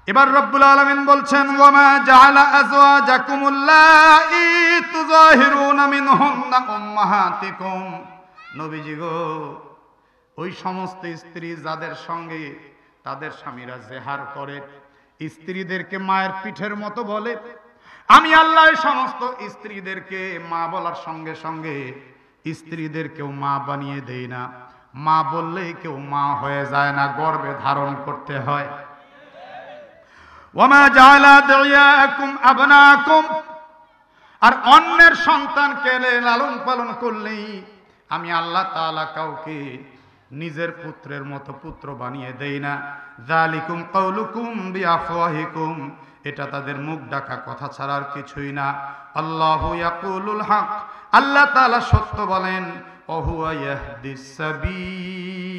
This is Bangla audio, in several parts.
এবার রব্বুল আলামিন বলছেন ওয়ামা জাআলা আজওয়াজাকুমুল্লাহি তুযাহিরুনা মিনহুন্না উম্মাহাতিকুম। নবীজি গো, ওই সমস্ত স্ত্রী যাদের সঙ্গে তাদের স্বামীরা জেহার করে, স্ত্রীদেরকে মায়ের পিঠের মতো বলে, আমি আল্লাহ এই সমস্ত স্ত্রীদেরকে মা বলার সঙ্গে সঙ্গে স্ত্রীদেরকেও মা বানিয়ে দেই না। মা বললেই কেউ মা হয়ে যায় না, গর্ভে ধারণ করতে হয়। ওয়ামা জাআলা আদইয়াকুম আবনাকুম, আর অন্যের সন্তানকে লালন পালন করলেই আমি আল্লাহ তাআলা কাউকে নিজের পুত্রের মতো পুত্র বানিয়ে দেই না। যালিকুম কাউলুকুম বিআফওয়াহিকুম, এটা তাদের মুখ ডাকা কথা ছাড়ার কিছুই না। আল্লাহু ইয়াকুলুল হক, আল্লাহ তাআলা সত্য বলেন, ওয়া হুয়া ইয়াহদিস সাবিল,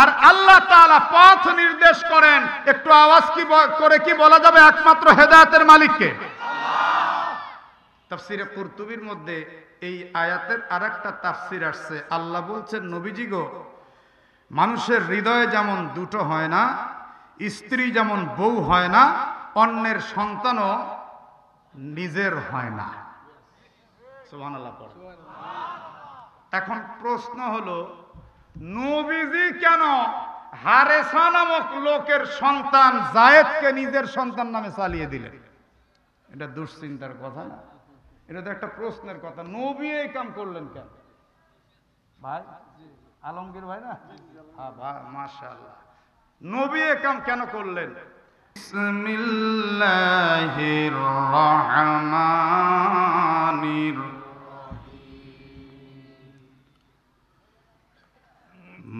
আর আল্লাহ তাআলা পথ নির্দেশ করেন। একটু আওয়াজ করে কি বলা যাবে একমাত্র হেদায়েতের মালিককে? তাফসিরে কুরতুবির মধ্যে এই আয়াতের আরেকটা তাফসির আসছে। আল্লাহ বলছেন, নবীজি গো, মানুষের হৃদয়ে যেমন দুটো হয় না, স্ত্রী যেমন বউ হয় না, অন্যের সন্তানও নিজের হয় না। সুবহানাল্লাহ পড়ে। এখন প্রশ্ন হলো, নবীজি কেন হারেসা নামক লোকের সন্তান যায়েদকে নিজের সন্তান নামে চালিয়ে দিলেন? এটা দুশ্চিন্তার কথা না, এটা তো একটা প্রশ্নের কথা। নবী এই কাম করলেন কেন ভাই? আলমগীর ভাই না? হ্যাঁ ভাই, মাশাআল্লাহ। নবী এই কাম কেন করলেন? বিসমিল্লাহির রহমানির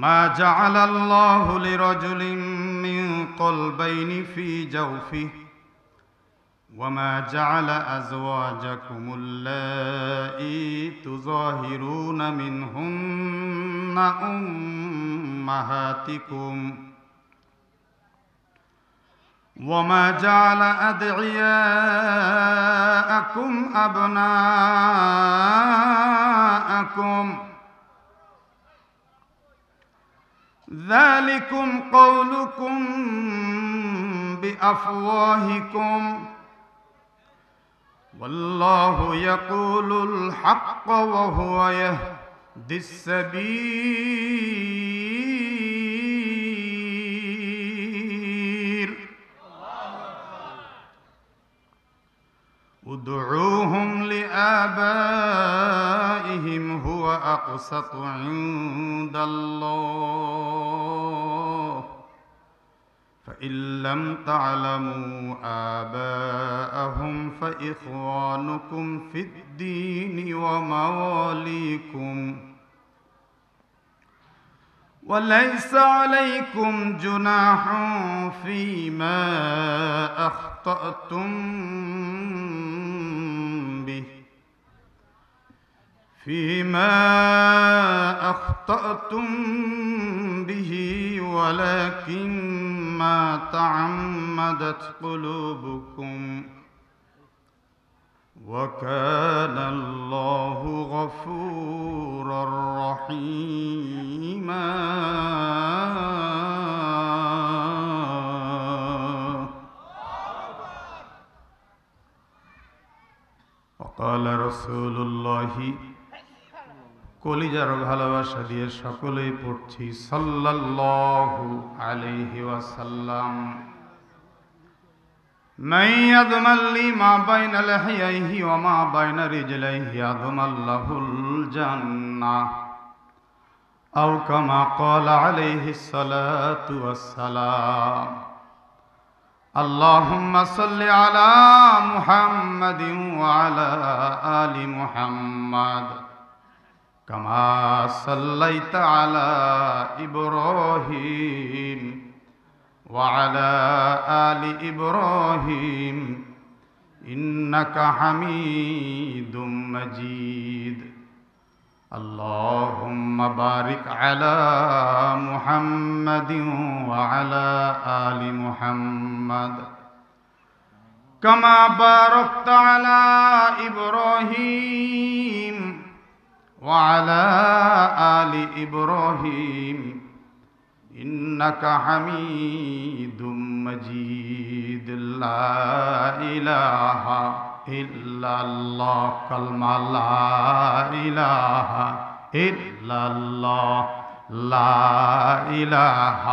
মা জাআলাল্লাহু লিরাজুলিন মিন কলবাইনি ফি জাওফিহি وما جعل أزواجكم اللائي تظاهرون منهن أمهاتكم وما جعل أدعياءكم أبناءكم ذلكم قولكم بأفواهكم والله يقول الحق وهو يهدي السبيل ادعوهم لآبائهم هو أقسط عند الله فإن لم تعلموا آباءهم فإخوانكم في الدين ومواليكم وليس عليكم جناح فيما أخطأتم به ولكن ما تعمدت قلوبكم وكان الله غفورا رحيما وقال رسول الله কলিজার ভালোবাসা দিয়ে সকলেই পড়ছি সাল্লাল্লাহু আলাইহি ওয়াসাল্লাম। মান ইয়াদমাল্লি মা বাইনা লাহিয়াইহি ওয়া মা বাইনা রিজলাইহি ইয়াদমাল্লাহুল জান্নাহ আও কামা ক্বালা আলাইহিস সালাতু ওয়াসসালাম। আল্লাহুম্মা সাল্লি আলা মুহাম্মাদিন ওয়া আলা আলি মুহাম্মাদ كما صليت على إبراهيم وعلى آل إبراهيم إنك حميد مجيد اللهم بارك على محمد وعلى آل محمد كما باركت على إبراهيم وعلى آل إبراهيم إنك حميد مجيد لا إله إلا الله كلمة لا إله إلا الله لا إله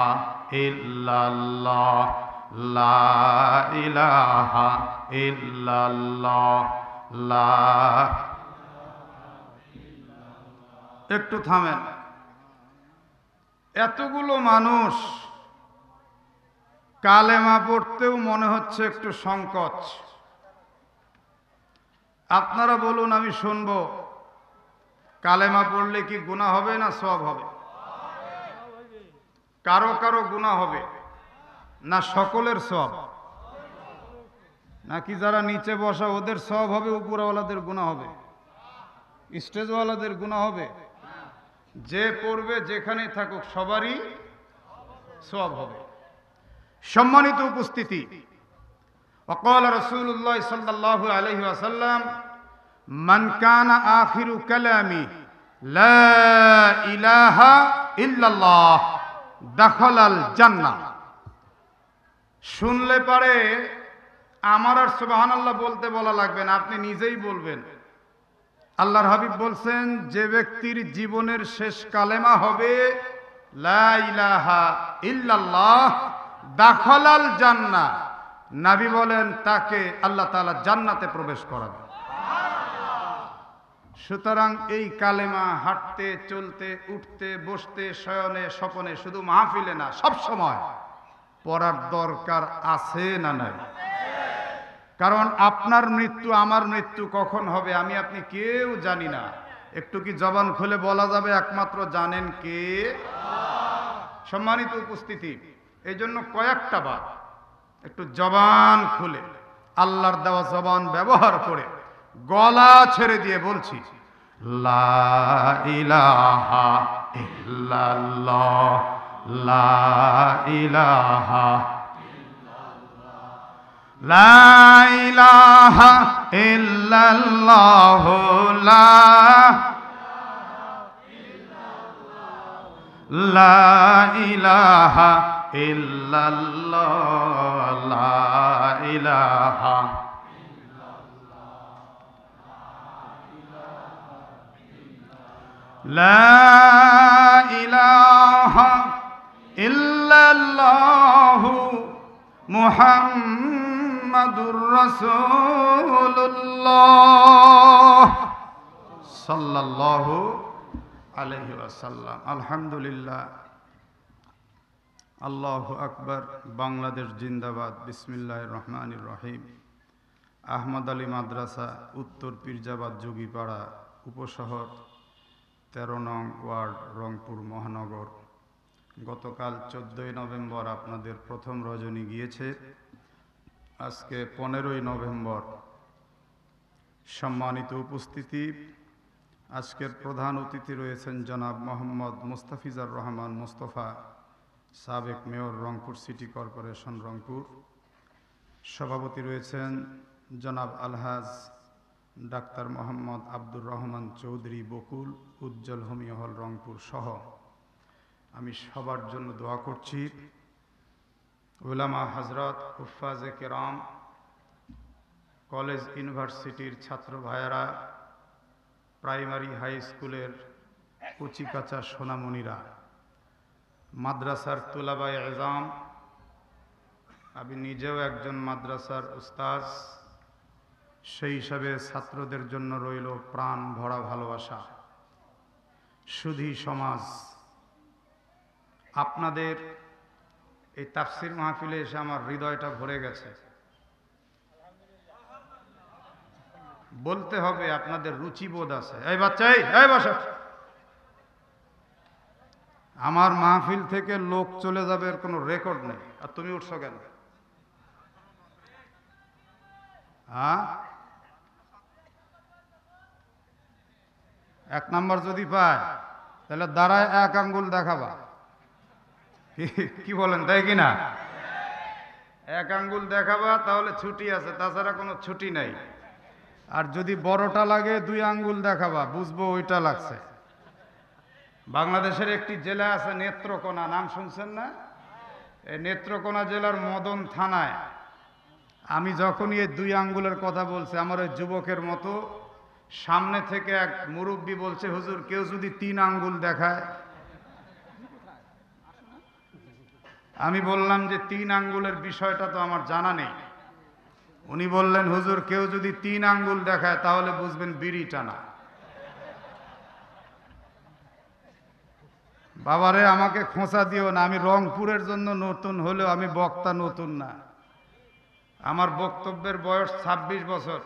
إلا الله لا إله إلا الله لا একটু থামেন। এতগুলো মানুষ কালেমা পড়তেও মনে হচ্ছে একটু সংকোচ। আপনারা বলুন, আমি শুনব। কালেমা পড়লে কি গুনাহ হবে না সওয়াব হবে? কারো কারো গুনাহ হবে না সকলের সওয়াব? নাকি যারা নিচে বসা ওদের সওয়াব হবে, উপরওয়ালাদের গুনাহ হবে? স্টেজওয়ালাদের গুনাহ হবে? যে পড়বে যেখানেই থাকুক সবারই সওয়াব হবে। সম্মানিত উপস্থিতি, وقال رسول الله صلى الله عليه وسلم من كان آخر كلامي لا إله إلا الله دخل الجنة। শুনলে পারে আমার আর সুবহানাল্লাহ বলতে বলা লাগবে না, আপনি নিজেই বলবেন। আল্লাহর হাবিব বলছেন, যে ব্যক্তির জীবনের শেষ কালেমা হবে লা ইলাহা ইল্লাল্লাহ দাখালাল জান্নাহ, নবী বলেন তাকে আল্লাহ তাআলা জান্নাতে প্রবেশ করাবে। সুতরাং এই কালেমা হাঁটতে চলতে উঠতে বসতে শয়নে স্বপনে, শুধু মাহফিলে না, সব সময় পড়ার দরকার আছে না নাই? কারণ আপনার মৃত্যু আমার মৃত্যু কখন হবে আমি আপনি কেউ জানি না। একটু কি জবান খুলে বলা যাবে? একমাত্র জানেন কে? সম্মানিত উপস্থিতি, এই জন্য কয়েকটা বার একটু জবান খুলে আল্লাহর দেওয়া জবান ব্যবহার করে গলা ছেড়ে দিয়ে বলছি, লা ইলাহা ইল্লাল্লাহ লা ইলাহা লা ইলাহা ইল্লাল্লাহ লা ইলাহা ইল্লাল্লাহ লা ইলাহা লা ইলাহা ইল্লাল্লাহ মুহাম্মাদুর রাসূলুল্লাহ সাল্লাল্লাহু আলাইহি ওয়াসাল্লাম। আলহামদুলিল্লাহ, আল্লাহু আকবার, বাংলাদেশ জিন্দাবাদ। বিসমিল্লাহির রহমানির রহিম। আহমদ আলী মাদ্রাসা, উত্তর পীরজাবাদ যোগীপাড়া উপশহর 13 নং ওয়ার্ড, রংপুর মহানগর। গতকাল 14ই নভেম্বর আপনাদের প্রথম রজনী গিয়েছে, আজকে 15ই নভেম্বর। সম্মানিত উপস্থিতি, আজকের প্রধান অতিথি রয়েছেন জনাব মোহাম্মদ মুস্তাফিজার রহমান মুস্তফা, সাবেক mayor, Rangpur city corporation Rangpur. সভাপতি রয়েছেন জনাব আলহাজ ডাক্তার মোহাম্মদ আব্দুর রহমান চৌধুরী বকুল, উজ্জ্বল হোমিও হল রংপুর সহ। আমি সবার জন্য দোয়া করছি। উলামা হযরত, হুফাজে কেরাম, কলেজ ইউনিভার্সিটির ছাত্র ভাইয়েরা, প্রাইমারি হাই স্কুলের কচিকাচা সোনামণিরা, মাদ্রাসার তুলাবায়ে এজাম, আমি নিজেও একজন মাদ্রাসার উস্তাজ, সেই হিসাবে ছাত্রদের জন্য রইল প্রাণ ভরা ভালোবাসা। সুধী সমাজ, আপনাদের এই তাফসির মাহফিলে এসে আমার হৃদয়টা ভরে গেছে। বলতে হবে আপনাদের রুচিবোধ আছে। এই বাচ্চা, এই বসো। আমার মাহফিল থেকে লোক চলে যাবে এর কোনো রেকর্ড নেই, আর তুমি উঠছো কেন? হ্যাঁ, এক নাম্বার যদি পায় তাহলে দাঁড়ায় এক আঙ্গুল দেখাবা। কি বলেন, তাই কিনা? এক আঙ্গুল দেখাবা, তাহলে ছুটি আছে, তাছাড়া কোনো ছুটি নাই। আর যদি বড়টা লাগে 2 আঙ্গুল দেখাবা, বুঝবো ওইটা লাগছে। বাংলাদেশের একটি জেলা আছে নেত্রকোনা, নাম শুনছেন না? এই নেত্রকোনা জেলার মদন থানায় আমি যখনই এই 2 আঙ্গুলের কথা বলছি, আমার ওই যুবকের মতো সামনে থেকে এক মুরব্বী বলছে, হুজুর কেউ যদি 3 আঙ্গুল দেখায়। আমি বললাম যে 3 আঙ্গুলের বিষয়টা তো আমার জানা নেই। উনি বললেন, হুজুর কেউ যদি 3 আঙ্গুল দেখায় তাহলে বুঝবেন বিড়ি টানা। বাবারে আমাকে খোঁচা দিও না, আমি রংপুরের জন্য নতুন হলেও আমি বক্তা নতুন না। আমার বক্তব্যের বয়স 26 বছর।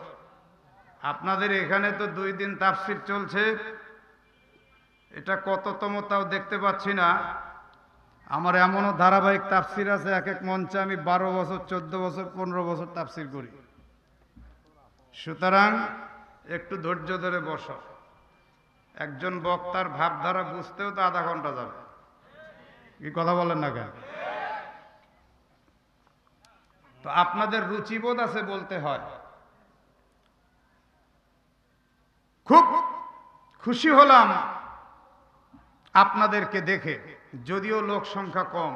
আপনাদের এখানে তো 2 দিন তাফসীর চলছে, এটা কততম তাও দেখতে পাচ্ছি না। আমার এমনও ধারাবাহিক তাফসীর আছে, এক এক মঞ্চে আমি 12 বছর 14 বছর 15 বছর তাফসীর করি। সুতরাং একটু ধৈর্য ধরে বসো। একজন বক্তার ভাবধারা বুঝতেও তো আধা ঘন্টা যাবে। কি কথা বলেন না কেন? তো আপনাদের রুচিবোধ আছে বলতে হয়। খুব খুশি হলাম আপনাদেরকে দেখে, যদিও লোক সংখ্যা কম,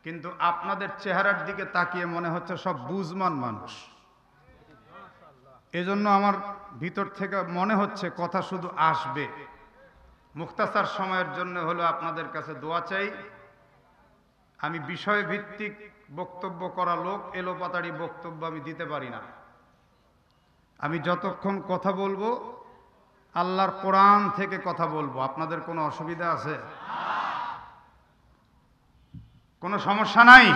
কিন্তু আপনাদের চেহারার দিকে তাকিয়ে মনে হচ্ছে সব বুঝমান মানুষ। এজন্য আমার ভিতর থেকে মনে হচ্ছে কথা শুধু আসবে। মুখতাসার সময়ের জন্য হলো আপনাদের কাছে দোয়া চাই। আমি বিষয় ভিত্তিক বক্তব্য করা লোক, এলোপাতাড়ি বক্তব্য আমি দিতে পারি না। আমি যতক্ষণ কথা বলবো আল্লাহর কোরআন থেকে কথা বলবো। আপনাদের কোনো অসুবিধা আছে? কোনো সমস্যা নাই?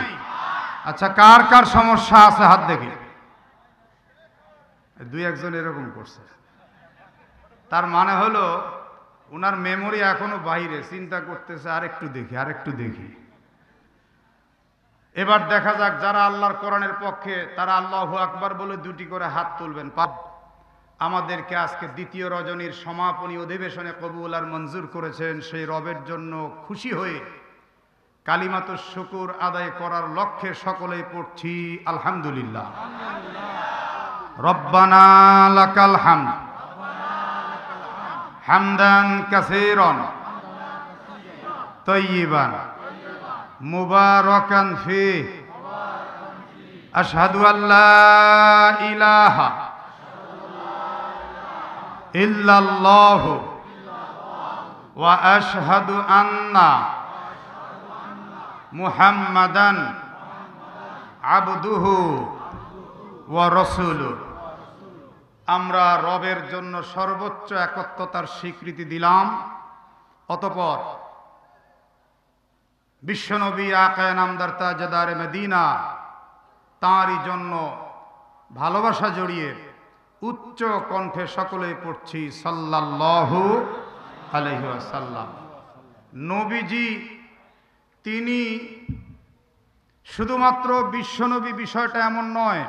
আচ্ছা, কার কার সমস্যা আছে হাত দেখি। 2-1 এরকম করছে, তার মানে হলো উনার মেমোরি এখনো বাইরে, চিন্তা করতেছে আরেকটু দেখি আরেকটু দেখি। এবার দেখা যাক যারা আল্লাহর কোরআনের পক্ষে তারা আল্লাহু আকবার বলে 2টি করে হাত তুলবেন। আমাদেরকে আজকে 2য় রজনীর সমাপনী অধিবেশনে কবুল আর মঞ্জুর করেছেন, সেই রবের জন্য খুশি হয়ে কালিমাতুশ শুকুর আদায় করার লক্ষ্যে সকলেই পড়ছি আলহামদুলিল্লাহ। রব্বানা লাকাল হামদ হামদান কাসীরান তাইয়িবান মুবারাকান ফীহি আশহাদু আল্লা ইলাহা ইল্লাল্লাহু ওয়া আশহাদু আন্না মুহাম্মাদান আবদুহু ওয়া রাসূলুহু। আমরা রবের জন্য সর্বোচ্চ একত্বতার স্বীকৃতি দিলাম। অতঃপর বিশ্বনবী আকায়ে নামদার তাজদারে মদিনা তাঁরই জন্য ভালোবাসা জড়িয়ে উচ্চ কণ্ঠে সকলেই পড়ছি সাল্লাল্লাহু আলাইহি ওয়াসাল্লাম। নবীজি তিনি শুধুমাত্র বিশ্বনবী, বিষয়টা এমন নয়।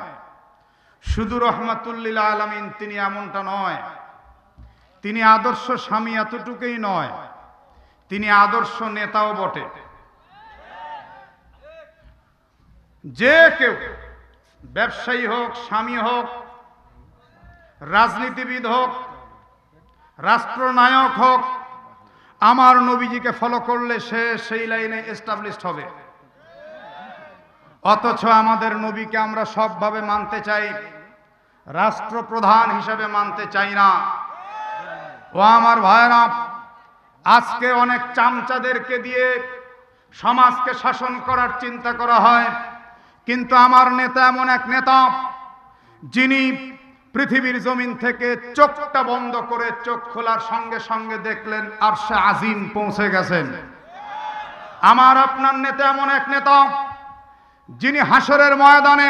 শুধু রহমাতুল্লিল আলামিন তিনি এমনটা নয়। তিনি আদর্শ স্বামী এতটুকুই নয়, তিনি আদর্শ নেতাও বটে। যে কেউ ব্যবসায়ী হোক, স্বামী হোক, রাজনীতিবিদ হোক, রাষ্ট্রনায়ক হোক, আমার নবীজিকে ফলো করলে সে সেই লাইনে এস্টাবলিশড হবে। অথচ আমাদের নবীকে আমরা সবভাবে মানতে চাই, রাষ্ট্রপ্রধান হিসেবে মানতে চাই না। ও আমার ভাইরা, আজকে অনেক চামচাদেরকে দিয়ে সমাজকে শাসন করার চিন্তা করা হয়, কিন্তু আমার নেতা এমন এক নেতা যিনি পৃথিবীর জমিন থেকে চোখটা বন্ধ করে চোখ খোলার সঙ্গে সঙ্গে দেখলেন আরশে আজিম পৌঁছে গেছেন। আমার আপনার নেতা এমন এক নেতা যিনি হাসরের ময়দানে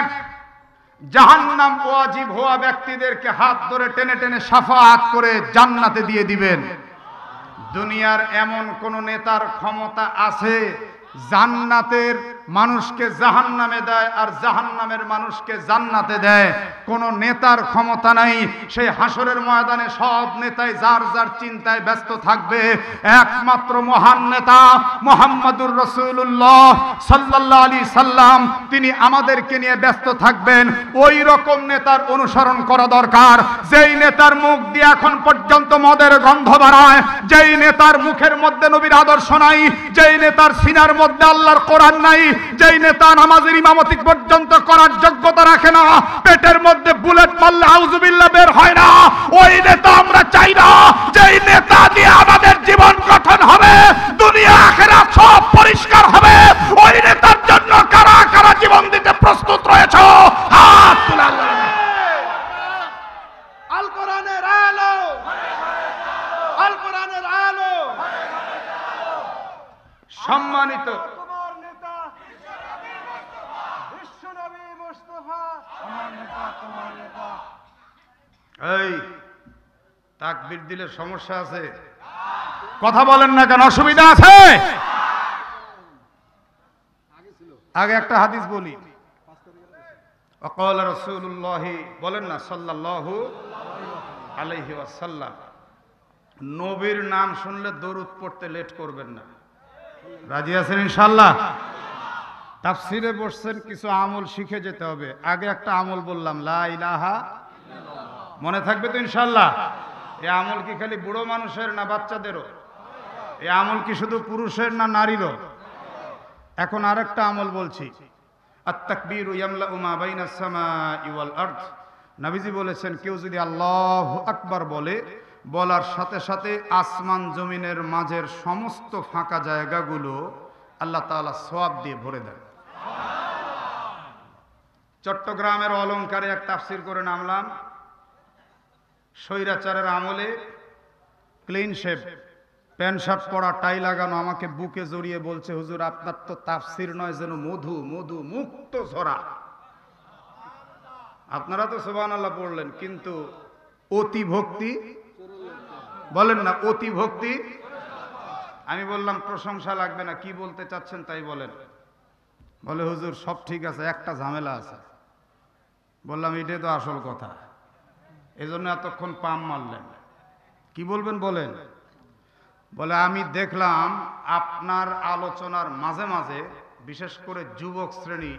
জাহান্নাম ওয়াজিব হওয়া ব্যক্তিদেরকে হাত ধরে টেনে টেনে শাফাআত করে জান্নাতে দিয়ে দিবেন। দুনিয়ার এমন কোন নেতার ক্ষমতা আছে জান্নাতের মানুষকে জাহান্নামে দেয় আর জাহান্নামের মানুষকে জান্নাতে দেয়। কোন নেতার ক্ষমতা নাই, সেই হাসরের ময়দানে সব নেতাই যার যার চিন্তায় ব্যস্ত থাকবে। একমাত্র মহান নেতা মুহাম্মদুর রাসূলুল্লাহ সাল্লাল্লাহু আলাইহি সাল্লাম, তিনি আমাদেরকে নিয়ে ব্যস্ত থাকবেন। ওই রকম নেতার অনুসরণ করা দরকার, যেই নেতার মুখ দিয়ে এখন পর্যন্ত মদের গন্ধ বাড়ায়, যেই নেতার মুখের মধ্যে নবীর আদর্শ নাই, যেই নেতার সিনার মধ্যে আল্লাহর কোরআন নাই, যেই নেতা নামাজের ইমামতি পর্যন্ত করার যোগ্যতা রাখে না, পেটের মধ্যে বুলেট মারলে আউযুবিল্লাহ বের হয় না, ওই নেতা আমরা চাই না। যেই নেতা দিয়ে আমাদের জীবন গঠন হবে, দুনিয়া আখিরাত সব পরিষ্কার হবে, ওই নেতার জন্য কারা কারা জীবন দিতে প্রস্তুত রয়েছে? হাত তুলে আল্লাহ। আল কোরআনের আলো, আল কোরআনের আলো। সম্মানিত তোমার নেতা বিশ্বনবী মুস্তাফা, আমার নেতা তোমার নেতা। এই তাকবীর দিলে সমস্যা আছে? কথা বলেন না কেন, অসুবিধা আছে? আগে একটা হাদিস বলি। وقال رسول الله বলেন না সাল্লাল্লাহু আলাইহি ওয়াসাল্লাম, নবীর নাম শুনলে দরুদ পড়তে লেট করবেন না। রাজি আছেন ইনশাআল্লাহ? তাফসিরে বসছেন, কিছু আমল শিখে যেতে হবে। আগে একটা আমল বললাম, লা ইলাহা, মনে থাকবে তো ইনশাআল্লাহ? এই আমল কি খালি বুড়ো মানুষের না বাচ্চাদেরও? এই আমল কি শুধু পুরুষের না নারীরও? এখন আরেকটা আমল বলছি, আত-তাকবীরু ইয়ামলাউ মা বাইনাস সামাই ওয়াল আরদ। নবীজি বলেছেন, কেউ যদি আল্লাহু আকবার বলে, বলার সাথে সাথে আসমান জমিনের মাঝের সমস্ত ফাঁকা জায়গাগুলো আল্লাহ তাআলা সওয়াব দিয়ে ভরে দেন। চট্টগ্রামের অলংকারে এক তাফসীর করে নামলাম, স্বৈরাচারের আমলে ক্লিন শেভ, প্যান্ট শার্ট পরা, টাই লাগানো, আমাকে বুকে জড়িয়ে বলছে, হুজুর আপনার তো তাফসীর নয়, যেন মধু মধু মুক্ত ঝরা। আপনারা তো সুবহানাল্লাহ পড়লেন, কিন্তু অতি ভক্তি, বলেন না অতি ভক্তি। আমি বললাম প্রশংসা লাগবে না, কি বলতে চাচ্ছেন তাই বলেন। বলে হুজুর সব ঠিক আছে, একটা ঝামেলা আছে। বললাম এটাই তো আসল কথা, এজন্য এতক্ষণ পাম মারলেন। কি বলবেন বলেন। বলে আমি দেখলাম আপনার আলোচনার মাঝে মাঝে বিশেষ করে যুবক শ্রেণী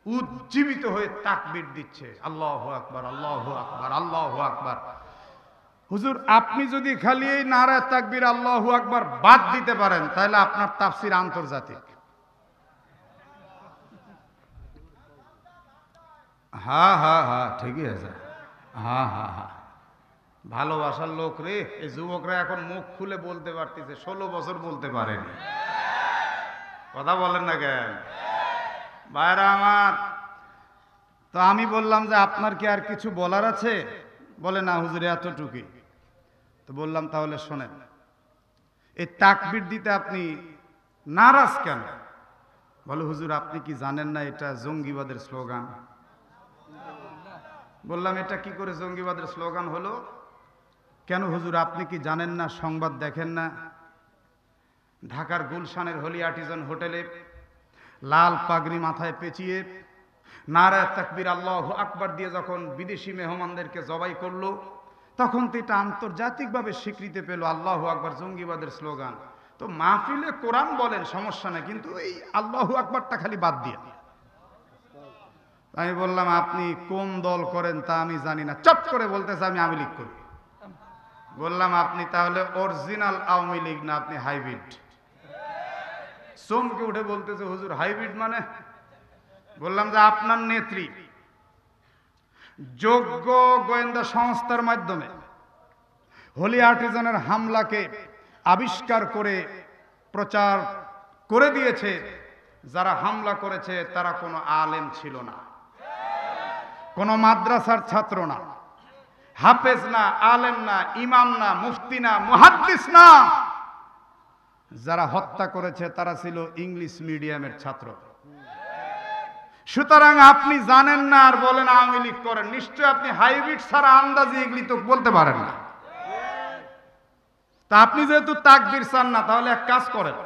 উজ্জীবিত হয়ে তাকবীর দিচ্ছে, আল্লাহু আকবার, আল্লাহু আকবার, আল্লাহু আকবার। হুজুর আপনি যদি খালি এই নারায়ে তাকবীর আল্লাহু আকবার বাদ দিতে পারেন, তাহলে আপনার তাফসীর আন্তর্জাতিক। হ্যাঁ হ্যাঁ হ্যাঁ ঠিকই আছে, হ্যাঁ হ্যাঁ হ্যাঁ, ভালোবাসার লোক রে। এই যুবকরা এখন মুখ খুলে বলতে পারতেছে, 16 বছর বলতে পারেনি। কথা বলেন না কেন ভাইরা আমার? তো আমি বললাম যে আপনার কি আর কিছু বলার আছে? বলে না হুজুর এতটুকুই। তো বললাম তাহলে শোনেন, এই তাকবীর দিতে আপনি নারাজ কেন? বলে হুজুর আপনি কি জানেন না এটা জঙ্গিবাদের স্লোগান? বললাম এটা কি করে জঙ্গিবাদের স্লোগান হলো? কেন হুজুর আপনি কি জানেন না, সংবাদ দেখেন না? ঢাকার গুলশানের হলি আর্টিজান হোটেলে লাল পাগড়ি মাথায় পেঁচিয়ে নারায়ে তাকবীর আল্লাহু আকবার দিয়ে যখন বিদেশি মেহমানদেরকে জবাই করলো, তখন তো এটা আন্তর্জাতিকভাবে স্বীকৃতি পেল, আল্লাহু আকবার জঙ্গিবাদের স্লোগান। তো মাহফিলে কোরআন বলেন সমস্যা নেই, কিন্তু এই আল্লাহু আকবারটা খালি বাদ দিয়ে। আমি বললাম আপনি কোন দল করেন তা আমি জানি না, চট করে বলতেছে আমি আওয়ামী লীগ করি। বললাম আপনি তাহলে অরিজিনাল আওয়ামী লীগ না, আপনি হাইব্রিড। চমকে উঠে বলতেছে হুজুর হাইব্রিড মানে? বললাম যে আপনার নেত্রী যোগ্য গোয়েন্দা সংস্থার মাধ্যমে হোলি আর্টিজানের হামলাকে আবিষ্কার করে প্রচার করে দিয়েছে। যারা হামলা করেছে তারা কোনো আলেম ছিল না, কোনো মাদ্রাসার ছাত্র না, হাফেজ না, আলেম না, ইমাম না, মুফতি না, মুহাদ্দিস না। যারা হত্যা করেছে তারা ছিল ইংলিশ মিডিয়ামের ছাত্র। সুতরাং আপনি জানেন না আর বলেন আওয়ামী লীগ করেন, নিশ্চয় আপনি হাইব্রিড ছাড়া আন্দাজে এগুলি তো বলতে পারেন না। তা আপনি যেহেতু তাকবীর চান না, তাহলে এক কাজ করেন,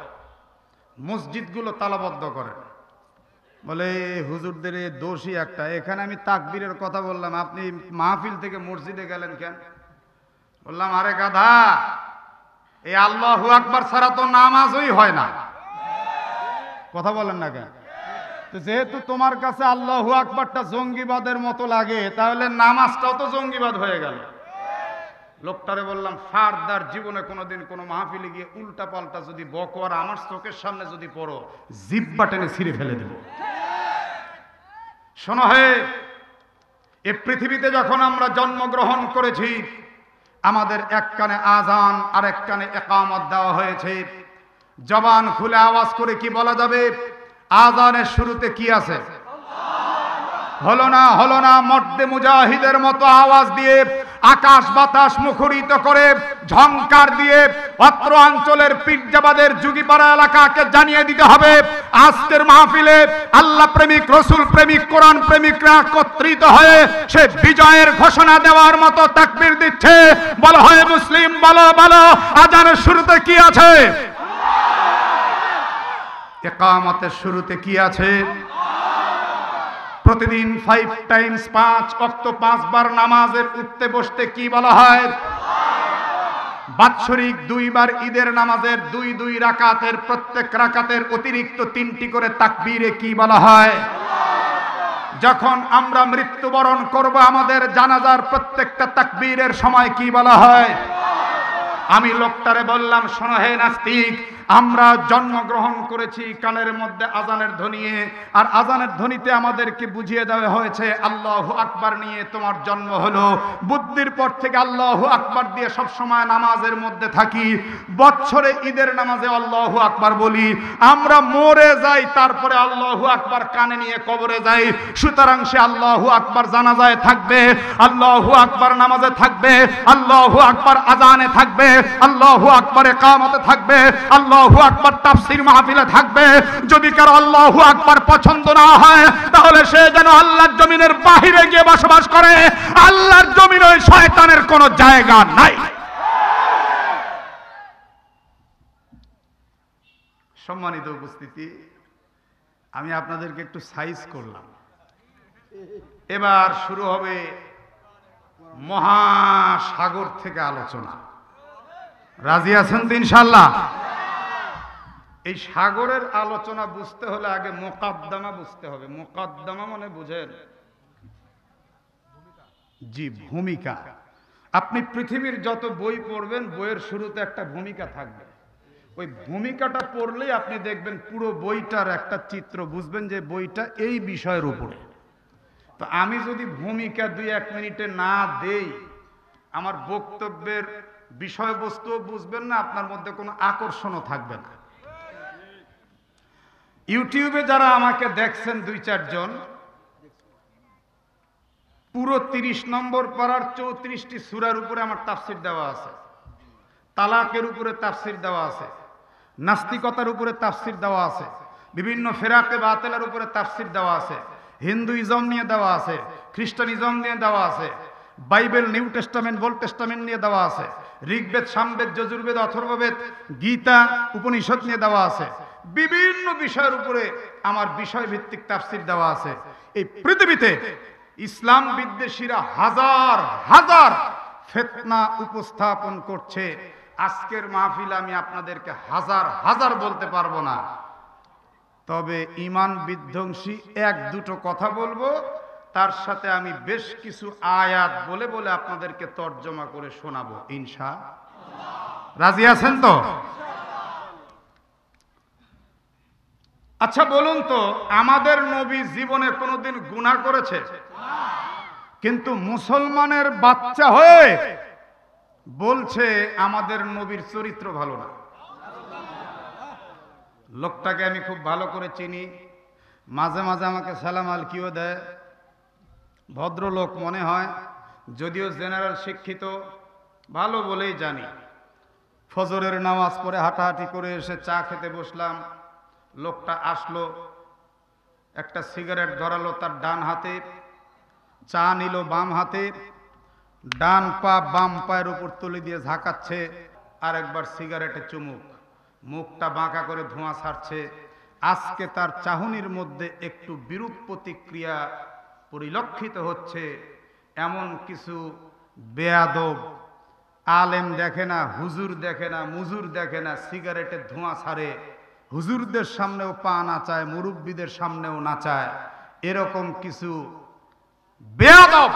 মসজিদগুলো তালাবদ্ধ করেন, বলে হুজুরদের দোষই একটা, এখানে আমি তাকবীরের কথা বললাম, আপনি মাহফিল থেকে মসজিদে গেলেন কেন? বললাম আরে গাধা, এই আল্লাহু আকবার ছাড়া তো নামাজই হয় না। কথা বলেন না কেন? তো যেহেতু তোমার কাছে আল্লাহু আকবারটা জঙ্গিবাদের মতো লাগে, তাহলে নামাজটাও তো জঙ্গিবাদ হয়ে গেল। লোকটারে বললাম ফারদার জীবনে কোনোদিন কোনো মাহফিলে গিয়ে উল্টা পাল্টা যদি বকো আর আমার চোখের সামনে যদি পড়ো, জিহ্বা টেনে ছিঁড়ে ফেলে দেব। শোনো হে, এ পৃথিবীতে যখন আমরা জন্মগ্রহণ করেছি, আমাদের এক কানে আজান আর এক কানে ইকামত দেওয়া হয়েছে। জবান খুলে আওয়াজ করে কি বলা যাবে? আজানের শুরুতে কি আছে? হলো না মর্দে মুজাহিদের মতো আওয়াজ দিয়ে আকাশ বাতাস মুখরিত করে ঝংকার দিয়ে অত্র অঞ্চলের পীরজাবাদের যুগীপাড়া এলাকাকে জানিয়ে দিতে হবে, আজকের মাহফিলে আল্লাহ প্রেমিক, রসুল প্রেমিক, কোরআন প্রেমিকরা একত্রিত হয়ে সে বিজয়ের ঘোষণা দেওয়ার মতো তাকবীর দিচ্ছে। বলা হয় মুসলিম, বলো বলো, আজানের শুরুতে কি আছে? ইকামতের শুরুতে কি আছে? প্রতিদিন 5 টাইমস 5 ওয়াক্ত 5 বার নামাজের উঠতে বসতে কি বলা হয়? বাৎসরিক 2 বার ঈদের নামাজের 2 রাকাতের প্রত্যেক রাকাতের অতিরিক্ত 3টি করে তাকবীরে কি বলা হয়? যখন আমরা মৃত্যুবরণ করব, আমাদের জানাজার প্রত্যেকটা তাকবীরের সময় কি বলা হয়? আমি লোকটারে বললাম, শোনো হে নাস্তিক, আমরা জন্মগ্রহণ করেছি কানের মধ্যে আজানের ধ্বনি, আর আজানের ধ্বনিতে আমাদেরকে বুঝিয়ে দেওয়া হয়েছে আল্লাহু আকবার নিয়ে তোমার জন্ম হলো। বুদ্ধির পর থেকে আল্লাহু আকবার দিয়ে সব সময় নামাজের মধ্যে থাকি। বছরে ঈদের নামাজে আল্লাহু আকবার বলি, আমরা মরে যাই তারপরে আল্লাহু আকবার কানে নিয়ে কবরে যাই। সুতরাং সে আল্লাহু আকবার জানাজায় থাকবে, আল্লাহু আকবার নামাজে থাকবে, আল্লাহু আকবার আজানে থাকবে, আল্লাহু আকবার ইকামতে থাকবে, আল্লাহু আকবার তাফসীর মাহফিলে থাকবে। যদি কারো আল্লাহু আকবার পছন্দ না হয়, তাহলে সে যেন আল্লাহর জমিনের বাহিরে গিয়ে বসবাস করে। আল্লাহর জমিনে ওই শয়তানের কোনো জায়গা নাই। সম্মানিত উপস্থিতি, আমি আপনাদেরকে একটু সাইজ করলাম। এবার শুরু হবে মহাসাগর থেকে আলোচনা। রাজি আছেন তো ইনশাআল্লাহ? এই সাগরের আলোচনা বুঝতে হলে আগে মুকাদ্দমা বুঝতে হবে। মুকাদ্দমা মানে বুঝেন? জি, ভূমিকা। আপনি পৃথিবীর যত বই পড়বেন, বইয়ের শুরুতে একটা ভূমিকা থাকবে। ওই ভূমিকাটা পড়লেই আপনি দেখবেন পুরো বইটার একটা চিত্র বুঝবেন যে বইটা এই বিষয়ের উপরে। তো আমি যদি ভূমিকা 2-1 মিনিটে না দেই, আমার বক্তব্যের বিষয়বস্তু বুঝবেন না, আপনার মধ্যে কোনো আকর্ষণও থাকবে না। ইউটিউবে যারা আমাকে দেখছেন 2-4 জন, পুরো 30 নম্বর পারার 34টি সূরার উপরে আমার তাফসীর দেওয়া আছে, তালাকের উপরে তাফসীর দেওয়া আছে, নাস্তিকতার উপরে তাফসীর দেওয়া আছে, বিভিন্ন ফেরাকে বাতিলের উপরে তাফসীর দেওয়া আছে, হিন্দুইজম নিয়ে দেওয়া আছে, খ্রিস্টানিজম নিয়ে দেওয়া আছে, Bible new testament old testament নিয়ে দেওয়া আছে, ঋগ্বেদ সামবেদ যজুর্বেদ অথর্ববেদ গীতা উপনিষদ নিয়ে দেওয়া আছে। বিভিন্ন বিষয়ের উপরে আমার বিষয় ভিত্তিক তাফসীর দেওয়া আছে। এই পৃথিবীতে ইসলাম বিদ্বেষীরা হাজার হাজার ফিতনা উপস্থাপন করছে। আজকের মাহফিলে আমি আপনাদেরকে হাজার হাজার বলতে পারবো না, তবে ঈমান বিধ্বংসী 1-2টো কথা বলবো, তার সাথে আমি বেশ কিছু আয়াত বলে বলে আপনাদেরকে তর্জমা করে শোনাবো ইনশাআল্লাহ। রাজি আছেন তো? আচ্ছা বলুন তো, আমাদের নবী জীবনে কোনোদিন গুনাহ করেছে? কিন্তু মুসলমানের বাচ্চা হয়ে বলছে আমাদের নবীর চরিত্র ভালো না। লোকটাকে আমি খুব ভালো করে চিনি, মাঝে মাঝে আমাকে সালাম আলকিও দেয়, ভদ্রলোক মনে হয়, যদিও জেনারেল শিক্ষিত, ভালো বলেই জানি। ফজরের নামাজ পড়ে হাঁটাহাঁটি করে এসে চা খেতে বসলাম, লোকটা আসলো, একটা সিগারেট ধরালো তার ডান হাতে, চা নিল বাম হাতে, ডান পা বাম পায়ের উপর তুলে দিয়ে ঝাঁকাচ্ছে, আর একবার সিগারেটে চুমুক, মুখটা বাঁকা করে ধোঁয়া ছাড়ছে, আজকে তার চাহনির মধ্যে একটু বিরূপ প্রতিক্রিয়া পরিলক্ষিত হচ্ছে। এমন কিছু বেয়াদব আলেম দেখে না, হুজুর দেখে না, মুজুর দেখে না, সিগারেটের ধোঁয়া ছাড়ে, হুজুরদের সামনেও পা নাচায়, মুরব্বীদের সামনেও নাচায়। এরকম কিছু বেয়াদব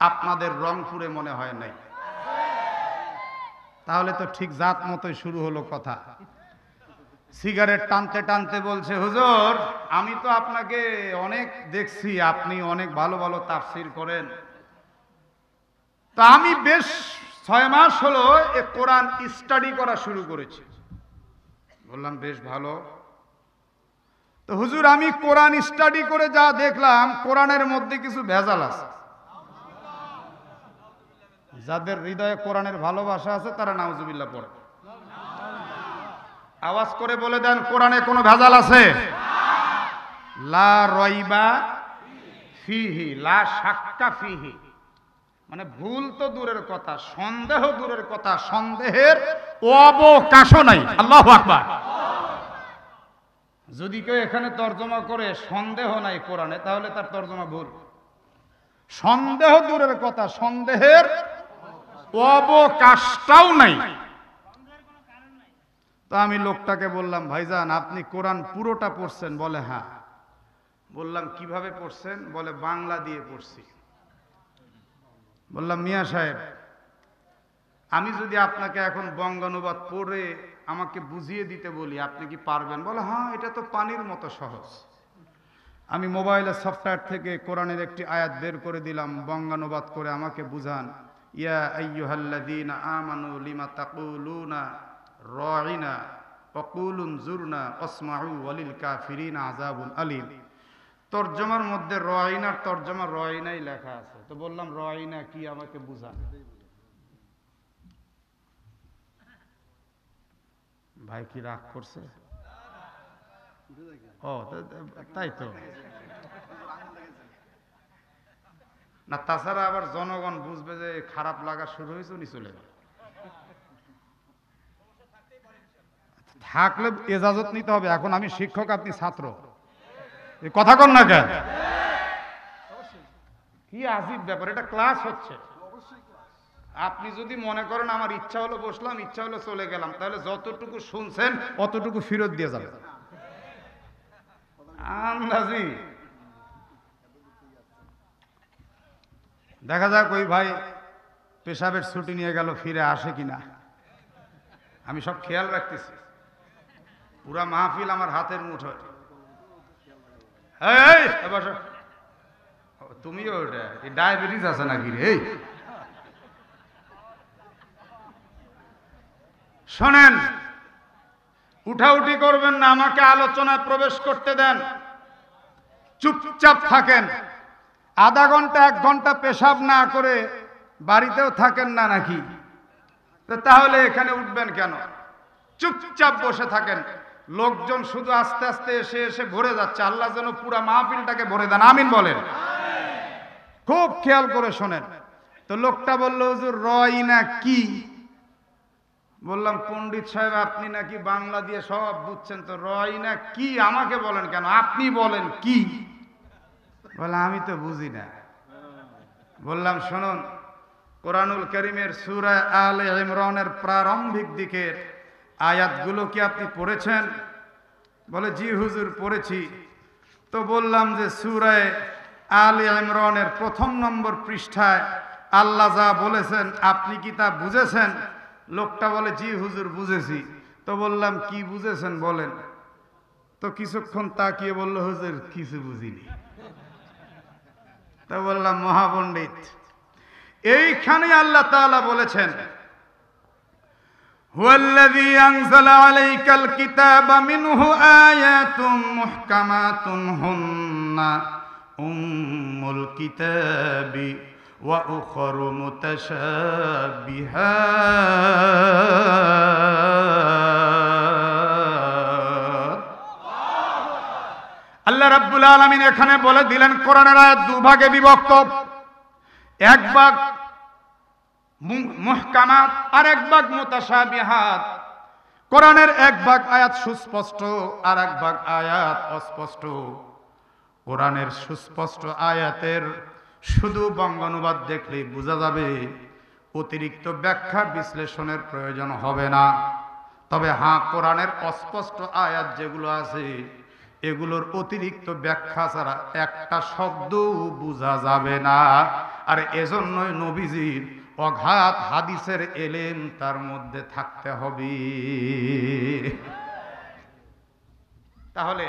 আপনাদের রংপুরে মনে হয় নাই? তাহলে তো ঠিক জাত মতোই শুরু হলো কথা। সিগারেট টানতে টানতে বলছে, হুজুর আমি তো আপনাকে অনেক দেখছি, আপনি অনেক ভালো ভালো তাফসীর করেন, তা আমি বেশ 6 মাস হলো এ কোরআন স্টাডি করা শুরু করেছি। বললাম বেশ ভালো। তো হুজুর আমি কোরআন স্টাডি করে যা দেখলাম, কোরআনের মধ্যে কিছু ভেজাল আছে। যাদের হৃদয়ে কোরআনের ভালোবাসা আছে তারা নাউজুবিল্লাহ পড়ে। আওয়াজ করে বলে দেন, কোরআনে কোনো ভেজাল আছে? লা রাইবা ফিহি, লা শাক্কা ফিহি, মানে ভুল তো দূরের কথা, সন্দেহ দূরের কথা, সন্দেহের অবকাশও নাই। আল্লাহু আকবার। যদি কেউ এখানে তর্জমা করে সন্দেহ নাই কোরআনে, তাহলে তার তর্জমা ভুল। সন্দেহ দূরের কথা, সন্দেহের অবকাশটাও নাই। তো আমি লোকটাকে বললাম, ভাইজান আপনি কোরআন পুরোটা পড়ছেন? বলে হ্যাঁ। বললাম কিভাবে পড়ছেন? বলে বাংলা দিয়ে পড়ছি। বললাম মিয়া সাহেব, আমি যদি আপনাকে এখন বঙ্গানুবাদ পড়ে আমাকে বুঝিয়ে দিতে বলি, আপনি কি পারবেন? বলে হ্যাঁ, এটা তো পানির মতো সহজ। আমি মোবাইলের সফটওয়্যার থেকে কোরআনের একটি আয়াত বের করে দিলাম, বঙ্গানুবাদ করে আমাকে বুঝান। ইয়া আইয়ুহাল্লাযীনা আমানু লিমা তাকুলুনা রাইনা ওয়াকুলুন জুরনা ওয়াসমাউ ওয়ালিল কাফিরিনা আযাবুন আলীম। তরজমার মধ্যে রাইনার তরজমা রাইনাই লেখা আছে। তো বললাম রাইনা কি, আমাকে বুঝান। ভাই কি রাগ করছে? ও তাই তো না, তাছাড়া আবার জনগণ বুঝবে যে খারাপ লাগা শুরু হয়েছে, উনি চলে গেল। থাকলে এজাজত নিতে হবে। এখন আমি শিক্ষক, আপনি ছাত্র, এই কথা কন না কেন? কি আজীব ব্যাপার, এটা ক্লাস হচ্ছে। আপনি যদি মনে করেন আমার ইচ্ছা হলো বসলাম, ইচ্ছা হলো চলে গেলাম, তাহলে যতটুকু শুনছেন অতটুকু ফেরত দিয়ে যাবে। আন্দাজি দেখা যাক ওই ভাই পেশাবের ছুটি নিয়ে গেল, ফিরে আসে কিনা। আমি সব খেয়াল রাখতেছি। পুরা মাহফিল আমার হাতের মুঠোয়। তুমিও ওটা ডায়াবেটিস আছে নাকি রে? শোনেন, উঠাউঠি করবেন না, আমাকে আলোচনায় প্রবেশ করতে দেন, চুপচাপ থাকেন। আধা ঘন্টা 1 ঘন্টা পেশাব না করে বাড়িতেও থাকেন না নাকি? তাহলে এখানে উঠবেন কেন? চুপচাপ বসে থাকেন। লোকজন শুধু আস্তে আস্তে এসে এসে ভরে যাচ্ছে। আল্লাহ যেন পুরা মাহফিলটাকে ভরে দেন, আমিন বলেন। খুব খেয়াল করে শোনেন। তো লোকটা বলল, হুজুর রাইনা কি? বললাম পণ্ডিত সাহেব আপনি নাকি বাংলা দিয়ে সব বুঝছেন, তো রাইনা কি আমাকে বলেন কেন? আপনি বলেন কি? বলে আমি তো বুঝি না। বললাম শুনুন, কোরআনুল কারীমের সূরা আলে ইমরানের প্রারম্ভিক দিকের আয়াতগুলো কি আপনি পড়েছেন? বলে জি হুজুর পড়েছি। তো বললাম যে সূরা আলে ইমরানের 1 নম্বর পৃষ্ঠায় আল্লাহ যা বলেছেন আপনি কি তা বুঝেছেন? লোকটা বলে জি হুজুর বুঝেছি। তো বললাম কি বুঝেছেন বলেন। তো কিছুক্ষণ তাকিয়ে বলল, হুজুর কিছু বুঝিনি। তো বললাম মহাপণ্ডিত, এইখানে আল্লাহ তাআলা বলেছেন হুয়াল্লাযী আনজালা আলাইকাল কিতাবা মিনহু আয়াতুম মুহকামাতুন হুন্না উম্মুল কিতাবি ওয়া উখরু মুতাশাবিহাত। আল্লাহ রাব্বুল আলামিন এখানে বলে দিলেন কোরআনের আয়াত 2 ভাগে বিভক্ত। এক ভাগ মুহকামাত আর এক ভাগ মুতাশাবিহাত। কোরআনের এক ভাগ আয়াত সুস্পষ্ট, আর এক ভাগ আয়াত অস্পষ্ট। কোরআনের সুস্পষ্ট আয়াতের শুধু বঙ্গানুবাদ দেখলেই বোঝা যাবে, অতিরিক্ত ব্যাখ্যা বিশ্লেষণের প্রয়োজন হবে না। তবে হ্যাঁ, কোরআনের অস্পষ্ট আয়াত যেগুলো আছে এগুলোর অতিরিক্ত ব্যাখ্যা ছাড়া একটা শব্দও বোঝা যাবে না। আর এজন্যই নবীজির অগাধ হাদিসের এলেম তার মধ্যে থাকতে হবে। তাহলে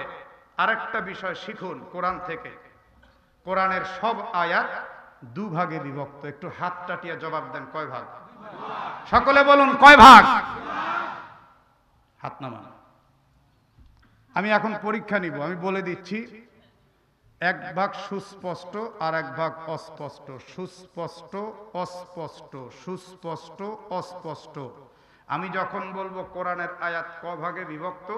আরেকটা বিষয় শিখুন কোরআন থেকে। কোরআনের সব আয়াত দুভাগে বিভক্ত। একটু হাত টাটিয়ে জবাব দেন, কয় ভাগ? সকলে বলুন, কয় ভাগ? হাত নামান। আমি এখন পরীক্ষা নিব, আমি বলে দিচ্ছি। এক ভাগ সুস্পষ্ট আর এক ভাগ অস্পষ্ট। সুস্পষ্ট, অস্পষ্ট, সুস্পষ্ট, অস্পষ্ট। আমি যখন বলবো কোরআনের আয়াত ক ভাগে বিভক্ত,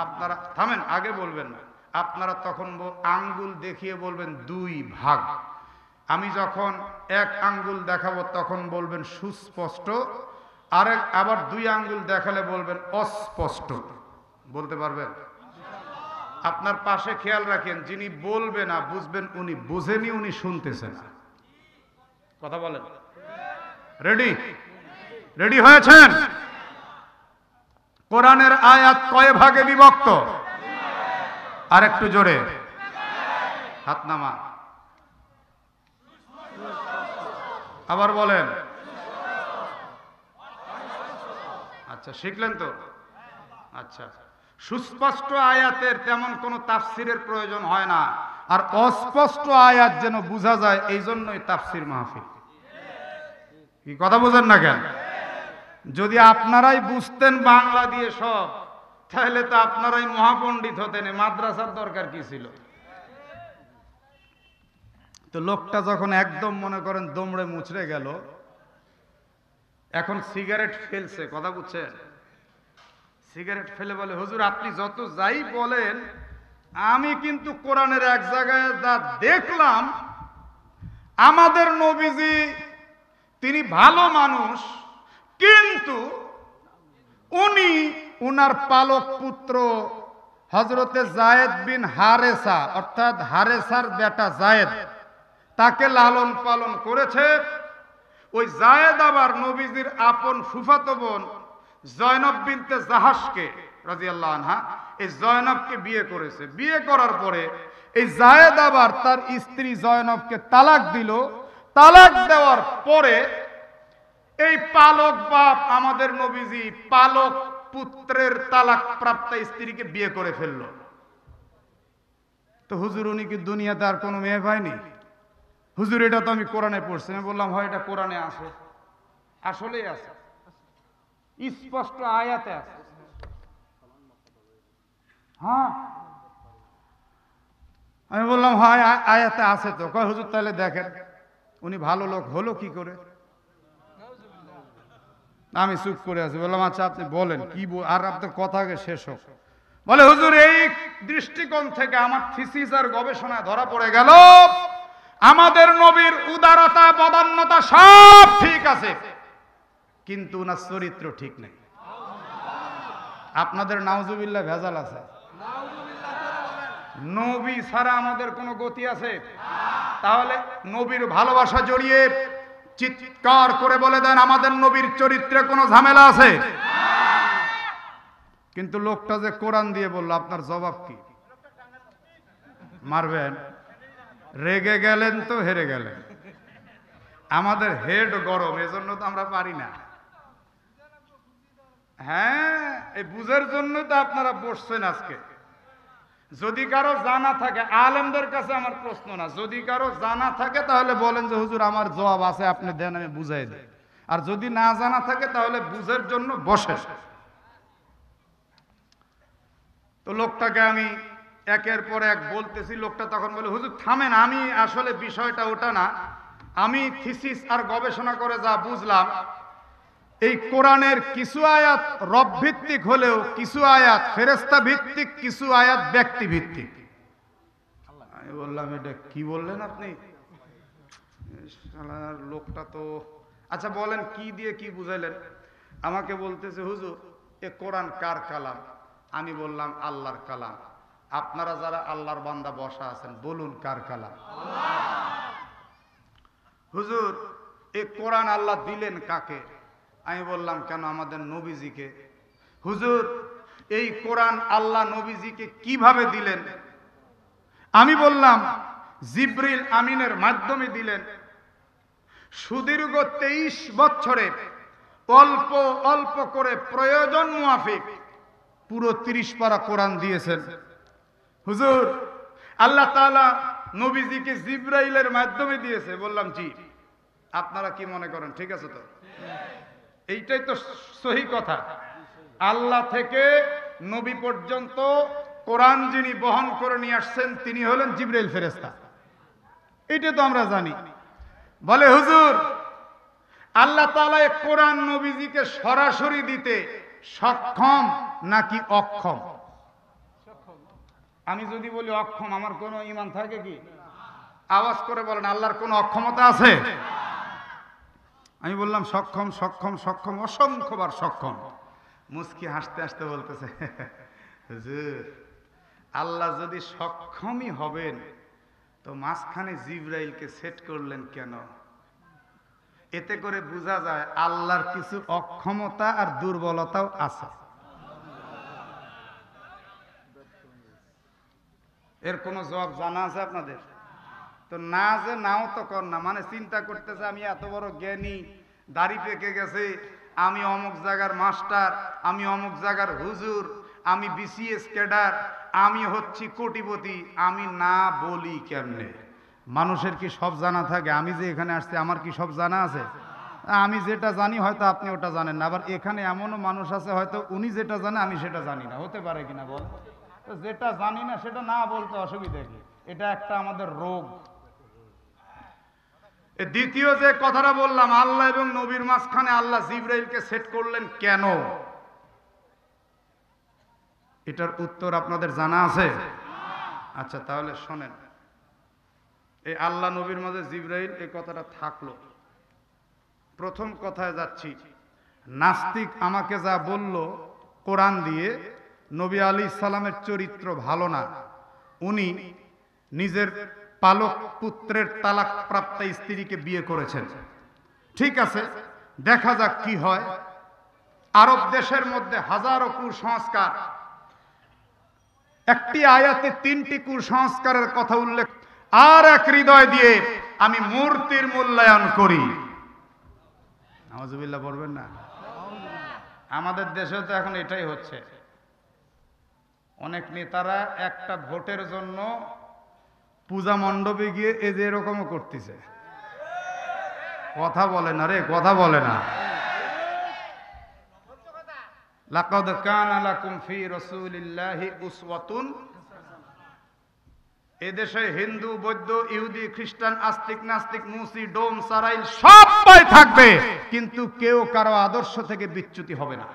আপনারা থামেন, আগে বলবেন না, আপনারা তখন আঙ্গুল দেখিয়ে বলবেন 2 ভাগ। আমি যখন 1 আঙ্গুল দেখাবো তখন বলবেন সুস্পষ্ট, আবার 2 আঙ্গুল দেখালে বলবেন অস্পষ্ট। বলতে পারবেন? আপনার পাশে খেয়াল রাখেন, যিনি বলবে না বুঝবেন উনি বুঝেনি, উনি শুনতেছেন। কথা বলেন। রেডি? রেডি হয়েছেন? কোরআনের আয়াত কয় ভাগে বিভক্ত? আর একটু জোরে হাত নামা। আবার বলেন। আচ্ছা, শিখলেন তো? আচ্ছা, সুস্পষ্ট আয়াতের তেমন কোনো তাফসিরের প্রয়োজন হয় না, আর অস্পষ্ট আয়াত যেন বোঝা যায় এই জন্যই তাফসির মাহফিল। কি কথা বোঝেন না কেন? যদি আপনারাই বুঝতেন বাংলা দিয়ে সব, তাহলে তো আপনারাই মহাপণ্ডিত হতেন, মাদ্রাসার দরকার কি ছিল? তো লোকটা যখন একদম মনে করেন দমড়ে মুচড়ে গেল, এখন সিগারেট ফেলছে, কথা বুঝছেন? সিগারেট ফেলে বলে, হুজুর আপনি যত যাই বলেন, আমি কিন্তু কোরআনের এক জায়গায় যা দেখলাম, আমাদের নবীজি তিনি ভালো মানুষ, কিন্তু উনি উনার পালক পুত্র হযরতে যায়েদ বিন হারেসা, অর্থাৎ হারেসার বেটা যায়েদ, তাকে লালন পালন করেছে। ওই যায়েদ আবার নবীজির আপন ফুফাতো বোন জয়নব বিনতে জাহাশকে রাদিয়াল্লাহু আনহা, এই জয়নবকে বিয়ে করেছে। বিয়ে করার পরে এই যায়েদ আবার তার স্ত্রী জয়নবকে তালাক দিল। তালাক দেওয়ার পরে এই পালক বাপ আমাদের নবীজি পালক পুত্রের তালাক প্রাপ্ত স্ত্রীকে বিয়ে করে ফেলল। তো হুজুর উনি কি দুনিয়াতে আর কোনো মেয়ে পায়নি? হুজুর এটা তো আমি কোরআনে পড়ছি। আমি বললাম, হয় এটা কোরআনে আছে, আসলেই আছে, স্পষ্ট আয়াতে আছে। হ্যাঁ, আমি বললাম হয় আয়াতে আছে তো। কয় হুজুর তাহলে দেখেন উনি ভালো লোক হলো কি করে? আমি চুপ করে আছি। বললাম আচ্ছা আপনি বলেন কি, আর আপনার কথা আগে শেষ হোক। বলে হুজুর এই দৃষ্টিকোণ থেকে আমার থিসিস আর গবেষণায় ধরা পড়ে গেল, আমাদের নবীর উদারতা বদান্যতা সব ঠিক আছে, কিন্তু উনার চরিত্র ঠিক নেই। আপনাদের নাউজুবিল্লাহ ভেজাল আছে। নবী ছাড়া আমাদের কোনো গতি আছে? তাহলে নবীর ভালোবাসা জড়িয়ে চিৎকার করে বলে দেন আমাদের নবীর চরিত্রে কোনো ঝামেলা আছে? কিন্তু লোকটা যে কোরআন দিয়ে বলল, আপনার জবাব কি? মারবেন? রেগে গেলেন তো হেরে গেলেন। আমাদের হেড গরম, এজন্য তো আমরা পারি না। হ্যাঁ, এই বুঝের জন্য তো আপনারা বসছেন আজকে। যদি কারো জানা থাকে, আলেমদের কাছে আমার প্রশ্ন না, যদি কারো জানা থাকে তাহলে বলেন যে হুজুর আমার জবাব আছে, আপনি দেন, আমি বুঝাই দিই। আর যদি না জানা থাকে তাহলে বুঝের জন্য বসে। তো লোকটাকে আমি একের পর এক বলতেছি, লোকটা তখন বলে হুজুর থামেন, আমি আসলে বিষয়টা ওটা না, আমি থিসিস আর গবেষণা করে যা বুঝলাম, এই কোরআনের কিছু আয়াত রব ভিত্তিক হলেও কিছু আয়াত ফেরেশতা ভিত্তিক, কিছু আয়াত ব্যক্তি ভিত্তিক। আমি বললাম এটা কি বললেন আপনি? লোকটা তো আচ্ছা বলেন কি দিয়ে কি বুঝাইলেন? আমাকে বলতেছে হুজুর এ কোরআন কার কালাম? আমি বললাম আল্লাহর কালাম। আপনারা যারা আল্লাহর বান্দা বসা আছেন বলুন কার কালাম? হুজুর এ কোরআন আল্লাহ দিলেন কাকে? আমি বললাম কেন আমাদের নবীজিকে। হুজুর এই কোরআন আল্লাহ নবীজিকে কিভাবে দিলেন? আমি বললাম জিবরিল আমিনের মাধ্যমে দিলেন। সুদীর্ঘ 23 বছরে অল্প অল্প করে প্রয়োজন মুআফিক পুরো 30 পারা কোরআন দিয়েছেন। হুজুর আল্লাহ তাআলা নবীজিকে জিবরাইলের মাধ্যমে দিয়েছে। বললাম জি। আপনারা কি মনে করেন ঠিক আছে তো? এইটাই তো সহি কথা। আল্লাহ থেকে নবী পর্যন্ত কোরআন যিনি বহন করে নিয়ে আসছেন তিনি হলেন জিবরাইল ফেরেশতা। এটা তো আমরা জানি। বলে হুজুর আল্লাহ তাআলা কোরআন নবীজিকে সরাসরি দিতে সক্ষম নাকি অক্ষম? আমি যদি বলি অক্ষম, আমার কোনো ঈমান থাকে কি? আওয়াজ করে বলেন আল্লাহর কোনো অক্ষমতা আছে? আমি বললাম সক্ষম সক্ষম সক্ষম, অসংখ্যবার সক্ষম। মুস্কি হাসতে হাসতে বলতেছে হুজুর আল্লাহ যদি সক্ষমই হবেন তো মাঝখানে জিবরাইলকে সেট করলেন কেন? এতে করে বোঝা যায় আল্লাহর কিছু অক্ষমতা আর দুর্বলতাও আছে। এর কোনো জবাব জানা আছে আপনাদের? তো না যে নাও তো কর না, মানে চিন্তা করতেছে আমি এত বড় জ্ঞানী, দাড়ি পেকে গেছে, আমি অমুক জায়গার মাস্টার, আমি অমুক জায়গার হুজুর, আমি বিসিএস ক্যাডার, আমি হচ্ছি কোটিপতি, আমি না বলি কেমনে? মানুষের কি সব জানা থাকে? আমি যে এখানে আসছি আমার কি সব জানা আছে? আমি যেটা জানি হয়তো আপনি ওটা জানেন না। আবার এখানে এমনও মানুষ আছে হয়তো উনি যেটা জানে আমি সেটা জানি না, হতে পারে কিনা বল? তো যেটা জানি না সেটা না বলতে অসুবিধা কি? এটা একটা আমাদের রোগ। দ্বিতীয় যে কথাটা বললাম আল্লাহ এবং নবীর মাঝখানে আল্লাহ জিবরাইলকে সেট করলেন কেন, এটার উত্তর আপনাদের জানা আছে? আচ্ছা তাহলে শোনেন, এই আল্লাহ নবীর মাঝে জিবরাইল এই কথাটা থাকলো। প্রথম কথায় যাচ্ছি, নাস্তিক আমাকে যা বলল কোরআন দিয়ে নবী আলাইহিস সালামের চরিত্র ভালো না, উনি নিজের পালক পুত্রের তালাক প্রাপ্ত স্ত্রীকে বিয়ে করেছেন। ঠিক আছে, দেখা যাক কি হয়। আরব দেশের মধ্যে হাজারো কুসংস্কার, একটি আয়াতে 3টি কুসংস্কারের কথা উল্লেখ, আর এক হৃদয় দিয়ে আমি মূর্তির মূল্যায়ন করি। নাউজুবিল্লাহ বলবেন না? আমাদের দেশে তো এখন এটাই হচ্ছে। অনেক নেতারা একটা ভোটের জন্য পূজা মণ্ডপে গিয়ে এই যে এরকমও করতেছে। কথা বলে না রে, কথা বলে না। লাকাদ কানা লাকুম ফি রাসূলিল্লাহি উসওয়াতুন। এদেশে হিন্দু, বৌদ্ধ, ইহুদি, খ্রিস্টান, আস্তিক, নাস্তিক, মুসি, ডোম, সারাইল সবাই থাকবে, কিন্তু কেউ কারো আদর্শ থেকে বিচ্যুতি হবে না।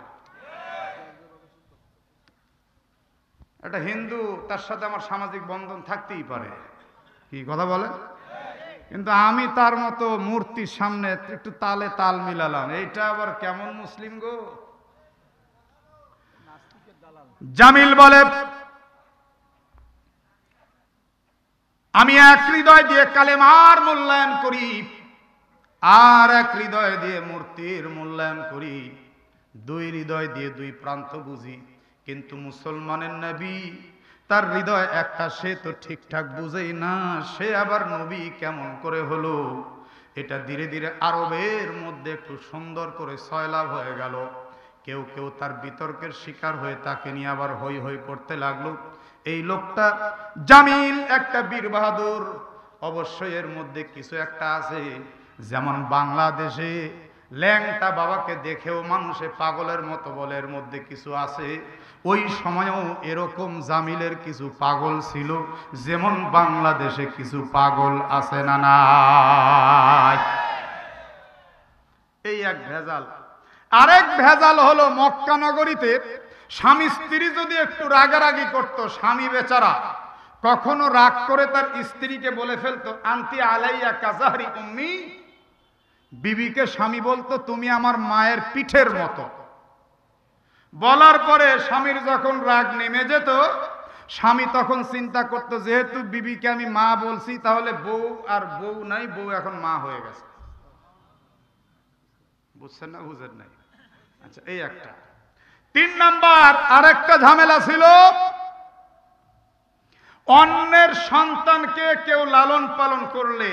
একটা হিন্দু, তার সাথে আমার সামাজিক বন্ধন থাকতেই পারে, কি কথা বলে? কিন্তু আমি তার মতো মূর্তির সামনে একটু তালে তাল মিলালাম, এইটা আবার কেমন মুসলিম গো? জামিল বলে আমি এক হৃদয় দিয়ে কালেমার মূল্যায়ন করি, আর এক হৃদয় দিয়ে মূর্তির মূল্যায়ন করি, দুই হৃদয় দিয়ে দুই প্রান্ত বুঝি। কিন্তু মুসলমানের নবী, তার হৃদয় একটা, সে তো ঠিকঠাক বুঝেই না, সে আবার নবী কেমন করে হলো? এটা ধীরে ধীরে আরবের মধ্যে একটু সুন্দর করে সয়লাভ হয়ে গেল। কেউ কেউ তার বিতর্কের শিকার হয়ে তাকে নিয়ে আবার হই হই করতে লাগলো। এই লোকটা জামিল একটা বীর বাহাদুর, অবশ্যই এর মধ্যে কিছু একটা আছে। যেমন বাংলাদেশে ল্যাংটা বাবাকে দেখেও মানুষে পাগলের মতো বলে, এর মধ্যে কিছু আছে। ওই সময়ও এরকম জামিলের কিছু পাগল ছিল, যেমন বাংলাদেশে কিছু পাগল আছে না নাই? এই এক ভেজাল। আরেক ভেজাল হলো মক্কা নগরীতে স্বামী স্ত্রী যদি একটু রাগারাগি করত, স্বামী বেচারা কখনো রাগ করে তার স্ত্রীকে বলে ফেলতো আন্তি আলাইয়া কাজাহরি উম্মি, বিবিকে স্বামী বলতো তুমি আমার মায়ের পিঠের মতো। বলার পরে স্বামীর যখন রাগ নেমে যেত, স্বামী তখন চিন্তা করতো যেহেতু বিবিকে আমি মা বলছি, তাহলে বউ আর বউ নাই, বউ এখন মা হয়ে গেছে। বুঝছেন না? বুঝেন নাই? আচ্ছা, এই একটা। 3 নাম্বার আরেকটা ঝামেলা ছিল, অন্যের সন্তানকে কেউ লালন পালন করলে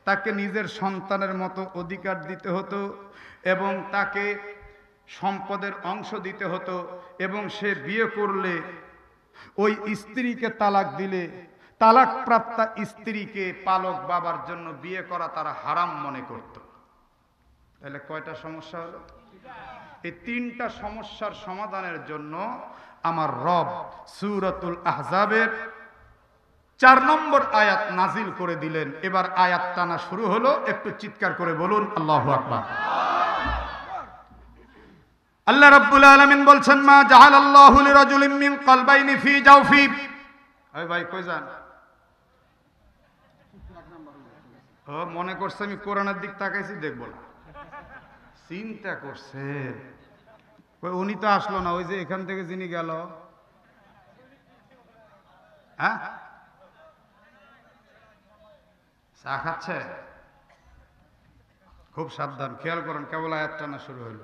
তাকে নিজের সন্তানের মতো অধিকার দিতে হতো এবং তাকে সম্পদের অংশ দিতে হতো, এবং সে বিয়ে করলে ওই স্ত্রীকে তালাক দিলে তালাক প্রাপ্তা স্ত্রীকে পালক বাবার জন্য বিয়ে করা তারা হারাম মনে করত। তাহলে কয়টা সমস্যা হলো? এই 3টা সমস্যার সমাধানের জন্য আমার রব সূরাতুল আহজাবের 4 নম্বর আয়াত নাজিল করে দিলেন। এবার আয়াত টানা শুরু হলো, একটু চিৎকার করে বলুন আল্লাহু আকবার। আল্লাহ রাব্বুল আলামিন বলছেন, মা জাআলাল্লাহু লিরাজুলিন মিন কলবাইনি ফি জাওফি। ওই ভাই কই যান? ও মনে করছে আমি কোরআনের দিক তাকাইছি, দেখবো না। চিন্তা করছে উনি তো আসলো না, ওই যে এখান থেকে যিনি গেল। হ্যাঁ, চা খাচ্ছে? খুব সাবধান, খেয়াল করেন, কেবল আয়াত টানা শুরু হইল।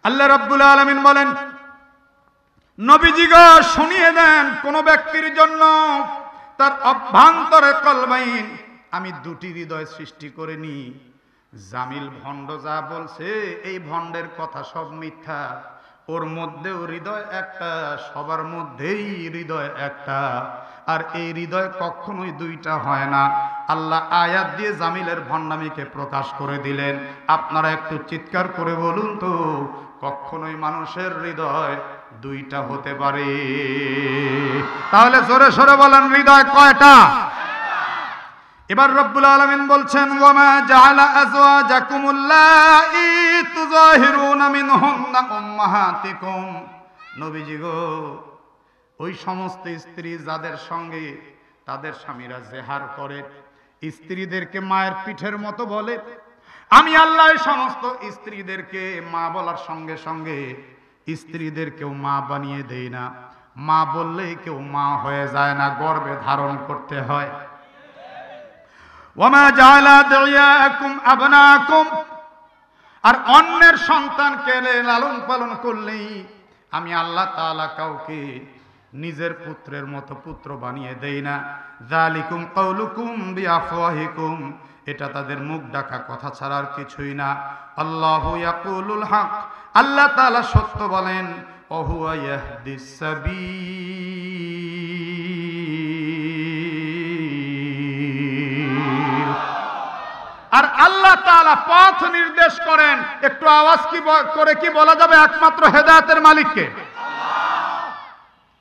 আল্লাহ রাব্বুল আলামিন বলেন, নবীজি গো শুনিয়ে দেন, কোন ব্যক্তির জন্য তার অভ্যন্তরে কলবাইন, আমি 2টি হৃদয় সৃষ্টি করিনি। জামিল ভণ্ড যা বলছে এই ভণ্ডের কথা সব মিথ্যা। ওর মধ্যেও হৃদয় একটা, সবার মধ্যেই হৃদয় একটা, আর এই হৃদয় কখনোই 2টা হয় না। আল্লাহ আয়াত দিয়ে জামিলের ভণ্ডামিকে প্রকাশ করে দিলেন। আপনারা একটু চিৎকার করে বলুন তো, কখনোই মানুষের হৃদয় 2টা হতে পারে? তাহলে জোরে সোরে বলেন, হৃদয় কয়টা? এবার রব্বুল আলামিন বলছেন, ওয়ামা জাআলা আজওয়াজাকুমুল্লাহি তুযাহিরুনা মিনহুন্না উম্মাহাতিকুম। নবীজি গো, ওই সমস্ত স্ত্রী যাদের সঙ্গে তাদের স্বামীরা জেহার করে, স্ত্রীদেরকে মায়ের পিঠের মতো বলে, আমি আল্লাহ এই সমস্ত স্ত্রীদেরকে মা বলার সঙ্গে সঙ্গে স্ত্রীদেরকেও মা বানিয়ে দেই না। মা বললেই কেউ মা হয়ে যায় না, গর্ভে ধারণ করতে হয়। ওয়ামা জাআলা আদিয়াকুম আবনাকুম, আর অন্যের সন্তানকে লালন পালন করলেই আমি আল্লাহ তাআলা কাউকে নিজের পুত্রের মতো পুত্র বানিয়ে দেই না। যালিকুম কাউলুকুম বিআফওয়াহিকুম, এটা তাদের মুখ ডাকা কথা ছাড়া আর কিছুই না। আল্লাহু ইয়াকুলুল হক, আল্লাহ তাআলা সত্য বলেন, ওয়া হুয়া ইয়াহদিস সাবিল, আর আল্লাহ তাআলা পথ নির্দেশ করেন। একটু আওয়াজ করে কি বলা যাবে একমাত্র হেদায়েতের মালিককে?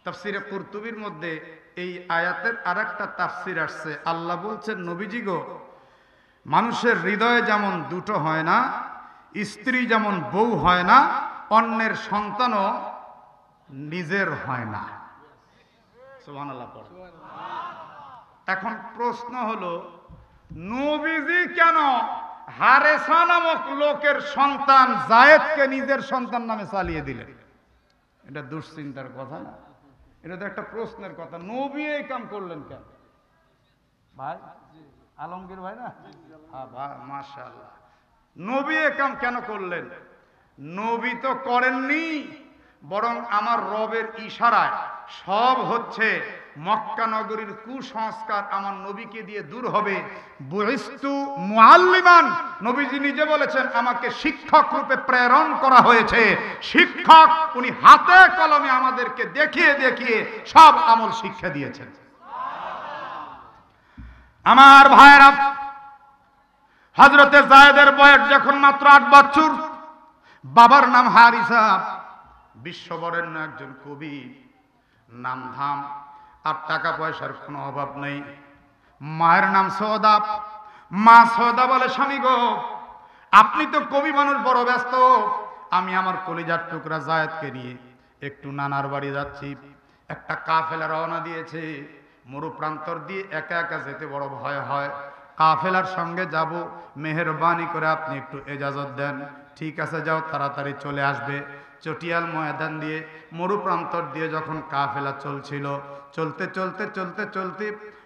তাফসীরে কুরতুবীর মধ্যে এই আয়াতের আরেকটা তাফসীর আসছে। আল্লাহ বলছেন, নবীজি গো, মানুষের হৃদয়ে যেমন 2টো হয় না, স্ত্রী যেমন বউ হয় না, অন্যের সন্তানও নিজের হয় না। সুবহানাল্লাহ পড়ো। এখন প্রশ্ন হলো, নবীজি কেন হারেসা নামক লোকের সন্তান যায়েদকে নিজের সন্তান নামে চালিয়ে দিলেন? এটা দুশ্চিন্তার কথা না, এটা তো একটা প্রশ্নের কথা। নবী এই কাম করলেন কেন ভাই? আলমগীর ভাই না? হ্যাঁ ভাই, মাশাআল্লাহ। নবী এই কাম কেন করলেন? নবী তো করেননি, বরং আমার রবের ইশারায় সব হচ্ছে। মক্কা নগরীর কুসংস্কার আমার নবীকে দিয়ে দূর হবে। বুইস্তু মুআল্লিমান, নবীজি নিজে বলেছেন, আমাকে শিক্ষক রূপে প্রেরণ করা হয়েছে। শিক্ষক উনি হাতে কলমে আমাদেরকে দেখিয়ে দেখিয়ে সব আমল শিক্ষা দিয়েছেন। আমার ভাইরা, হযরতে যায়েদের বয়স যখন মাত্র 8 বছর, বাবার নাম হারিসা, বিশ্ববরেণ্য একজন কবি, নাম ধাম, আর টাকা পয়সার কোনো অভাব নেই। মায়ের নাম সওদা। মা সওদা বলে, স্বামী গো, আপনি তো কবি মানুষ, বড় ব্যস্ত, আমি আমার কলিজার টুকরা যায়েদকে নিয়ে একটু নানার বাড়ি যাচ্ছি। একটা কাফেলা রওনা দিয়েছে, মরু প্রান্তর দিয়ে একা একা যেতে বড় ভয় হয়। কাফেলার সঙ্গে যাব, মেহেরবানি করে আপনি একটু এজাজত দেন। ঠিক আছে, যাও, তাড়াতাড়ি চলে আসবে। চটিয়াল ময়দান দিয়ে মরু প্রান্তর দিয়ে যখন কাফেলা চলছিল, চলতে চলতে চলতে চলতে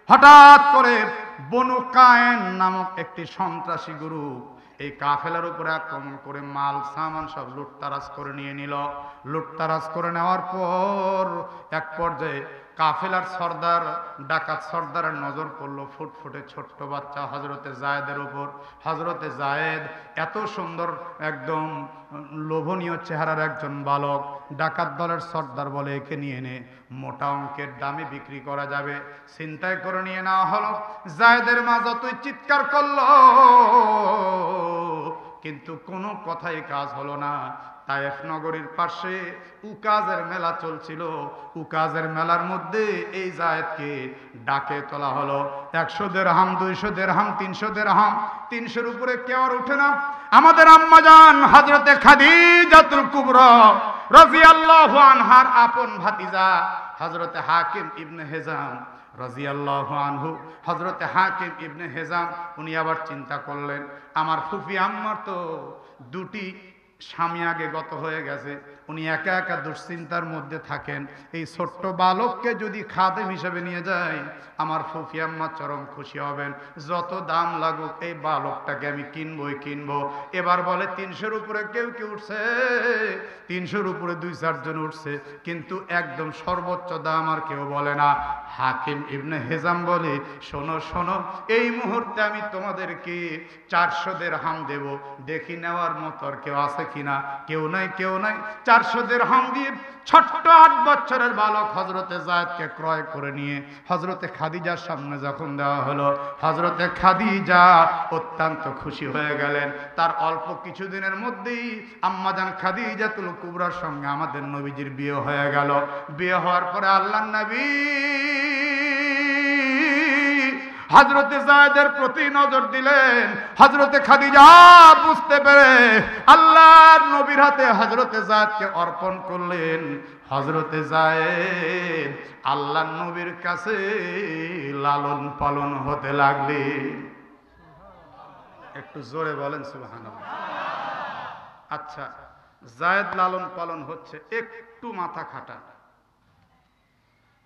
হঠাৎ করে বনু কায়েন নামক একটি সন্ত্রাসী গ্রুপ এই কাফেলার উপরে আক্রমণ করে মাল সামান সব লুটতারাজ করে নিয়ে নিল। লুটতারাজ করে নেওয়ার পর এক পর্যায়ে কাফেলার সর্দার, ডাকাত সর্দারের নজর পড়লো ফুটফুটে ছোট্ট বাচ্চা হজরতে জায়েদের উপর। হজরতে জায়েদ এত সুন্দর একদম লোভনীয় চেহারার একজন বালক। ডাকাত দলের সর্দার বলে একে নিয়ে নে, মোটা অঙ্কের দামে বিক্রি করা যাবে। ছিনতাই করে নিয়ে নেওয়া হলো। জায়েদের মা যতই চিৎকার করলো কিন্তু কোনো কথাই কাজ হলো না। তায়েফ নগরীর পাশে উকাজের মেলা চলছিল। উকাজের মেলার মধ্যে এই জায়েদকে ডাকে তোলা হলো। 100 দিরহাম, 200 দিরহাম, 300 দিরহাম, 300-এর উপরে কেউ আর উঠে না। আমাদের আম্মাজান হযরতে খাদিজাতুল কুবরা রাদিয়াল্লাহু আনহার আপন ভাতিজা হযরতে হাকিম ইবনে হিজাম রাদিয়াল্লাহু আনহু, হযরতে হাকিম ইবনে হিজাম উনি আবার চিন্তা করলেন, আমার ফুফি আম্মার তো দুটি স্বামী আগে গত হয়ে গেছে, উনি একা একা দুশ্চিন্তার মধ্যে থাকেন। এই ছোট্ট বালককে যদি খাদেম হিসেবে নিয়ে যায় আমার ফুফি আম্মা চরম খুশি হবেন। যত দাম লাগুক এই বালকটাকে আমি কিনবই কিনবো। এবার বলে 300-এর উপরে কেউ কেউ উঠছে, 300-এর উপরে 2-4 জন উঠছে, কিন্তু একদম সর্বোচ্চ দাম আর কেউ বলে না। হাকিম ইবনে হিজাম বলে, শোনো শোনো, এই মুহূর্তে আমি তোমাদেরকে 400 দিরহাম দেব, দেখি নেওয়ার মতো আর কেউ আছে কিনা। কেউ নাই, কেউ নাই। 400 দিরহাম দিয়ে ছোট্ট 8 বছরের বালক হযরতে জায়েদকে ক্রয় করে নিয়ে হযরতে খাদিজার সামনে যখন দেওয়া হলো, হযরতে খাদিজা অত্যন্ত খুশি হয়ে গেলেন। তার অল্প কিছুদিনের মধ্যেই আম্মাজান খাদিজাতুল কুবরার সঙ্গে আমাদের নবীজির বিয়ে হয়ে গেল। বিয়ে হওয়ার পরে আল্লাহর নবী হযরতে জায়েদের প্রতি নজর দিলেন। হযরতে খাদিজা বুঝতে পেরে আল্লাহর নবীর হাতে হযরতে জায়েদকে অর্পণ করলেন। হযরতে জায়েদ আল্লাহর নবীর কাছে লালন পালন হতে লাগলেন। একটু জোরে বলেন সুবহানাল্লাহ। আচ্ছা, জায়েদ লালন পালন হচ্ছে, একটু মাথা খাটা।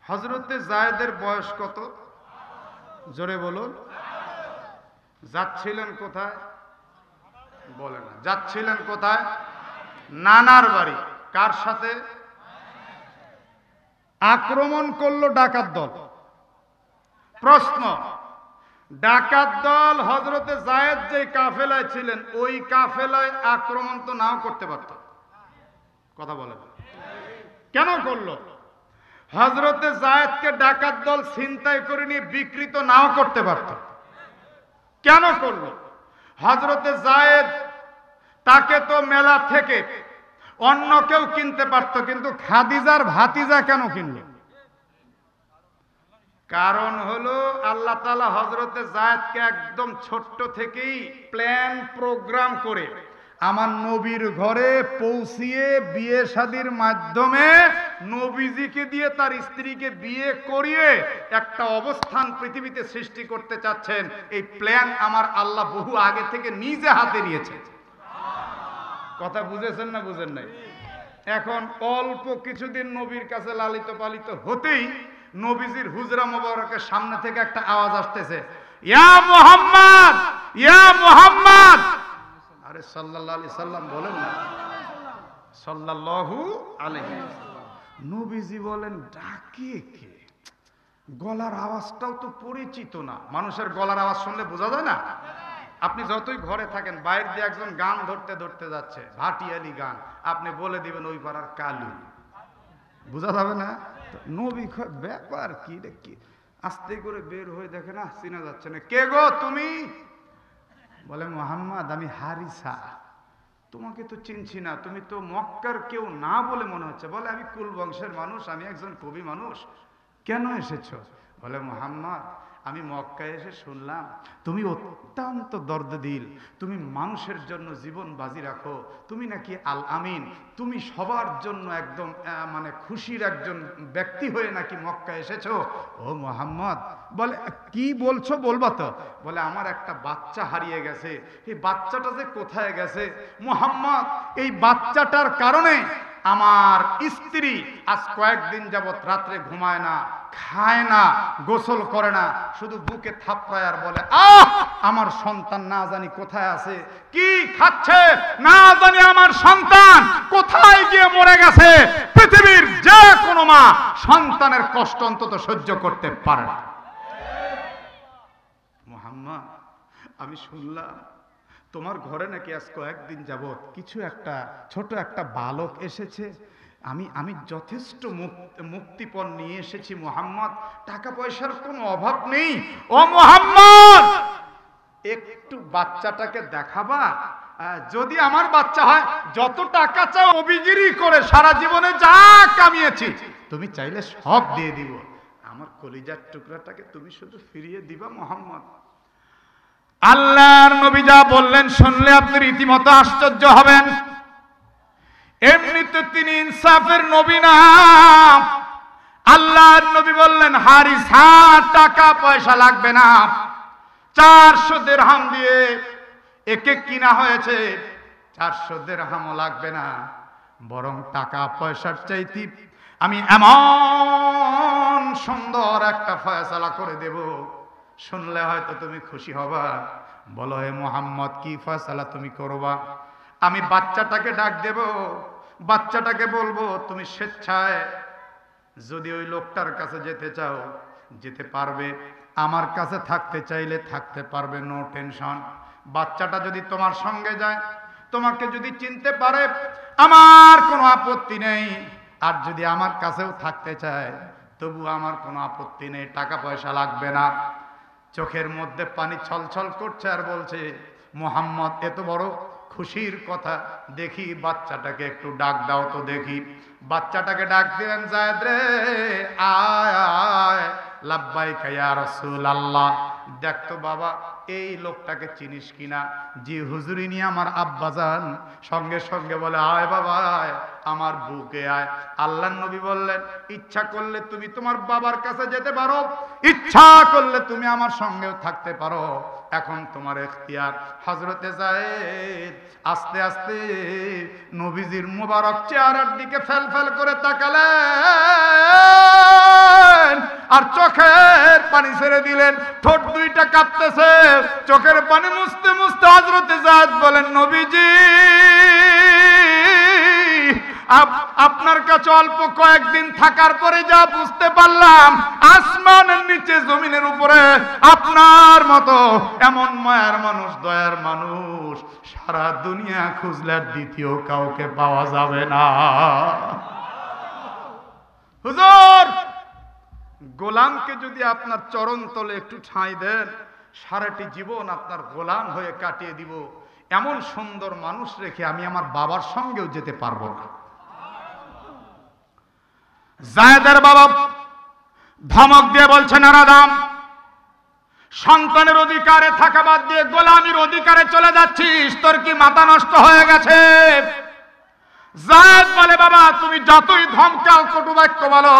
হযরতে জায়েদের বয়স কত? জোরে বলুন। যাচ্ছিলেন কোথায়? বলে না। যাচ্ছিলেন কোথায়? নানার বাড়ি। কার সাথে? আক্রমণ করলো ডাকাত দল। প্রশ্ন, ডাকাত দল হযরতে জায়েদ যে কাফেলায় ছিলেন ওই কাফেলায় আক্রমণ তো নাও করতে পারত। কথা বলেন, কেন করলো? হযরতে জায়েদকে ডাকাত দল ছিনতাই করে নিয়ে বিকৃত নাও করতে পারত, কেন করলো? হযরতে জায়েদ তাকে তো মেলা থেকে অন্য কেউ কিনতে পারত, কিন্তু খাদিজার ভাতিজা কেন কিনল? কারণ হলো আল্লাহ তাআলা হযরতে জায়েদকে একদম ছোট্ট থেকেই প্ল্যান প্রোগ্রাম করে আমার নবীর ঘরে পৌঁছিয়ে বিয়ে শাদীর মাধ্যমে নবীজিকে দিয়ে তার স্ত্রীকে বিয়ে করিয়ে একটা অবস্থান পৃথিবীতে সৃষ্টি করতে চাচ্ছেন। এই প্ল্যান আমার আল্লাহ বহু আগে থেকে নিজে হাতে নিয়েছে। কথা বুঝেছেন না বুঝেন নাই? এখন অল্প কিছুদিন নবীর কাছে লালিত পালিত হতেই নবীজির হুজরা মোবারকের সামনে থেকে একটা আওয়াজ আসতেছে, ইয়া মুহাম্মদ, ইয়া মুহাম্মদ। আরে সাল্লাল্লাহু আলাইহি সাল্লাম বলেন না, সাল্লাল্লাহু আলাইহি। নবীজি বলেন, ডাকে কে? গলার আওয়াজটাও তো পরিচিত না। মানুষের গলার আওয়াজ শুনলে বোঝা যায় না? আপনি যতই ঘরে থাকেন, বাইরে দিয়ে একজন গান ধরতে ধরতে যাচ্ছে, ভাটিয়ালি গান, আপনি বলে দিবেন ওই পাড়ার কালু, বোঝা যাবে না? নবী ব্যাপার কি রে, কি আস্তে করে বের হয়ে দেখে না, চিনা যাচ্ছে না। কে গো তুমি? বলে, মুহাম্মদ, আমি হারিসা। তোমাকে তো চিনছি না, তুমি তো মক্কার কেউ না বলে মনে হচ্ছে। বলে, আমি কুল বংশের মানুষ, আমি একজন কবি মানুষ। কেন এসেছো? বলে, মুহাম্মদ, আমি মক্কায় এসে শুনলাম তুমি অত্যন্ত দর্দদিল, তুমি মানুষের জন্য জীবন বাজি রাখো, তুমি নাকি আল আমিন, তুমি সবার জন্য একদম মানে খুশির একজন ব্যক্তি হয়ে নাকি মক্কায় এসেছো। ও মুহাম্মদ, বলে, কি বলছো? বলবা তো। বলে, আমার একটা বাচ্চা হারিয়ে গেছে, এই বাচ্চাটা যে কোথায় গেছে মুহাম্মদ, এই বাচ্চাটার কারণে আমার স্ত্রী আজ কয়েকদিন যাবত রাত্রে ঘুমায় না, খায় না, গোসল করে না, শুধু বুকে থাপড়ায় আর বলে, আহ আমার সন্তান না জানি কোথায় আছে, কি খাচ্ছে না জানি, আমার সন্তান কোথায় গিয়ে মরে গেছে। পৃথিবীর যে কোনো মা সন্তানের কষ্ট অন্তত সহ্য করতে পারে না। মুহাম্মদ, আমি শুনলাম তোমার ঘরে নাকি আজ কয়েকদিন যাবত কিছু একটা ছোট একটা বালক এসেছে। আমি যথেষ্ট মুক্তিপণ নিয়ে এসেছি মুহাম্মদ, টাকা পয়সার কোনো অভাব নেই। ও মুহাম্মদ, একটু বাচ্চাটাকে দেখাবা? যদি আমার বাচ্চা হয়, যত টাকা চাও অবিগিরি করে সারা জীবনে যা কামিয়েছি তুমি চাইলে সব দিয়ে দিব, আমার কলিজার টুকরাটাকে তুমি শুধু ফিরিয়ে দিবা মুহাম্মদ। আল্লাহর নবী যা বললেন শুনলে আপনি রীতিমতো আশ্চর্য হবেন। এমনিতে তিনি ইনসাফের নবী না। আল্লাহর নবী বললেন, হারিস, টাকা পয়সা লাগবে না, 400 দিরহাম দিয়ে একে কিনা হয়েছে, 400 দিরহামও লাগবে না, বরং টাকা পয়সার চাইতে আমি এমন সুন্দর একটা ফয়সালা করে দেব, শুনলে হয়তো তুমি খুশি হবা। বলো, হে মুহাম্মদ, কি ফয়সালা তুমি করবা? আমি বাচ্চাটাকে ডাক দেব, বাচ্চাটাকে বলবো তুমি স্বেচ্ছায় যদি ওই লোকটার কাছে যেতে চাও যেতে পারবে, আমার কাছে থাকতে চাইলে থাকতে পারবে, নো টেনশন। বাচ্চাটা যদি তোমার সঙ্গে যায়, তোমাকে যদি চিনতে পারে, আমার কোনো আপত্তি নেই। আর যদি আমার কাছেও থাকতে চায়, তবু আমার কোনো আপত্তি নেই, টাকা পয়সা লাগবে না। চোখের মধ্যে পানি ছলছল করছে আর বলছে, মুহাম্মদ, এত বড় খুশির কথা, দেখি বাচ্চাটাকে একটু ডাক দাও তো দেখি। বাচ্চাটাকে ডাক দিলেন, যায়েদ রে, আয় আয়। লাব্বাইকা ইয়া রাসূলুল্লাহ। দেখতো বাবা, এই লোকটাকে চিনিস কিনা? জি হুজুরি, নিয়ে আমার আব্বাজান। সঙ্গে সঙ্গে বলে, আয় বাবা আয়, আমার বুকে আয়। আল্লাহর নবী বললেন, ইচ্ছা করলে তুমি তোমার বাবার কাছে যেতে পারো, ইচ্ছা করলে তুমি আমার সঙ্গেও থাকতে পারো, এখন তোমার এখতিয়ার। হযরতে যায়েদ আস্তে আস্তে নবীজির মুবারক চেহারার দিকে ফেল ফেল করে তাকালেন আর চোখের পানি ছেড়ে দিলেন। ঠোঁট দুইটা কাঁপতেছে, চোখের পানি মুছতে মুছতে হযরতে যায়েদ বলেন, নবীজি, আপনার কাছে অল্প কয়েকদিন থাকার পরে যা বুঝতে পারলাম, আসমানের নিচে জমিনের উপরে আপনার মতো এমন মায়ার মানুষ, দয়ার মানুষ সারা দুনিয়া খুঁজলে দ্বিতীয় কাউকে পাওয়া যাবে না। হুজুর, গোলামকে যদি আপনার চরণ তলে একটু ঠাঁই দেন, সারাটি জীবন আপনার গোলাম হয়ে কাটিয়ে দিব। এমন সুন্দর মানুষ রেখে আমি আমার বাবার সঙ্গেও যেতে পারবো না। যায়েদের বাবা ধমক দিয়ে বলছেন, আরাদাম, সন্তানের অধিকারে থাকা বাদ দিয়ে গোলামির অধিকারে চলে যাচ্ছিস, তোর কি মাথা নষ্ট হয়ে গেছে? যায়েদ বলে, বাবা তুমি যতই ধমকাও, কটু বাক্য বলো,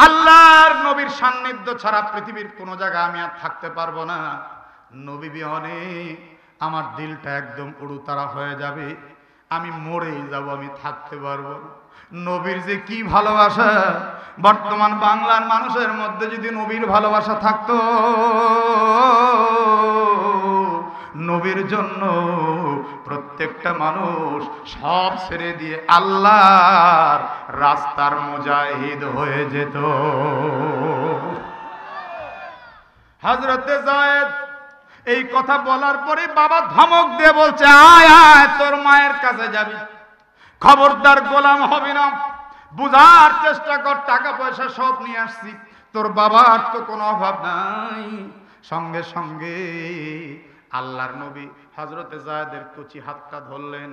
আল্লাহর নবীর সান্নিধ্য ছাড়া পৃথিবীর কোনো জায়গায় আমি আর থাকতে পারবো না। নবী বিহনে আমার দিলটা একদম উড়ুতারা হয়ে যাবে, আমি মরেই যাব, আমি থাকতে পারবো না। নবীর যে কি ভালোবাসা, বর্তমান বাংলার মানুষের মধ্যে যদি নবীর ভালোবাসা থাকতো, নবীর জন্য প্রত্যেকটা মানুষ সব ছেড়ে দিয়ে আল্লাহর রাস্তার মুজাহিদ হয়ে যেত। হযরতে যায়েদ এই কথা বলার পরে বাবা ধমক দিয়ে বলছে, আয় আয়, তোর মায়ের কাছে যাবি, খবরদার গোলাম হবি না, বুঝার চেষ্টা কর, টাকা পয়সা সব নিয়ে আসছি, তোর বাবার তো কোনো অভাব নাই। সঙ্গে সঙ্গে আল্লাহর নবী হযরতে যায়েদের কচি হাতটা ধরলেন,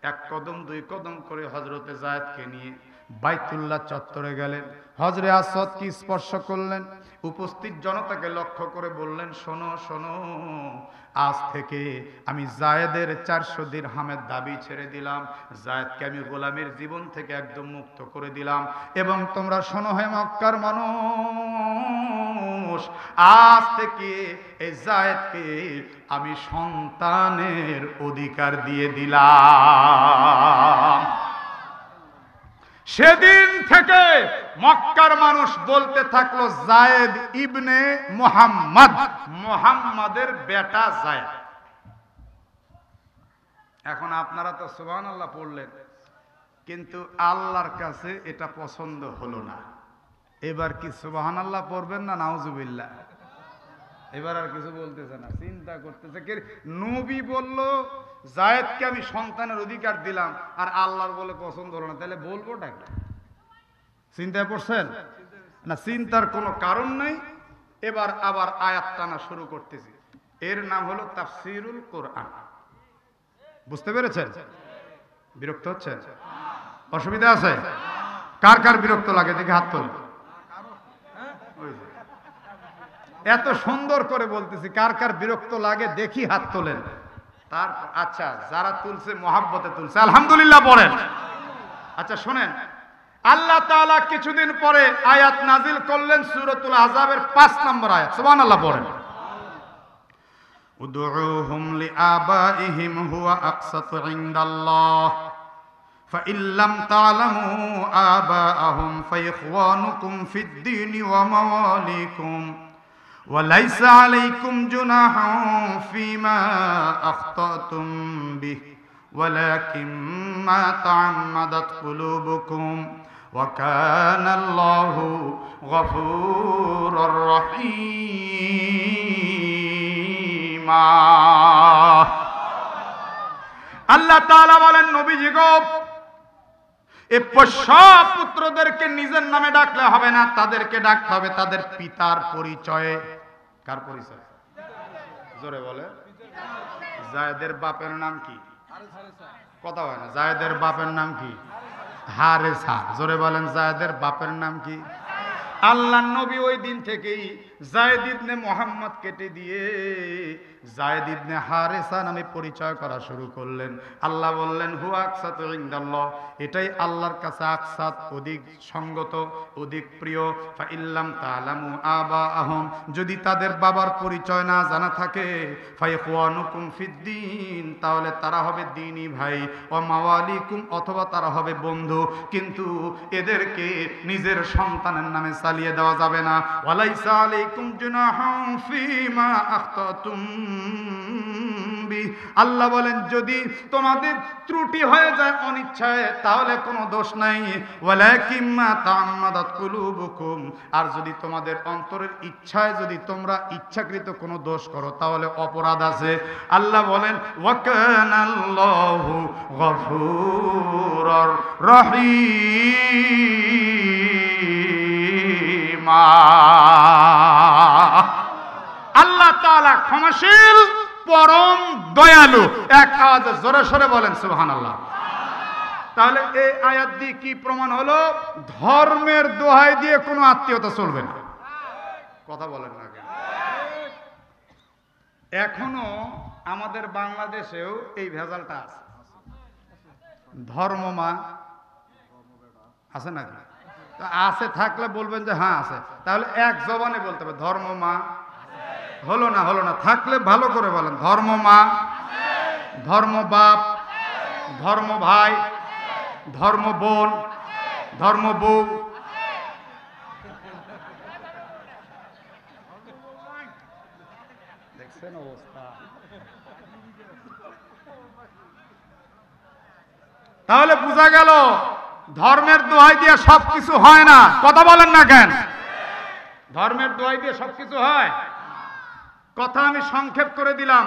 এক কদম দুই কদম করে হযরতে যায়েদকে নিয়ে বাইতুল্লাহ চত্বরে গেলেন। হযরে আসওয়াদকে স্পর্শ করলেন, উপস্থিত জনতাকে লক্ষ্য করে বললেন, শোনো শোনো, আজ থেকে আমি যায়েদের 400 দিরহামের দাবি ছেড়ে দিলাম, যায়েদকে আমি গোলামের জীবন থেকে একদম মুক্ত করে দিলাম। এবং তোমরা শোনো হে মক্কার মানুষ, আজ থেকে এই যায়েদকে আমি সন্তানের অধিকার দিয়ে দিলাম। সেদিন থেকে মক্কার মানুষ বলতে থাকলো যায়েদ ইবনে মুহাম্মদ, মুহাম্মাদের বেটা যায়েদ। এখন আপনারা তো সুবহানাল্লাহ পড়লেন, কিন্তু আল্লাহর কাছে এটা পছন্দ হলো না। এবার কি সুবহানাল্লাহ পড়বেন না নাউজুবিল্লাহ? এবার আর কিছু বলতেছে না, চিন্তা করতেছে কে নবী বলল যায়েদকে আমি সন্তানের অধিকার দিলাম, আর আল্লাহর বলে পছন্দ হলো না, তাহলে বলবোটা কি? চিন্তায় পড়ছেন না? চিন্তার কোনো কারণ নাই। এবার আবার আয়াত টানা শুরু করতেছি। এর নাম হলো তাফসীরুল কোরআন। বুঝতে পেরেছেন? বিরক্ত হচ্ছেন? অসুবিধা আছে? কার কার বিরক্ত লাগে দেখে হাত তোলেন। এত সুন্দর করে বলতেছি, কার কার বিরক্ত লাগে দেখি হাত তোলেন। তার আচ্ছা, যারা তুলছে মহাব্বতে তুলছে আলহামদুলিল্লাহ বলেন। আচ্ছা শোনেন, আল্লাহ তাআলা কিছুদিন পরে আয়াত নাজিল করলেন সূরাতুল আহজাবের 5 নম্বর আয়াত। সুবহানাল্লাহ বলেন। উদউহুম লিআবাইহিম হুয়া আকসাতু ইনদাল্লাহ ফাইন লাম তা'লামু আবাআহুম ফাইখওয়ানুকুম ফিদ-দীনি ওয়া মাওয়ালিকুম ওয়ালাইসা আলাইকুম জুনাহুন ফীমা আখতাতুম বিহি ওয়ালাকিন মা তা'আম্মাদাত কুলুবুকুম ওয়া কানাল্লাহু গফুরুর রহিম। আল্লাহ তাআলা বলেন, নবীজি গো, এই সব পুত্রদেরকে নিজের নামে ডাকলে হবে না, তাদেরকে ডাকতে হবে তাদের পিতার পরিচয়ে। কার পরিচয়? জোরে বলে। যায়েদের বাপের নাম কি? কথা হয় না। যায়েদের বাপের নাম কি? হারেসা। জোরে বলেন, যায়েদের বাপের নাম কি? আল্লাহর নবী ওই দিন থেকেই যায়েদ ইবনে মুহাম্মদ কেটে দিয়ে যায়েদ ইবনে হারেসা নামে পরিচয় করা শুরু করলেন। আল্লাহ বললেন, হুয়া আকসাতু ইনদাল্লাহ, এটাই আল্লাহর কাছে আকসাত, অধিক সঙ্গত, অধিক প্রিয়। ফাইন লাম তা'লামু আবাআহুম, যদি তাদের বাবার পরিচয় না জানা থাকে, ফাইখওয়ানুকুম ফিদ-দীন, তাহলে তারা হবে দ্বীনি ভাই, ওয়া মাওয়ালিকুম, অথবা তারা হবে বন্ধু, কিন্তু এদেরকে নিজের সন্তানের নামে চালিয়ে দেওয়া যাবে না। ওয়ালাইসা আলাইকুম জুনাহুন ফীমা আখতাতুম বিহি, আল্লাহ বলেন যদি তোমাদের ত্রুটি হয়ে যায় অনিচ্ছায়, তাহলে কোনো দোষ নাই। ওয়ালাকিন মা তা'আম্মাদাত কুলুবুকুম, আর যদি তোমাদের অন্তরের ইচ্ছায় যদি তোমরা ইচ্ছাকৃত কোনো দোষ করো, তাহলে অপরাধ আছে। আল্লাহ বলেন, ওয়া কানাল্লাহু গফুরুর রহিম। আল্লাহ তাআলা ক্ষমাশীল, পরম দয়ালু। এক আওয়াজে জোরে সরে বলেন সুবহানাল্লাহ। তাহলে এই আয়াত দিয়ে কি প্রমাণ হলো? ধর্মের দোহাই দিয়ে কোনো আত্মীয়তা চলবে না। কথা বলেন না কেন? এখনো আমাদের বাংলাদেশেও এই ভেজালটা আছে। ধর্মমা আছে নাকি? আছে থাকলে বলবেন যে হ্যাঁ আছে, তাহলে এক জবানে বলতে হবে ধর্মমা। হলো না, হলো না, থাকলে ভালো করে বলেন ধর্মমা, ধর্ম বাপ, ধর্ম ভাই, ধর্ম বোন, ধর্ম বউ। দেখছেন অবস্থা? তাহলে বোঝা গেল ধর্মের দোহাই দিয়ে সবকিছু হয় না। কথা বলেন না কেন? ধর্মের দোহাই দিয়ে সবকিছু হয়? কথা আমি সংক্ষেপ করে দিলাম।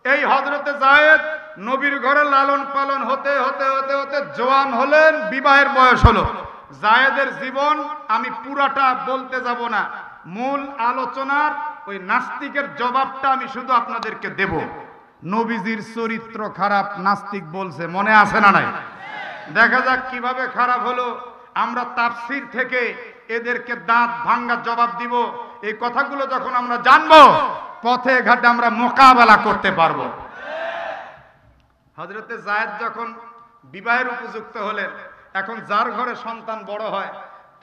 এই হযরতে যায়েদ নবীর ঘরে লালন পালন হতে হতে হতে হতে জওয়ান হলেন, বিবাহের বয়স হলো। যায়েদের জীবন আমি পুরাটা বলতে যাব না, মূল আলোচনার ওই নাস্তিকের জবাবটা আমি শুধু আপনাদেরকে দেব। নবীজির চরিত্র খারাপ, নাস্তিক বলছে, মনে আছে না নাই? দেখা যাক কিভাবে খারাপ হলো। আমরা তাফসীর থেকে এদেরকে দাঁত ভাঙ্গা জবাব দিব। এই কথাগুলো যখন আমরা জানবো, পথে ঘাটে আমরা মোকাবেলা করতে পারবো। হযরতে যায়েদ যখন বিবাহের উপযুক্ত হলেন, এখন যার ঘরে সন্তান বড় হয়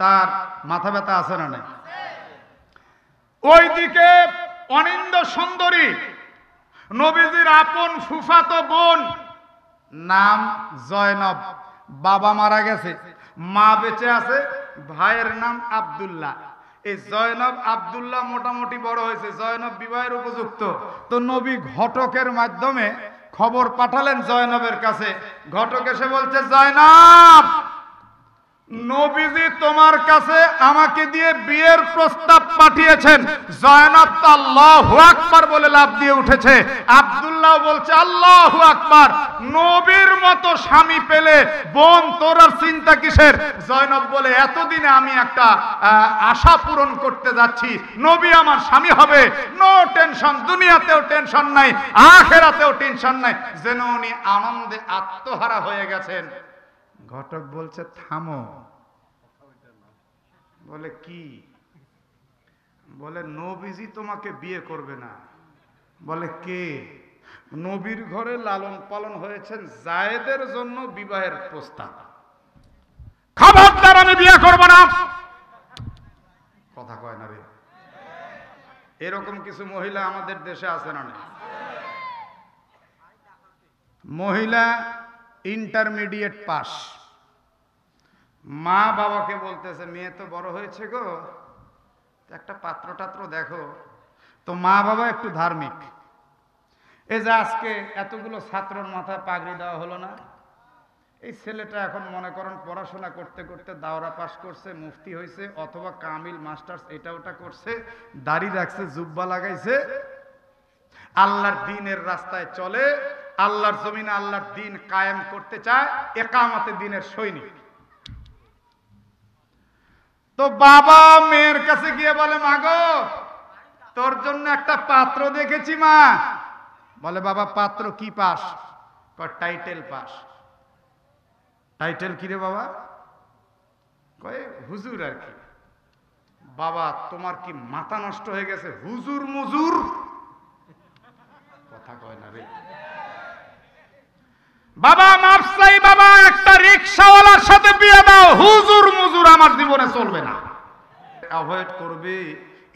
তার মাথা ব্যথা আছে না নাই? ওইদিকে অনিন্দ সুন্দরী নবীজির আপন ফুফাতো বোন, নাম জয়নব, বাবা মারা গেছে, মা বেঁচে আছে, ভাইয়ের নাম আব্দুল্লাহ। এই জয়নব আব্দুল্লাহ মোটামুটি বড় হয়েছে, জয়নব বিবাহের উপযুক্ত। তো নবী ঘটকের মাধ্যমে খবর পাঠালেন জয়নবের কাছে। ঘটক এসে বলছে, জয়নব, নবীজি তোমার কাছে আমাকে দিয়ে বিয়ের প্রস্তাব পাঠিয়েছেন। জয়নব তো আল্লাহু আকবার বলে লাফ দিয়ে উঠেছে। আব্দুল্লাহ বলছে, আল্লাহু আকবার, নবীর মতো স্বামী পেলে বোন তোর আর চিন্তা কিসের? জয়নব বলে, এতদিনে আমি একটা আশা পূরণ করতে যাচ্ছি, নবী আমার স্বামী হবে, নো টেনশন, দুনিয়াতেও টেনশন নাই, আখিরাতেও টেনশন নাই। যেন উনি আনন্দে আত্মহারা হয়ে গেছেন। ঘটক বলছে, থামো। বলে, কি? বলে, নবীজি তোমাকে বিয়ে করবে না। বলে, কে? নবীর ঘরে লালন পালন হয়েছেন, জায়েদের জন্য বিবাহের প্রস্তাব। খবরদার, আমি বিয়ে করব না। কথা কয় না রে। এরকম কিছু মহিলা আমাদের দেশে আছে না? মহিলা ইন্টারমিডিয়েট পাস, মা বাবাকে বলতেছে, মেয়ে তো বড় হয়েছে গো, একটা পাত্র টাত্র দেখো। তো মা বাবা একটু ধার্মিক। এই যে আজকে এতগুলো ছাত্রর মাথায় পাগড়ি দেওয়া হলো না, এই ছেলেটা এখন মনে করেন পড়াশোনা করতে করতে দাওরা পাস করছে, মুফতি হয়েছে, অথবা কামিল মাস্টার্স এটা ওটা করছে, দাড়ি রাখছে, জুব্বা লাগাইছে, আল্লাহর দ্বীনের রাস্তায় চলে, আল্লাহর জমিনে আল্লাহর দ্বীন কায়েম করতে চায়, একামতে দ্বীনের সৈনিক। তো বাবা মেয়ের কাছে গিয়ে বলে, মা গো, তোর জন্য একটা পাত্র দেখেছি মা। বলে, বাবা পাত্র কি পাস? Title pass. টাইটেল কি রে বাবা? কয়ে হুজুর আর কি। বাবা, তোমার কি মাথা নষ্ট হয়ে গেছে? হুজুর মুজুর কথা কয় না রে। বাবা মাফ চাই, বাবা একটা রিকশাওয়ালার সাথে বিয়ে দাও, হুজুর মুজুর আমার জীবনে চলবে না। অ্যাভয়েড করবে,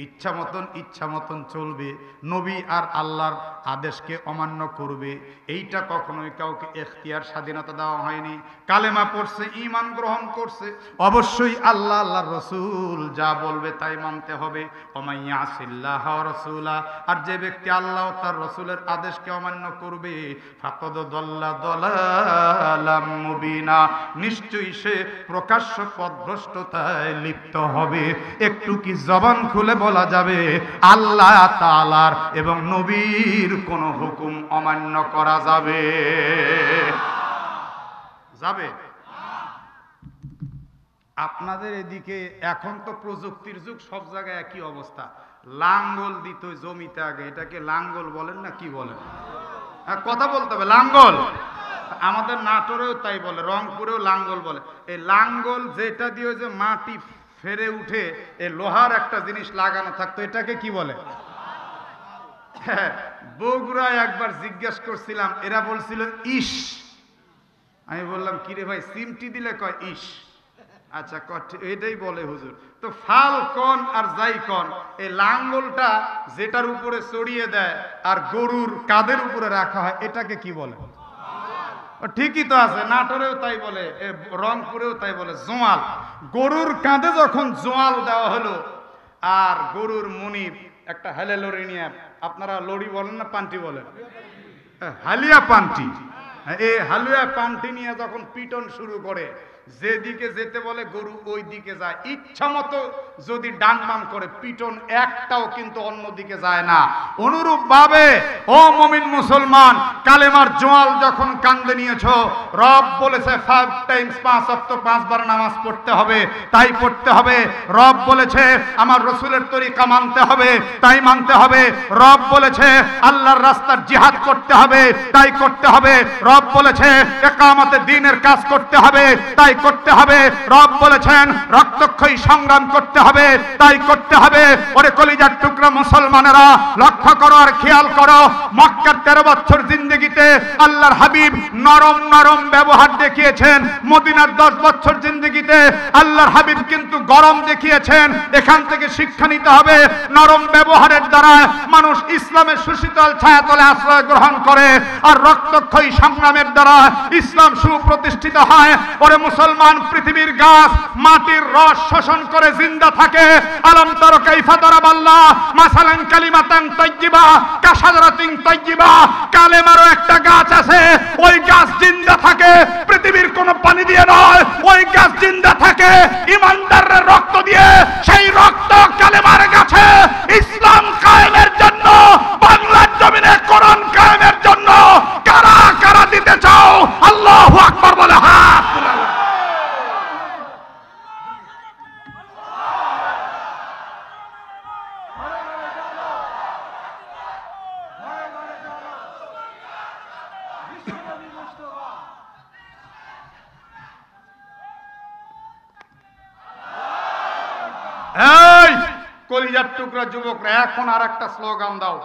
ইচ্ছা মতন চলবে, নবী আর আল্লাহর আদেশকে অমান্য করবে। এইটা কখনোই কাউকে এখতিয়ার স্বাধীনতা দেওয়া হয়নি। কালেমা পড়ছে, ঈমান গ্রহণ করছে, অবশ্যই আল্লাহ আল্লাহর রাসূল যা বলবে তাই মানতে হবে। ওমাই ইয়াসিল্লাহ ওয়া রাসূলা, আর যে ব্যক্তি আল্লাহ ও তার রাসূলের আদেশকে অমান্য করবে, ফাকাদ দাল্লা দালালাম মুবিনা, নিশ্চয়ই সে প্রকাশ্য পথভ্রষ্টতায় লিপ্ত হবে। একটু কি জবান খুলে বলা যাবে আল্লাহ তাআলার এবং নবীর কোন হুকুম অমান্য করা যাবে? যাবে? আপনাদের এদিকে এখন তো প্রযুক্তির যুগ, সব জায়গায় একই অবস্থা। লাঙ্গল দিত জমিতে আগে, এটাকে লাঙ্গল বলেন না কি বলেন? কথা বলতে হবে, লাঙ্গল। আমাদের নাটোরেও তাই বলে, রংপুরেও লাঙ্গল বলে। এই লাঙ্গল যেটা দিয়ে যে মাটি ফেরে উঠে, এই লোহার একটা জিনিস লাগানো থাকতো, এটাকে কি বলে? বগুড়ায় একবার জিজ্ঞাসা করছিলাম, এরা বলছিল ইস। আমি বললাম, কিরে ভাই, সিমটি দিলে কয় ইস। আচ্ছা, এটাই বলে হুজুর। তো ফাল কন আর যাই কন, এই লাঙ্গলটা যেটার উপরে চড়িয়ে দেয় আর গরুর কাঁধের উপরে রাখা হয়, এটাকে কি বলে? ঠিকই তো আছে, নাটোরেও তাই বলে, রংপুরেও তাই বলে, জোয়াল। গরুর কাঁধে যখন জোয়াল দেওয়া হলো, আর গরুর মনিব একটা হেলে লড়ি নিয়ে, আপনারা লড়ি বলেন না পান্টি বলেন? হালিয়া পান্টি। এই হালিয়া পান্টি নিয়ে যখন পিটন শুরু করে, যেদিকে যেতে বলে গরু ওই দিকে যায়। ইচ্ছা মতো যদি ডান বাম করে, পিটন একটাও কিন্তু অন্যদিকে যায় না। অনুরূপ ভাবে ও মুমিন মুসলমান, কালেমার জোয়াল যখন কান্দে নিয়েছো, রব বলেছে 5 টাইমস 5 ওয়াক্ত 5 বার নামাজ পড়তে হবে, তাই পড়তে হবে। রব বলেছে আমার রাসূলের তরিকা মানতে হবে, তাই মানতে হবে। রব বলেছে আল্লাহর রাস্তার জিহাদ করতে হবে, তাই করতে হবে। রব বলেছে ইকামতে দ্বীনের কাজ করতে হবে, তাই করতে হবে। রব বলেছেন রক্তক্ষয়ী সংগ্রাম করতে হবে, তাই করতে হবে। ওরে কলিজার টুকরা মুসলমানেরা, লক্ষ্য করো আর খেয়াল করো, মক্কার 13 বছর জিন্দেগিতে আল্লাহর হাবিব নরম নরম ব্যবহার দেখিয়েছেন। মদিনার 10 বছর জিন্দেগিতে আল্লাহর হাবিব কিন্তু গরম দেখিয়েছেন। এখান থেকে শিক্ষা নিতে হবে, নরম ব্যবহারের দ্বারা মানুষ ইসলামের সুশীতল ছায়াতলে আশ্রয় গ্রহণ করে, আর রক্তক্ষয়ী সংগ্রামের দ্বারা ইসলাম সুপ্রতিষ্ঠিত হয়। ওরে মুসলমান মুসলমান পৃথিবীর গাছ মাটির রস শোষণ করে জিন্দা থাকে। আলম তারা কাইফা দারাবাল্লাহ মাসালান কালিমাতান তাইয়্যিবা কাশাজারাতিন তাইয়্যিবা, কালেমারও একটা গাছ আছে, ওই গাছ জিন্দা থাকে পৃথিবীর কোনো পানি দিয়ে নয়, ওই গাছ জিন্দা থাকে ইমানদারের রক্ত দিয়ে। সেই রক্ত কালেমার গাছে ইসলাম কায়েমের জন্য, বাংলার জমিনে কোরআন কায়েমের জন্য কারা কারা দিতে চাও? আল্লাহু আকবার বলে হাত তুলে। এই কলিজার টুকরা যুবকরা, এখন আর একটা স্লোগান দাও,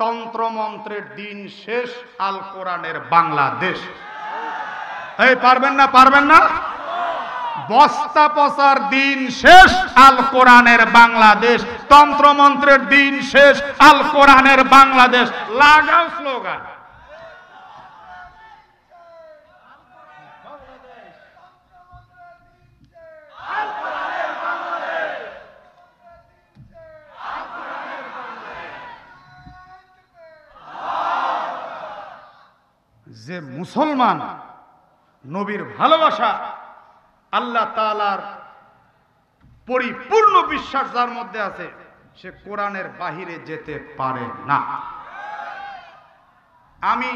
তন্ত্রমন্ত্রের দিন শেষ, আল কোরআনের বাংলাদেশ। এই পারবেন না? পারবেন না? বস্তা পচার দিন শেষ, আল কোরআনের বাংলাদেশ। তন্ত্রমন্ত্রের দিন শেষ, আল কোরআনের বাংলাদেশ। লাগাও স্লোগান। যে মুসলমান নবীর ভালোবাসা, আল্লাহ তাআলার পরিপূর্ণ বিশ্বাস যার মধ্যে আছে, সে কোরআনের বাহিরে যেতে পারে না। আমি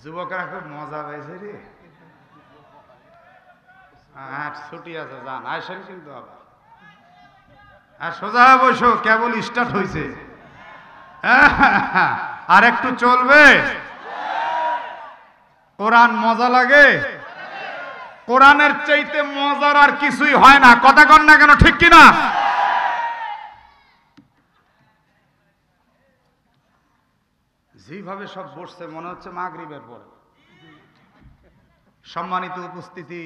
যুবকরা খুব মজা পাইছে রে, ছুটি আছে, যান আসেন কিন্তু আবার, আর সোজা বসো, কেবল স্টার্ট হয়েছে, আর একটু চলবে। কোরআন মজা লাগে, কোরআনের চাইতে মজার আর কিছুই হয় না। কথা কন না কেন, ঠিক কিনা? যেভাবে সব বসছে মনে হচ্ছে মাগরিবের পরে। সম্মানিত উপস্থিতি,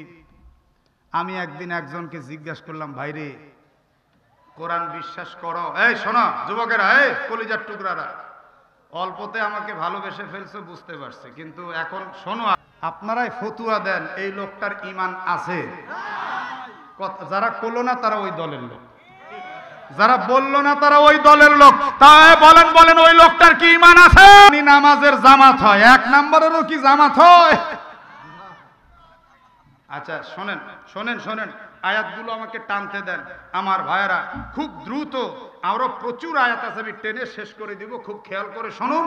আমি একদিন একজনকে জিজ্ঞাসা করলাম, ভাইরে কোরআন বিশ্বাস করো? এই শোনো যুবকেরা, এই কলিজার টুকরারা, অল্পতে আমাকে ভালোবেসে ফেলছো বুঝতে পারছি, কিন্তু এখন শোনো, আপনারাই ফতুয়া দেন এই লোকটার ঈমান আছে। যারা করলো না তারা ওই দলের লোক, যারা বললো না তারা ওই দলের লোক। তাই বলেন বলেন ওই লোকটার কি ঈমান আছে? নামাজের জামাত হয়, এক নম্বরেরও কি জামাত হয়? আচ্ছা শোনেন শোনেন শোনেন, আয়াতগুলো আমাকে টানতে দেন আমার ভাইয়েরা, খুব দ্রুত। আরো প্রচুর আয়াত আছে, আমি টেনে শেষ করে দিব, খুব খেয়াল করে শুনুন।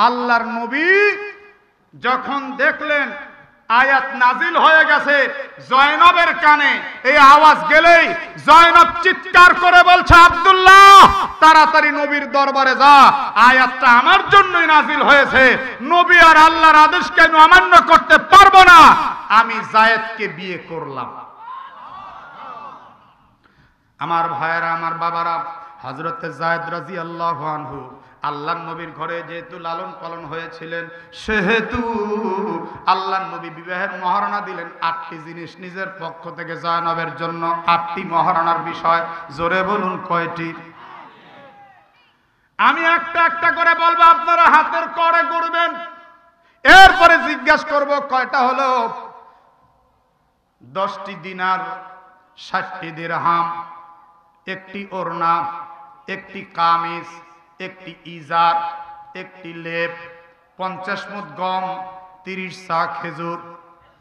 আল্লাহর নবী যখন দেখলেন আয়াত নাজিল হয়ে গেছে, জয়নবের কানে এই আওয়াজ গেলেই জয়নব চিৎকার করে বলছে, আব্দুল্লাহ তাড়াতাড়ি নবীর দরবারে যা, আয়াতটা আমার জন্যই নাজিল হয়েছে, নবী আর আল্লাহর আদেশকে আমি অমান্য করতে পারবো না, আমি যায়েদকে বিয়ে করলাম। আমার ভাইয়েরা, আমার বাবারা, হযরত যায়েদ রাদিয়াল্লাহু আনহু আল্লাহর নবীর ঘরে যেহেতু লালন পালন হয়েছিলেন, সেহেতু আল্লাহর নবী বিবাহের মহারণা দিলেন 8টি জিনিস নিজের পক্ষ থেকে জয়নবের জন্য। 8টি মহারণার বিষয়, জোরে বলুন কয়টি? আমি একটা একটা করে বলবো, আপনারা হাতের করে করবেন, এরপরে জিজ্ঞাসা করব কয়টা হলো। 10টি দিনার, 60টি দিরহাম, 1টি ওড়না, 1টি কামিজ, 1টি ইজার, 1টি লেপ, 50 মুদ গম, 30 সা খেজুর।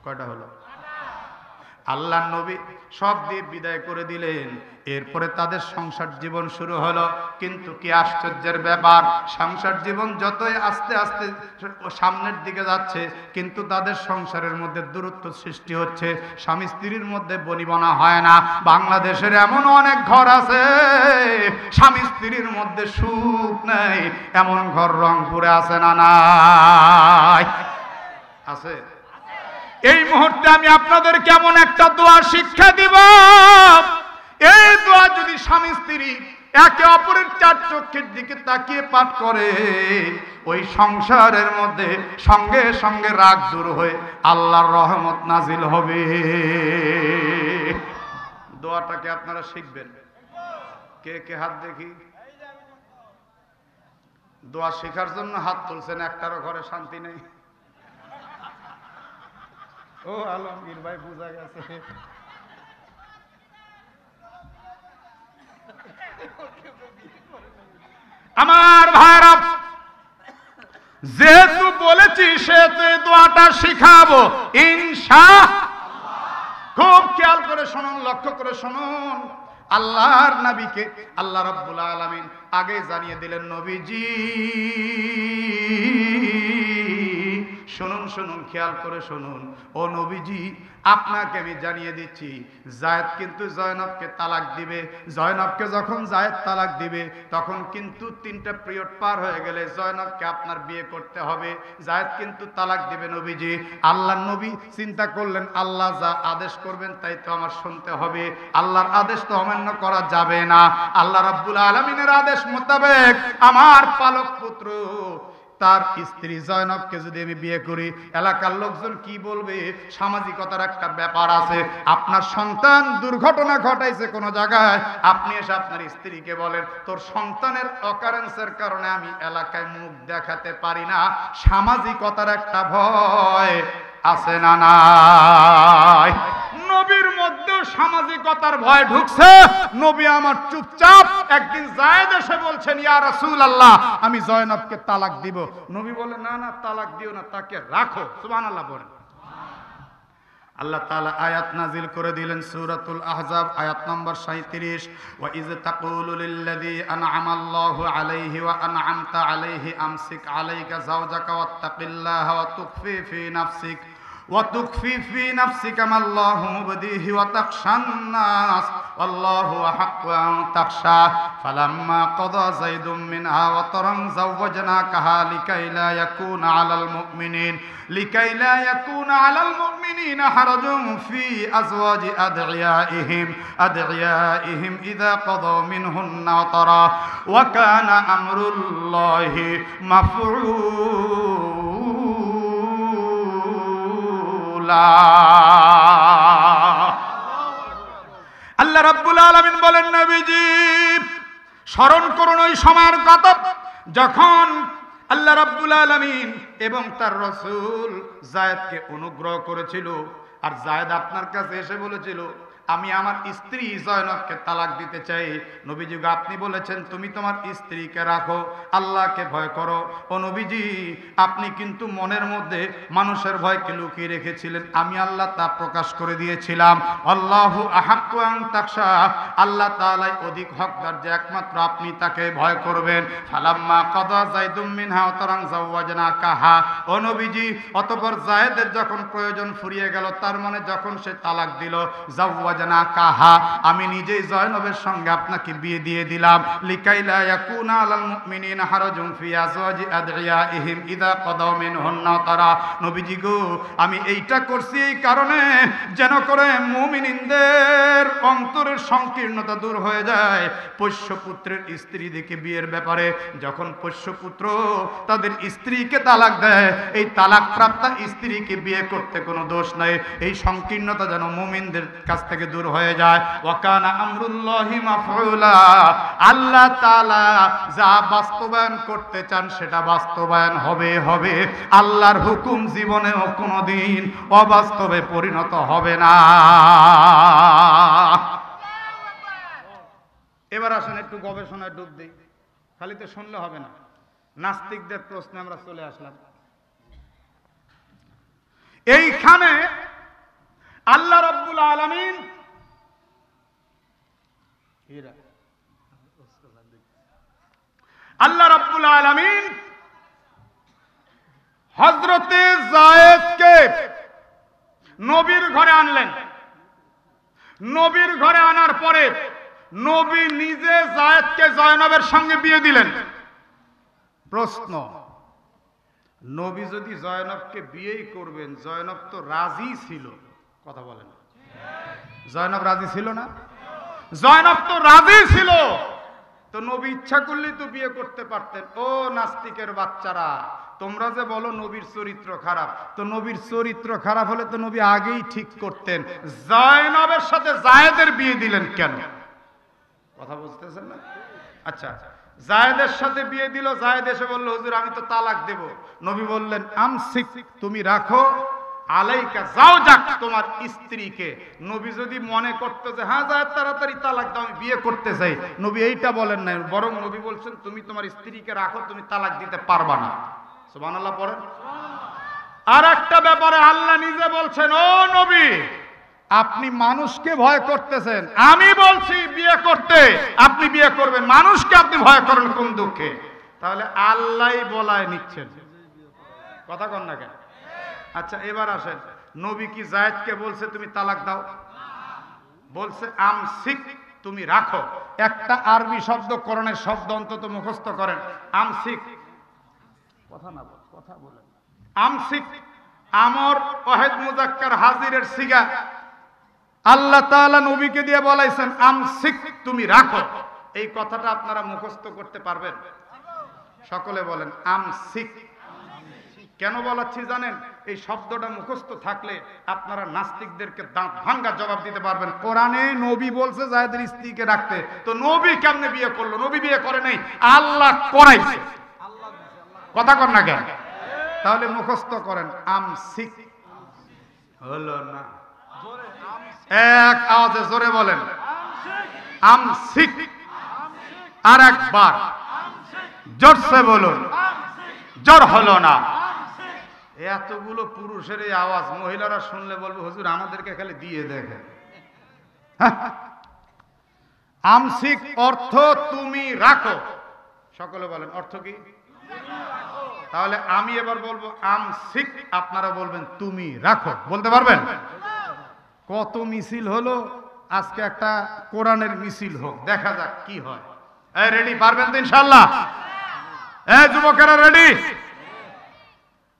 কয়টা হলো? আল্লাহর নবী সব দিয়ে বিদায় করে দিলেন। এরপরে তাদের সংসার জীবন শুরু হলো। কিন্তু কি আশ্চর্যের ব্যাপার, সংসার জীবন যতই আস্তে আস্তে সামনের দিকে যাচ্ছে, কিন্তু তাদের সংসারের মধ্যে দূরত্ব সৃষ্টি হচ্ছে, স্বামী স্ত্রীর মধ্যে বনিবনা হয় না। বাংলাদেশের এমন অনেক ঘর আছে স্বামী স্ত্রীর মধ্যে সুখ নেই, এমন ঘর রংপুরে আছে না নাই? আছে। এই মুহূর্তে আমি আপনাদের কেমন একটা দোয়া শিক্ষা দিব, এই দোয়া যদি স্বামী স্ত্রী একে অপরের চার চোখের দিকে তাকিয়ে পাঠ করে, ওই সংসারের মধ্যে সঙ্গে সঙ্গে রাগ দূর হয়ে আল্লাহর রহমত নাজিল হবে। দোয়াটাকে আপনারা শিখবেন। কে কে হাত দেখি? দোয়া শেখার জন্য হাত তুলছেন, একটারও ঘরে শান্তি নেই। ও আলমগীর ভাই বুঝা গেছে। আমার ভাইরা, যেহেতু বলেছি সেহেতু এই দোয়াটা শিখাবো ইনশাআল্লাহ। খুব খেয়াল করে শুনুন, লক্ষ্য করে শুনুন। আল্লাহর নবীকে আল্লাহ রাব্বুল আলামিন আগে জানিয়ে দিলেন, নবীজি শুনুন শুনুন, খেয়াল করে শুনুন। ও নবীজি, আপনাকে আমি জানিয়ে দিচ্ছি, জায়েদ কিন্তু জয়নবকে তালাক দিবে। জয়নবকে যখন জায়েদ তালাক দিবে, তখন কিন্তু 3টা পিরিয়ড পার হয়ে গেলে জয়নবকে আপনার বিয়ে করতে হবে। জায়েদ কিন্তু তালাক দিবে নবীজি। আল্লাহর নবী চিন্তা করলেন, আল্লাহ যা আদেশ করবেন তাই তো আমার শুনতে হবে, আল্লাহর আদেশ তো অমান্য করা যাবে না। আল্লাহ রাব্বুল আলামিনের আদেশ মোতাবেক আমার পালক পুত্র তার স্ত্রী জয়নবকে যদি আমি বিয়ে করি, এলাকার লোকজন কি বলবে? সামাজিকতার একটা ব্যাপার আছে। আপনার সন্তান দুর্ঘটনা ঘটাইছে কোন জায়গায়, আপনি এসে আপনার স্ত্রীকে বলেন, তোর সন্তানের অকারেন্সের কারণে আমি এলাকায় মুখ দেখাতে পারি না। সামাজিকতার একটা ভয় আছে না নাই? নবীর মধ্যেও সামাজিকতার ভয় ঢুকছে। নবী আমার চুপচাপ। একদিন জায়েদ এসে বলছেন, ইয়া রাসূলুল্লাহ, আমি জয়নবকে তালাক দিব। নবী বলে, না না, তালাক দিও না, তাকে রাখো। সুবহানাল্লাহ বলেন। আল্লাহ তাআলা আয়াত নাজিল করে দিলেন সূরাতুল আহজাব আয়াত নম্বর 37, ওয়া ইয তাকুলু লিল্লাযী আন'আমা আল্লাহু আলাইহি ওয়া আন'আমতা আলাইহি আমসিক আলাইকা যাওজাকা ওয়াত্তাকিল্লাহা ওয়া তুখফি ফি নাফসিকা মা আল্লাহু মুবদীহি ওয়া তাখশান নাস ওয়াল্লাহু আহাক্কু আন তাখশা ফালাম্মা ক্বাদা যায়দুম মিনহা ওয়াতারান যাওয়াজনাকাহা লিকাইলা ইয়াকুনা আলাল মুমিনিনা হারাজুন ফি আজওয়াজি আদইয়াইহিম ইযা ক্বাদা মিনহুন্না ওয়াতারা ওয়া কানা আমরুল্লাহি মাফউলা। আল্লাহ রাব্বুল আলামিন বলেন, নবীজি স্মরণ করুন ওই সময়ের কথা যখন আল্লাহ রাব্বুল আলামিন এবং তার রাসূল জায়েদকে অনুগ্রহ করেছিল। আর জায়েদ আপনার কাছে এসে বলেছিল, আমি আমার স্ত্রী জয়নবকে তালাক দিতে চাই। নবীজি আপনি বলেছেন তুমি তোমার স্ত্রীকে রাখো, আল্লাহকে ভয় করো। ও নবীজি, আপনি কিন্তু মনের মধ্যে মানুষের ভয়কে লুকিয়ে রেখেছিলেন, আমি আল্লাহ তা প্রকাশ করে দিয়েছিলাম। আল্লাহু আহাক্কু আন তাখশা, আল্লাহ তাআলাই অধিক হকদার যে একমাত্র আপনি তাকে ভয় করবেন। ফালাম্মা ক্বাদা যায়দুম মিনহা ওয়াতারান যাওয়াজনাকাহা, ও নবীজি অতঃপর জায়েদের যখন প্রয়োজন ফুরিয়ে গেল, তার মানে যখন সে তালাক দিল, কাহা, আমি নিজেই জয়নবের সঙ্গে আপনাকে বিয়ে দিয়ে দিলাম। লিকাইলা ইয়াকুনা আলাল মুমিনিনা হারাজুন ফি আজওয়াজি আদইয়াইহিম ইযা ক্বাদাউ মিনহুন্না তারা। নবীজি গো, আমি এইটা করছি এই কারণে যেন করে মুমিনদের অন্তরের সংকীর্ণতা দূর হয়ে যায়। পোষ্যপুত্রের স্ত্রী দেখে বিয়ের ব্যাপারে যখন পোষ্যপুত্র তাদের স্ত্রীকে তালাক দেয়, এই তালাক প্রাপ্ত স্ত্রীকে বিয়ে করতে কোনো দোষ নাই। এই সংকীর্ণতা যেন মুমিনদের কাছ থেকে দূর হয়ে যায়। ওয়া কানা আমরুল্লাহি মাফউলা, আল্লাহ তাআলা যা বাস্তবায়ন করতে চান সেটা বাস্তবায়ন হবে। আল্লাহর হুকুম জীবনেও কোনোদিন অবাস্তবে পরিণত হবে না। এবার আসেন একটু গবেষণায় ডুব দিই, খালি তো শুনলে হবে না। নাস্তিকদের প্রশ্নে আমরা চলে আসলাম। এইখানে আল্লাহ রাব্বুল আলামিন হযরতে জায়েদকে নবীর ঘরে আনলেন। নবীর ঘরে আনার পরে নবী নিজে জায়েদকে জয়নবের সঙ্গে বিয়ে দিলেন। প্রশ্ন, নবী যদি জয়নবকে বিয়েই করবেন, জয়নব তো রাজি ছিল, কথা বলেন, জয়নব রাজি ছিল না? জয়নব তো রাজি ছিল, তো নবী ইচ্ছা করলেই তো বিয়ে করতে পারতেন। ও নাস্তিকের বাচ্চারা, তোমরা যে বলো নবীর চরিত্র খারাপ, তো নবীর চরিত্র খারাপ হলে তো নবী আগেই ঠিক করতেন। জয়নবের সাথে জায়েদের বিয়ে দিলেন কেন? কথা বুঝতেছেন না? আচ্ছা, জায়েদের সাথে বিয়ে দিল। জায়েদ এসে বলল, হুজুর আমি তো তালাক দেব। নবী বললেন, আমসিক, তুমি রাখো। আলাইকা যাওজাক, তোমার স্ত্রীকে। নবী যদি মনে করতে যে হ্যাঁ যা তাড়াতাড়ি তালাক দাও, আমি বিয়ে করতে চাই, নবী এইটা বলেন নাই, বরং নবী বলছেন তুমি তোমার স্ত্রীকে রাখো, তুমি তালাক দিতে পারবা না। সুবহানাল্লাহ পড়েন। আর একটা ব্যাপারে আল্লাহ নিজে বলছেন, ও নবী আপনি মানুষকে ভয় করতেছেন, আমি বলছি বিয়ে করতে, আপনি বিয়ে করবেন, মানুষকে আপনি ভয় করেন কোন দুঃখে? তাহলে আল্লাহই বলায় নিচ্ছেন, কথা কন না কেন? আচ্ছা এবার আসেন, নবী কি জায়েদকে বলছে তুমি তালাক দাও? বলছে আমসিক, তুমি রাখো। একটা আরবি শব্দ কোরআনের শব্দ অন্তত মুখস্থ করেন, আমসিক। কথা না বল, কথা বলেন। আমসিক আমর ওয়াহিদ মুজাক্কার হাজিরের সিগা। আল্লাহ তাআলা নবীকে দিয়ে বলাইছেন আমসিক, তুমি রাখো। এই কথাটা আপনারা মুখস্থ করতে পারবেন? সকলে বলেন আমসিক। কেন বলাচ্ছি জানেন? এই শব্দটা মুখস্থ থাকলে আপনারা নাস্তিকদেরকে দাঁত ভাঙ্গা জবাব দিতে পারবেন। কোরআনে নবী বলছে জায়েদের স্ত্রীকে রাখতে, তো নবী কেমনে বিয়ে করলো? নবী বিয়ে করে নাই, আল্লাহ করাইছে। কথা কর না কেন? তাহলে মুখস্থ করেন আমসিক। হলো না? এক আওয়াজে জোরে বলেন আমসিক। আর একবার জোরসে বলুন, জোর হলো না। এতগুলো পুরুষের এই আওয়াজ মহিলারা শুনলে বলবো হুজুর আমাদেরকে খালি দিয়ে দেখেন। আমসিক অর্থ তুমি রাখো। সকলে বলেন অর্থ কি? তাহলে আমি এবার বলবো আমসিক, আপনারা বলবেন তুমি রাখো। বলতে পারবেন? কত মিছিল হলো আজকে, একটা কোরআনের মিছিল হোক, দেখা যাক কি হয়। এই রেডি? পারবেন তো ইনশাআল্লাহ? এই যুবকেরা রেডি?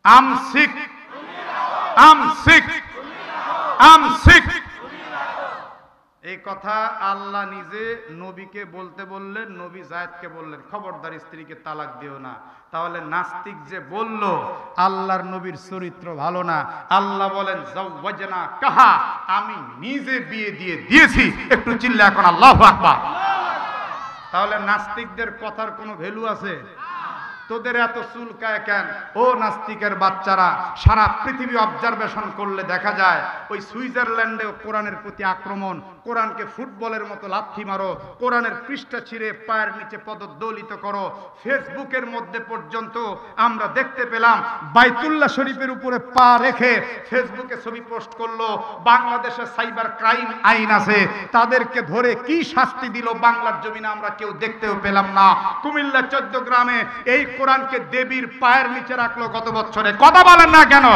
আমসিক, আমসিক, আমসিক। এই কথা আল্লাহ নিজে নবীকে বলতে বললেন, নবী জায়েদকে বললেন খবরদার স্ত্রীকে তালাক দিও না। তাহলে নাস্তিক যে বলল আল্লাহর নবীর চরিত্র ভালো না, আল্লাহ বলেন যাওয়াজনা কাহা, আমি নিজে বিয়ে দিয়ে দিয়েছি। একটু চিল্লা এখন আল্লাহু আকবার। তাহলে নাস্তিকদের কথার কোনো ভ্যালু আছে? তোদের এত চুলকায় কেন? ও নাস্তিকের বাচ্চারা, সারা পৃথিবী অবজারভেশন করলে দেখা যায় ওই সুইজারল্যান্ডেও কোরআনের প্রতি আক্রমণ, কোরআনকে ফুটবলের মতো লাথি মারো, কোরআনের পৃষ্ঠা ছিঁড়ে পায়ের নিচে পদদলিত করো। ফেসবুকের মধ্যে পর্যন্ত আমরা দেখতে পেলাম বাইতুল্লাহ শরীফের উপরে পা রেখে ফেসবুকে ছবি পোস্ট করলো। বাংলাদেশে সাইবার ক্রাইম আইন আছে, তাদেরকে ধরে কি শাস্তি দিল বাংলার জমিনে আমরা কেউ দেখতেও পেলাম না। কুমিল্লা 14 গ্রামে এই কোরআনকে দেবীর পায়ের নিচে রাখলো গত বছরে। কথা বলেন না কেন?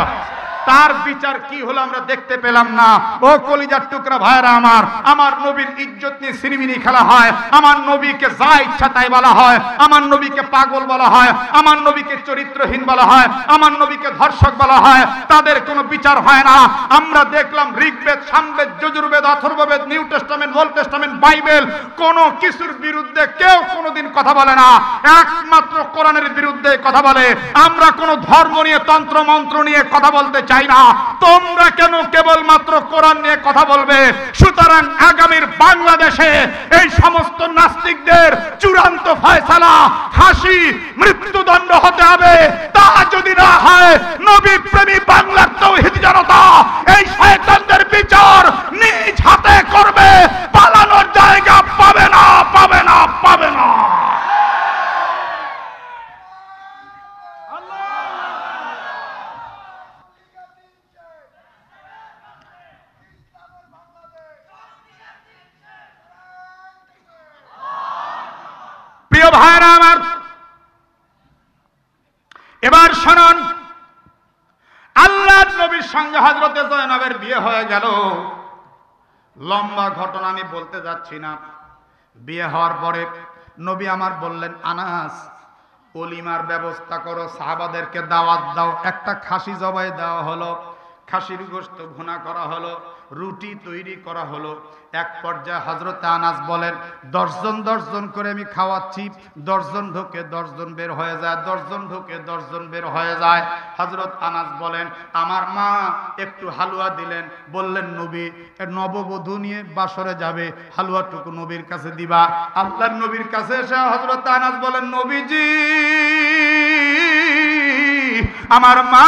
তার বিচার কি হলো আমরা দেখতে পেলাম না। ও কলিজার টুকরা ভাইরা আমার, আমার নবীর ইজ্জত নিয়ে সিনেমিনি খেলা হয়, আমার নবীকে যা ইচ্ছা তাই বলা হয়, আমার নবীকে পাগল বলা হয়, আমার নবীকে চরিত্রহীন বলা হয়, আমার নবীকে ধর্ষক বলা হয়, তাদের কোনো বিচার হয় না। আমরা দেখলাম Rigveda, Samaveda, Yajurveda, Atharvaveda, new testament, old testament, Bible, কোন কিছুর বিরুদ্ধে কেউ কোনোদিন কথা বলে না, একমাত্র কোরআনের বিরুদ্ধে কথা বলে। আমরা কোন ধর্ম নিয়ে, তন্ত্র মন্ত্র নিয়ে কথা বলতে চাই না। তোমরা কেন কেবলমাত্র কোরআন নিয়ে কথা বলবে? সুতরাং আগামীর বাংলাদেশে এই সমস্ত নাস্তিকদের চূড়ান্ত ফয়সালা ফাঁসি, মৃত্যুদণ্ড হতে হবে। তা যদি না হয়, নবী প্রেমী বাংলার তাওহীদ জনতা এই শয়তানদের বিচার নিজ হাতে করবে। পালানোর জায়গা পাবে না, পাবে না, পাবে না। প্রিয় ভাইরা আমার, এবার শুনুন, আল্লাহর নবীর সঙ্গে হযরতে জয়নবের বিয়ে হয়ে গেল। লম্বা ঘটনা আমি বলতে যাচ্ছি না। বিয়ে হওয়ার পরে নবী আমার বললেন, আনাস ওলিমার ব্যবস্থা করো, সাহাবাদেরকে দাওয়াত দাও। একটা খাসি জবাই দেওয়া হলো, খাসির গোশত ভুনা করা হলো, রুটি তৈরি করা হলো। এক পর্যায়ে হযরত আনাস বলেন, 10 জন 10 জন করে আমি খাওয়াচ্ছি, 10 জন ঢোকে 10 জন বের হয়ে যায়, 10 জন ঢোকে 10 জন বের হয়ে যায়। হযরত আনাস বলেন, আমার মা একটু হালুয়া দিলেন, বললেন নবী নববধূ নিয়ে বাসরে যাবে, হালুয়াটুকু নবীর কাছে দিবা। আল্লাহর নবীর কাছে এসে হযরত আনাস বলেন, নবীজি আমার মা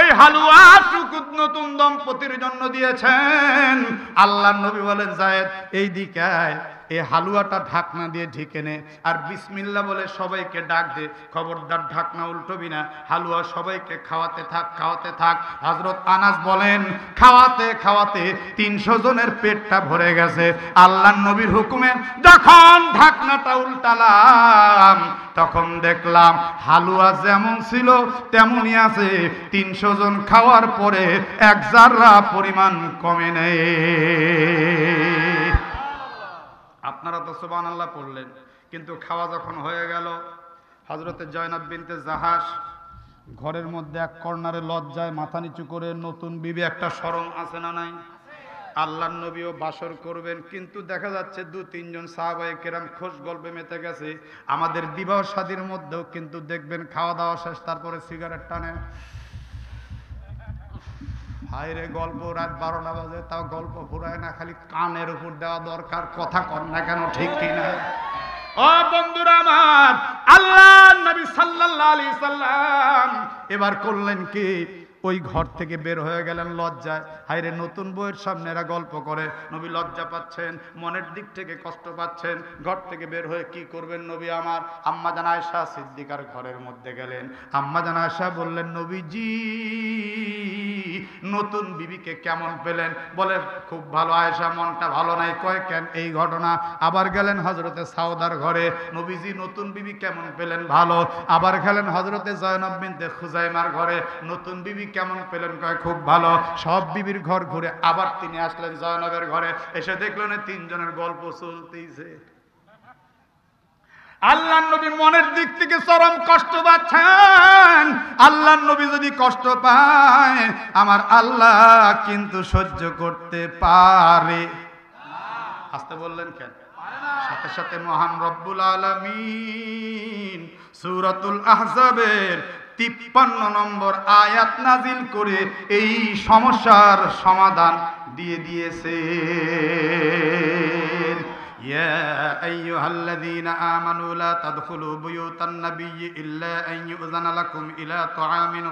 এই হালুয়াটুকু নতুন দম্পতির জন্য দিয়েছেন। আল্লাহর নবী বলেন, যায়েদ এই দিকে আয়, এই হালুয়াটা ঢাকনা দিয়ে ঢেকে নে, আর বিসমিল্লাহ বলে সবাইকে ডাক দে। খবরদার ঢাকনা উল্টোবি না, হালুয়া সবাইকে খাওয়াতে থাক, খাওয়াতে থাক। হযরত আনাস বলেন, খাওয়াতে খাওয়াতে 300 জনের পেটটা ভরে গেছে। আল্লাহর নবীর হুকুমে যখন ঢাকনাটা উল্টালাম, তখন দেখলাম হালুয়া যেমন ছিল তেমনই আছে। 300 জন খাওয়ার পরে এক জাররা পরিমাণ কমে নেই। আপনারা তো সুবহানাল্লাহ পড়লেন, কিন্তু খাওয়া যখন হয়ে গেল, হযরতে জয়নাব বিনতে জাহাস ঘরের মধ্যে এক কর্নারে লজ্জায় মাথা নিচু করে, নতুন বিবি একটা শরম আছে না নাই? আল্লাহর নবীও বাসর করবেন, কিন্তু দেখা যাচ্ছে 2-3 জন সাহাবায়ে কেরাম খোশ গল্পে মেতে গেছে। আমাদের বিবাহ শাদীর মধ্যেও কিন্তু দেখবেন খাওয়া দাওয়া শেষ, তারপরে সিগারেট টানে। হায়রে গল্প রাত 12টা বাজে, তাও গল্প ফুরায় না, খালি কানের উপর দেওয়া দরকার, কথা কর না কেন, ঠিক কিনা? ও বন্ধুরা আমার, আল্লাহ নবী সাল্লাল্লাহু আলাইহি সাল্লাম এবার করলেন কি, ওই ঘর থেকে বের হয়ে গেলেন লজ্জায়। হায়রে নতুন বউয়ের সামনে এরা গল্প করে, নবী লজ্জা পাচ্ছেন, মনের দিক থেকে কষ্ট পাচ্ছেন। ঘর থেকে বের হয়ে কি করবেন নবী আমার? আম্মা জান আয়েশা সিদ্দিকার ঘরের মধ্যে গেলেন। আম্মা জান আয়েশা বললেন, নবীজি নতুন বিবিকে কেমন পেলেন? বলে, খুব ভালো। আয়েশা মনটা ভালো নাই। কয় কেন? এই ঘটনা। আবার গেলেন হযরতে সাউদার ঘরে, নবীজি নতুন বিবি কেমন পেলেন? ভালো। আবার গেলেন হযরতে জয়নব বিনতে খুজাইমার ঘরে, নতুন বিবি কেমন পেলেন? কয় খুব ভালো। সব বিবির ঘর ঘুরে আবার তিনি আসলেন জয়নবের ঘরে, এসে দেখলেন 3 জনের গল্প চলতেইছে। আল্লাহর নবী মনের দিক থেকে চরম কষ্ট পাচ্ছেন। আল্লাহর নবী যদি কষ্ট পায়, আমার আল্লাহ কিন্তু সহ্য করতে পারে। আসতে বললেন কেন? সাথে সাথে মহান রব্বুল আলামিন সূরাতুল আহজাবের 53 নম্বর আয়াত নাজিল করে এই সমস্যার সমাধান দিয়ে দিয়েছে। ইয়া আইয়ুহাল্লাযীনা আমানু লা তাদখুলু বুয়ুতান নাবিয়্যি ইল্লা আন ইউযানা লাকুম ইলা তুআমিন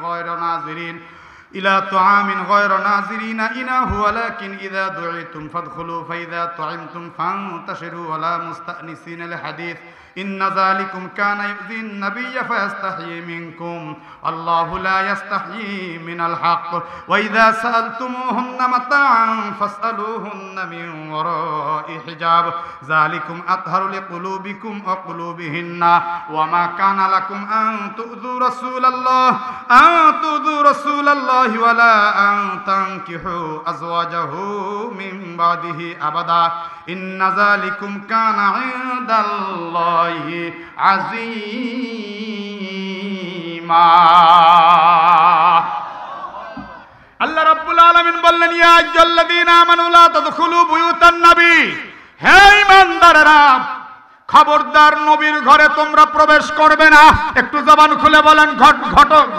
গায়রা নাযিরিনা ইনাহু ওয়ালাকিন ইযা দুইতুম ফাদখুলু ফাইযা তু'ইমতুম ফান্তাশিরু ওয়ালা মুস্তানিসিনা লিহাদিস ইন্না যালিকুম কানা ইউযিন নাবিয়্যা ফায়াস্তাহয়ি মিনকুম আল্লাহু লা ইয়াস্তাহয়ি মিনাল হক ওয়া ইযা সাআলতুমুহুন্না মাতা'আন ফাসআলুহুন্না মিন ওয়ারা'i হিজাব যালিকুম আতহারু লিকুলুবিকুম ওয়া কুলুবিহিন্না ওয়া মা কানা লাকুম আন তুযু রাসূলাল্লাহি ওয়া লা আন তানকিহু আজওয়াজাহু মিন বাদিহি আবাদা ইন্না যালিকুম কানা ইনদাল্লাহি আযীমা। আল্লাহ রাব্বুল আলামিন বললেন, ইয়া আইয়ুহাল্লাযীনা আমানু লা তাদখুলু বুয়ুতান নবী, হে ঈমানদারেরা, খবরদার নবীর ঘরে তোমরা প্রবেশ করবে না। একটু জবান খুলে বলেন,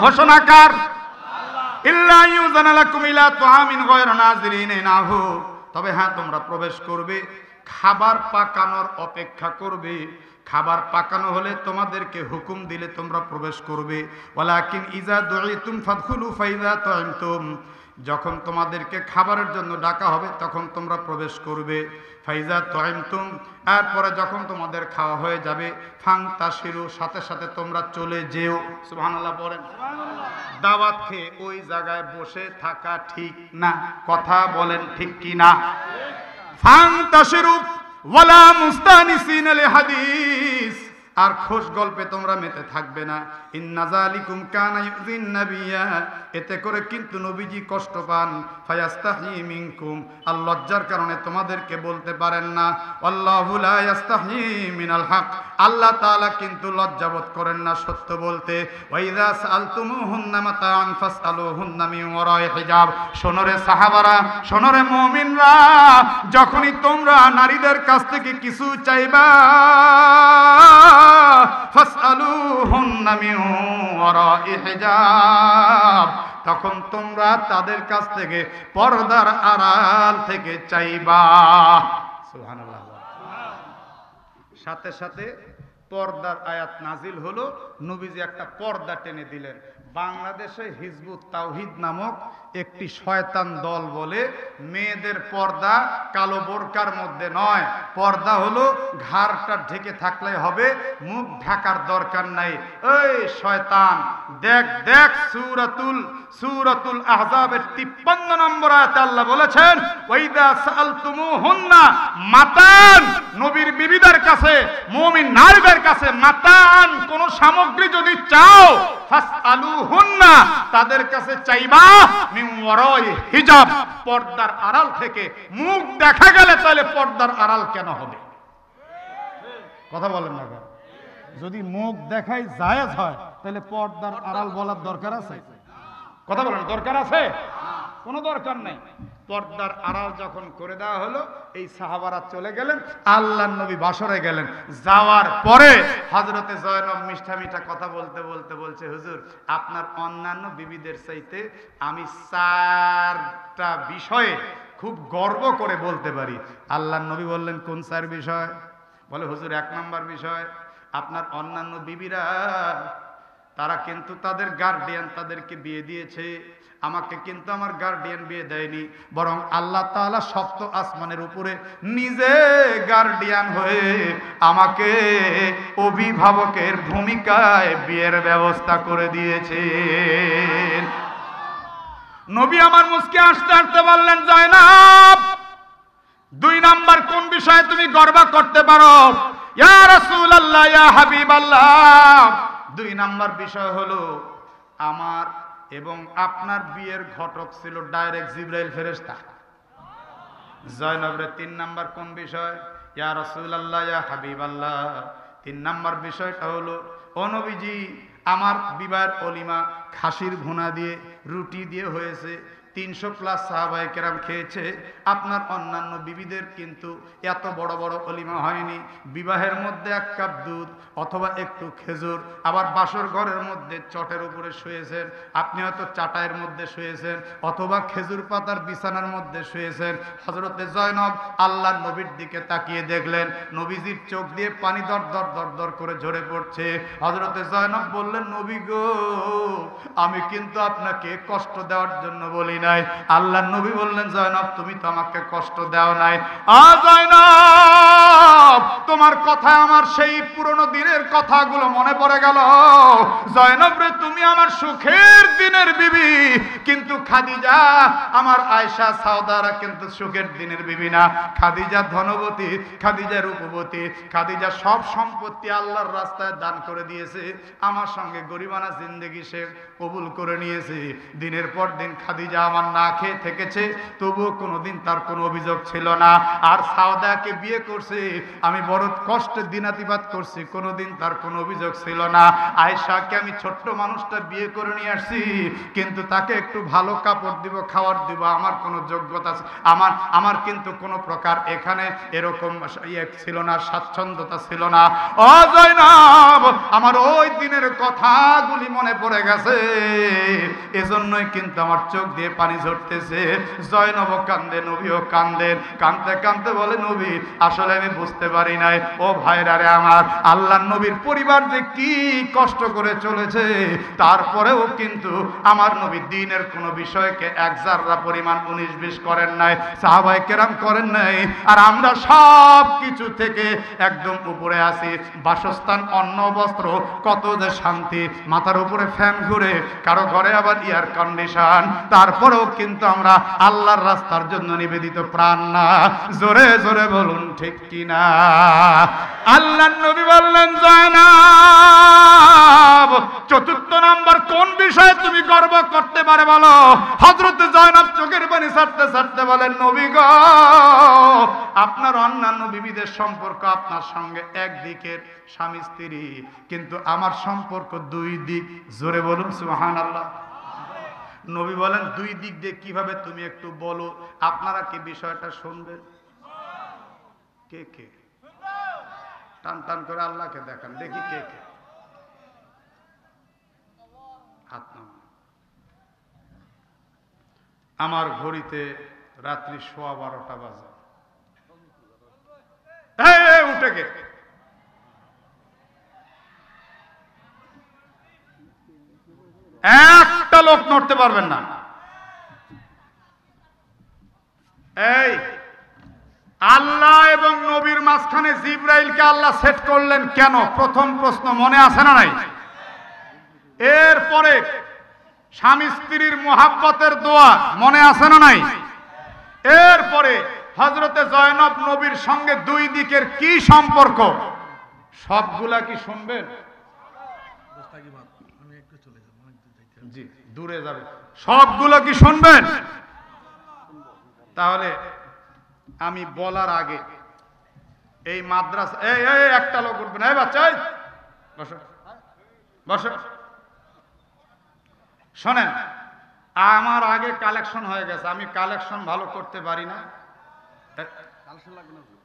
ঘোষণাকার ইল্লা ইউযানা লাকুম ইলা তুআমিন গায়রা নাযিরিন ইনাহু, তবে হ্যাঁ তোমরা প্রবেশ করবে, খাবার পাকানোর অপেক্ষা করবে। খাবার পাকানো হলে তোমাদেরকে হুকুম দিলে তোমরা প্রবেশ করবে। ওয়ালাকিন ইযা দুইতুম ফাদখুলু ফাইযা তু'ইমতুম, যখন তোমাদেরকে খাবারের জন্য ডাকা হবে তখন তোমরা প্রবেশ করবে। ফাইযা তু'ইমতুম, এরপরে যখন তোমাদের খাওয়া হয়ে যাবে, ফান্তাশিরু, সাথে সাথে তোমরা চলে যেও। সুবহানাল্লাহ পড়েন। দাওয়াত খেয়ে ওই জায়গায় বসে থাকা ঠিক না, কথা বলেন ঠিক কি না? ফান্তাশিরু ওয়ালা মুস্তানিসিনা লিহাদিস, আর খোশ গল্পে তোমরা মেতে থাকবে না। ইন্না যালিকুম কানা ইউযিন নাবিয়্যা, এতে করে কিন্তু নবীজি কষ্ট পান। ফায়াস্তাহি মিনকুম, আর লজ্জার কারণে তোমাদেরকে বলতে পারেন না। আল্লাহু লা ইয়াস্তাহি মিনাল হক, আল্লাহ তাআলা কিন্তু লজ্জাবোধ করেন না সত্য বলতে। ওয়া ইযা সাআলতুমুহুন্না মাতা'আন ফাসআলুহুন্না মিন ওয়ারা'i হিজাব। শোনরে সাহাবারা, শোনরে মুমিনরা, যখনই তোমরা নারীদের কাছ থেকে কিছু চাইবা, ফাসআলুহুন্না মিন ওয়ারা'i হিজাব, তখন তোমরা তাদের কাছ থেকে পর্দার আড়াল থেকে চাইবা। সুবহানাল্লাহ। সাথে সাথে পর্দার আয়াত নাজিল হলো, নবীজি একটা পর্দা টেনে দিলেন। বাংলাদেশে হিজবুত তাওহীদ নামক একটি শয়তান দল বলে মেয়েদের পর্দা কালো বোরকার মধ্যে নয়, পর্দা হলো ঘাড়টা ঢেকে থাকলে হবে, মুখ ঢাকার দরকার নাই। এই শয়তান, দেখ দেখ সূরাতুল আহজাবের 53 নম্বর আয়াতে আল্লাহ বলেছেন, ওয়াইদা সাআলতুমুহুন্না মাতান, নবীর বিবিদের কাছে, মুমিন নারীদের কাছে মাতান কোন সামগ্রী যদি চাও, ফাসআলুহুন্না, তাদের কাছে চাইবা মিন ওয়ারাই হিজাব, পর্দার আড়াল থেকে। মুখ দেখা গেলে তাহলে পর্দার আড়াল কেন হবে? কথা বলেন না কেন? যদি মুখ দেখাই জায়েজ হয় তাহলে পর্দার আড়াল বলার দরকার আছে? কথা বলেন, দরকার আছে? কোনো দরকার নাই। পর্দার আড়াল যখন করে দেওয়া হলো, এই সাহাবারা চলে গেলেন, আল্লাহর নবী বাসরে গেলেন। যাওয়ার পরে হযরতে জয়নব মিঠা মিঠা কথা বলতে বলতে বলছে, হুজুর আপনার অন্যান্য বিবিদের চাইতে আমি 4টা বিষয়ে খুব গর্ব করে বলতে পারি। আল্লাহর নবী বললেন, কোন 4 বিষয়? বলে, হুজুর 1 নম্বর বিষয়, আপনার অন্যান্য বিবিরা তারা কিন্তু তাদের গার্ডিয়ান তাদেরকে বিয়ে দিয়েছে, আমাকে কিন্তু আমার গার্ডিয়ান বিয়ে দেয়নি, বরং আল্লাহ তাআলা সপ্ত আসমানের উপরে নিজে গার্ডিয়ান হয়ে আমাকে অভিভাবকের ভূমিকায় বিয়ের ব্যবস্থা করে দিয়েছেন। নবী আমার মুস্কি হাসতে হাসতে বললেন, জয়নব 2 নাম্বার কোন বিষয়ে তুমি গর্ব করতে পারো? ইয়া রাসূলুল্লাহ, ইয়া হাবিবাল্লাহ, 2 নাম্বার বিষয় হলো আমার এবং আপনার বিয়ের ঘটক ছিল ডাইরেক্ট জিবরাইল ফেরেশতা। জয়নবরে 3 নাম্বার কোন বিষয়? ইয়া রাসূলুল্লাহ, ইয়া হাবিবাল্লাহ, 3 নাম্বার বিষয়টা হলো, ও নবীজি আমার বিবাহের অলিমা খাসির ভুনা দিয়ে রুটি দিয়ে হয়েছে, 300+ সাহাবায়ে কেরাম খেয়েছে, আপনার অন্যান্য বিবিদের কিন্তু এত বড় বড় অলিমা হয়নি। বিবাহের মধ্যে 1 কাপ দুধ অথবা একটু খেজুর, আবার বাসর ঘরের মধ্যে চটের উপরে শুয়েছেন, আপনি হয়তো চাটাইয়ের মধ্যে শুয়েছেন অথবা খেজুর পাতার বিছানার মধ্যে শুয়েছেন। হযরতে জয়নব আল্লাহর নবীর দিকে তাকিয়ে দেখলেন, নবীজির চোখ দিয়ে পানি দর দর দর দর করে ঝরে পড়ছে। হযরতে জয়নব বললেন, নবী গো, আমি কিন্তু আপনাকে কষ্ট দেওয়ার জন্য বলি নাই। আল্লাহর নবী বললেন, জয়নব তুমি তো আমাকে কষ্ট দাও নাই। জয়নব, তোমার কথা আমার সেই পুরনো দিনের কথাগুলো মনে পড়ে গেল। জয়নব রে, তুমি আমার সুখের দিনের বিবি, কিন্তু খাদিজা আমার আয়েশা সাওদারা কিন্তু সুখের দিনের বিবি না। খাদিজা ধনবতী, খাদিজা রূপবতী, খাদিজা সব সম্পত্তি আল্লাহর রাস্তায় দান করে দিয়েছে, আমার সঙ্গে গরিবানা জিন্দেগি সে কবুল করে নিয়েছে। দিনের পর দিন খাদিজা আমার না খেয়ে থেকেছে, তবুও কোনোদিন তার কোনো অভিযোগ ছিল না। আর সাওদাকে বিয়ে করছে, আমি বড় কষ্টে দিনাতিপাত করছি, কোনোদিন তার কোনো অভিযোগ ছিল না। আয়েশাকে আমি ছোট্ট মানুষটা বিয়ে করে নিয়ে আসছি, কিন্তু তাকে একটু ভালো কাপড় দিব, খাওয়ার দিব, আমার কোনো যোগ্যতা আমার কিন্তু কোনো প্রকার এখানে এরকম ছিল না, স্বাচ্ছন্দ্যতা ছিল না। ও জয়নব, আমার ওই দিনের কথাগুলি মনে পড়ে গেছে, এজন্যই কিন্তু আমার চোখ দিয়ে পানি ঝরতেছে। জয়নব কান্দে, নবীও কান্দেন, কাঁদতে কাঁদতে বলে, নবী আসলে আমি বুঝতে পারি নাই। ও ভাইরা রে আমার, আল্লাহর নবীর পরিবার যে কি কষ্ট করে চলেছে, তারপরেও কিন্তু আমার নবী দ্বীনের কোনো বিষয়কে 1 জাররা পরিমাণ 19-20 করেন নাই, সাহাবায়ে কেরাম করেন নাই। আর আমরা সব কিছু থেকে একদম উপরে আছি, বাসস্থান, অন্ন, বস্ত্র, কত যে শান্তি, মাথার উপরে ফ্যান ঘুরে, কারো ঘরে আবার এয়ার কন্ডিশন, তারপরেও কিন্তু আমরা আল্লাহর রাস্তার জন্য নিবেদিত প্রাণ না। জোরে জোরে বলুন ঠিক কিনা? আল্লাহর নবী বললেন, জয়নব 4র্থ নাম্বার কোন বিষয়ে তুমি গর্ব করতে পারে বলো? হযরতে জয়নব চোখের পানি ছাড়তে ছাড়তে বলেন, নবী গো, আপনার অন্যান্য বিবিদের সম্পর্ক আপনার সঙ্গে একদিকের স্বামী স্ত্রী, কিন্তু আমার সম্পর্ক 2 দিক। জোরে বলুন সুবহানাল্লাহ। নবী বলেন, 2 দিক দিয়ে কিভাবে তুমি একটু বলো। আপনারা কি বিষয়টা শুনবেন? কে কে টান টান করে আল্লাহকে দেখান, দেখি কে কে হাত নামান। আমার ঘড়িতে রাত্রি 12:15 বাজে। উঠে গে একটা লোক নড়তে পারবেন না। এই আল্লাহ এবং নবীর মাঝখানে জিবরাইলকে আল্লাহ সেট করলেন কেন? প্রথম প্রশ্ন মনে আছে না নাই? এরপরে স্বামী স্ত্রীর মোহাব্বতের দোয়া মনে আছে না নাই? এরপরে হযরতে জয়নব নবীর সঙ্গে দুই দিকের কি সম্পর্ক, সবগুলা কি শুনবেন? জি, দূরে যাবে। সবগুলো কি শুনবেন? তাহলে আমি বলার আগে এই মাদ্রাসা, এই একটা লোক উঠবে না, এই বাচ্চা বসো বসো। শোনেন, আমার আগে কালেকশন হয়ে গেছে, আমি কালেকশন ভালো করতে পারি না,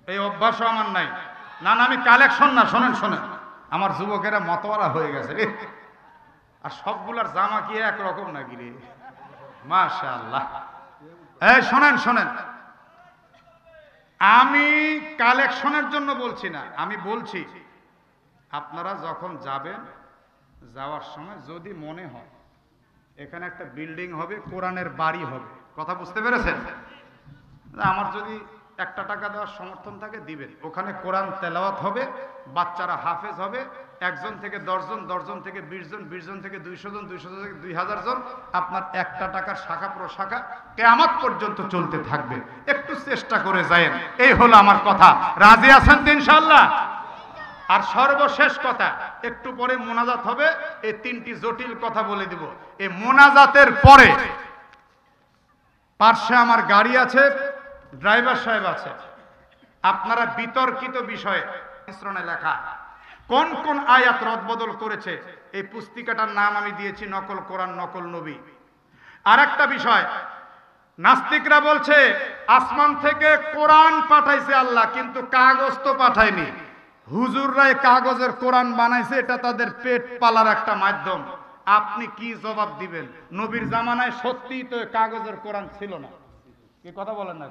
এই অভ্যাসও আমার নাই। না না, আমি কালেকশন না, শোনেন শোনেন, আমার যুবকেরা মতওয়ারা হয়ে গেছে রে। আর সবগুলার জামা কি একরকম নাকি রে? মাশাআল্লাহ। এই শোনেন শোনেন, আমি কালেকশনের জন্য বলছি না, আমি বলছি আপনারা যখন যাবেন, যাওয়ার সময় যদি মনে হয় এখানে একটা বিল্ডিং হবে, কোরআনের বাড়ি হবে, কথা বুঝতে পেরেছেন? আমার যদি 1 টাকা দেওয়ার সমর্থন থাকে দিবেন, ওখানে কোরআন তেলাওয়াত হবে, বাচ্চারা হাফেজ হবে, 1 জন থেকে 10 জন, 10 জন থেকে 20 জন, 20 জন থেকে 200 জন, 200 জন থেকে 2000 জন, আপনার 1 টাকার শাখা প্রশাখা কিয়ামত পর্যন্ত চলতে থাকবে। একটু চেষ্টা করে যায়েন, এই হলো আমার কথা। রাজি আছেন তো ইনশাআল্লাহ? আর সর্বশেষ কথা, একটু পরে মোনাজাত হবে, এই 3টি জটিল কথা বলে দিব। এই মোনাজাতের পরে পার্শ্বে আমার গাড়ি আছে, ড্রাইভার সাহেব আছে, আপনারা বিতর্কিত বিষয়ে মিশ্রণে লেখা কোন কোন আয়াত রদবদল করেছে, এই পুস্তিকাটার নাম আমি দিয়েছি নকল কোরআন নকল নবী। আর একটা বিষয়, নাস্তিকরা বলছে আসমান থেকে কোরআন পাঠাইছে আল্লাহ, কিন্তু কাগজ তো পাঠায়নি। হুজুররাই কাগজের কোরআন বানাইছে, এটা তাদের পেট পালার একটা মাধ্যম। আপনি কি জবাব দিবেন? নবীর জামানায় সত্যিই তো কাগজের কোরআন ছিল না, কি কথা বলেন না?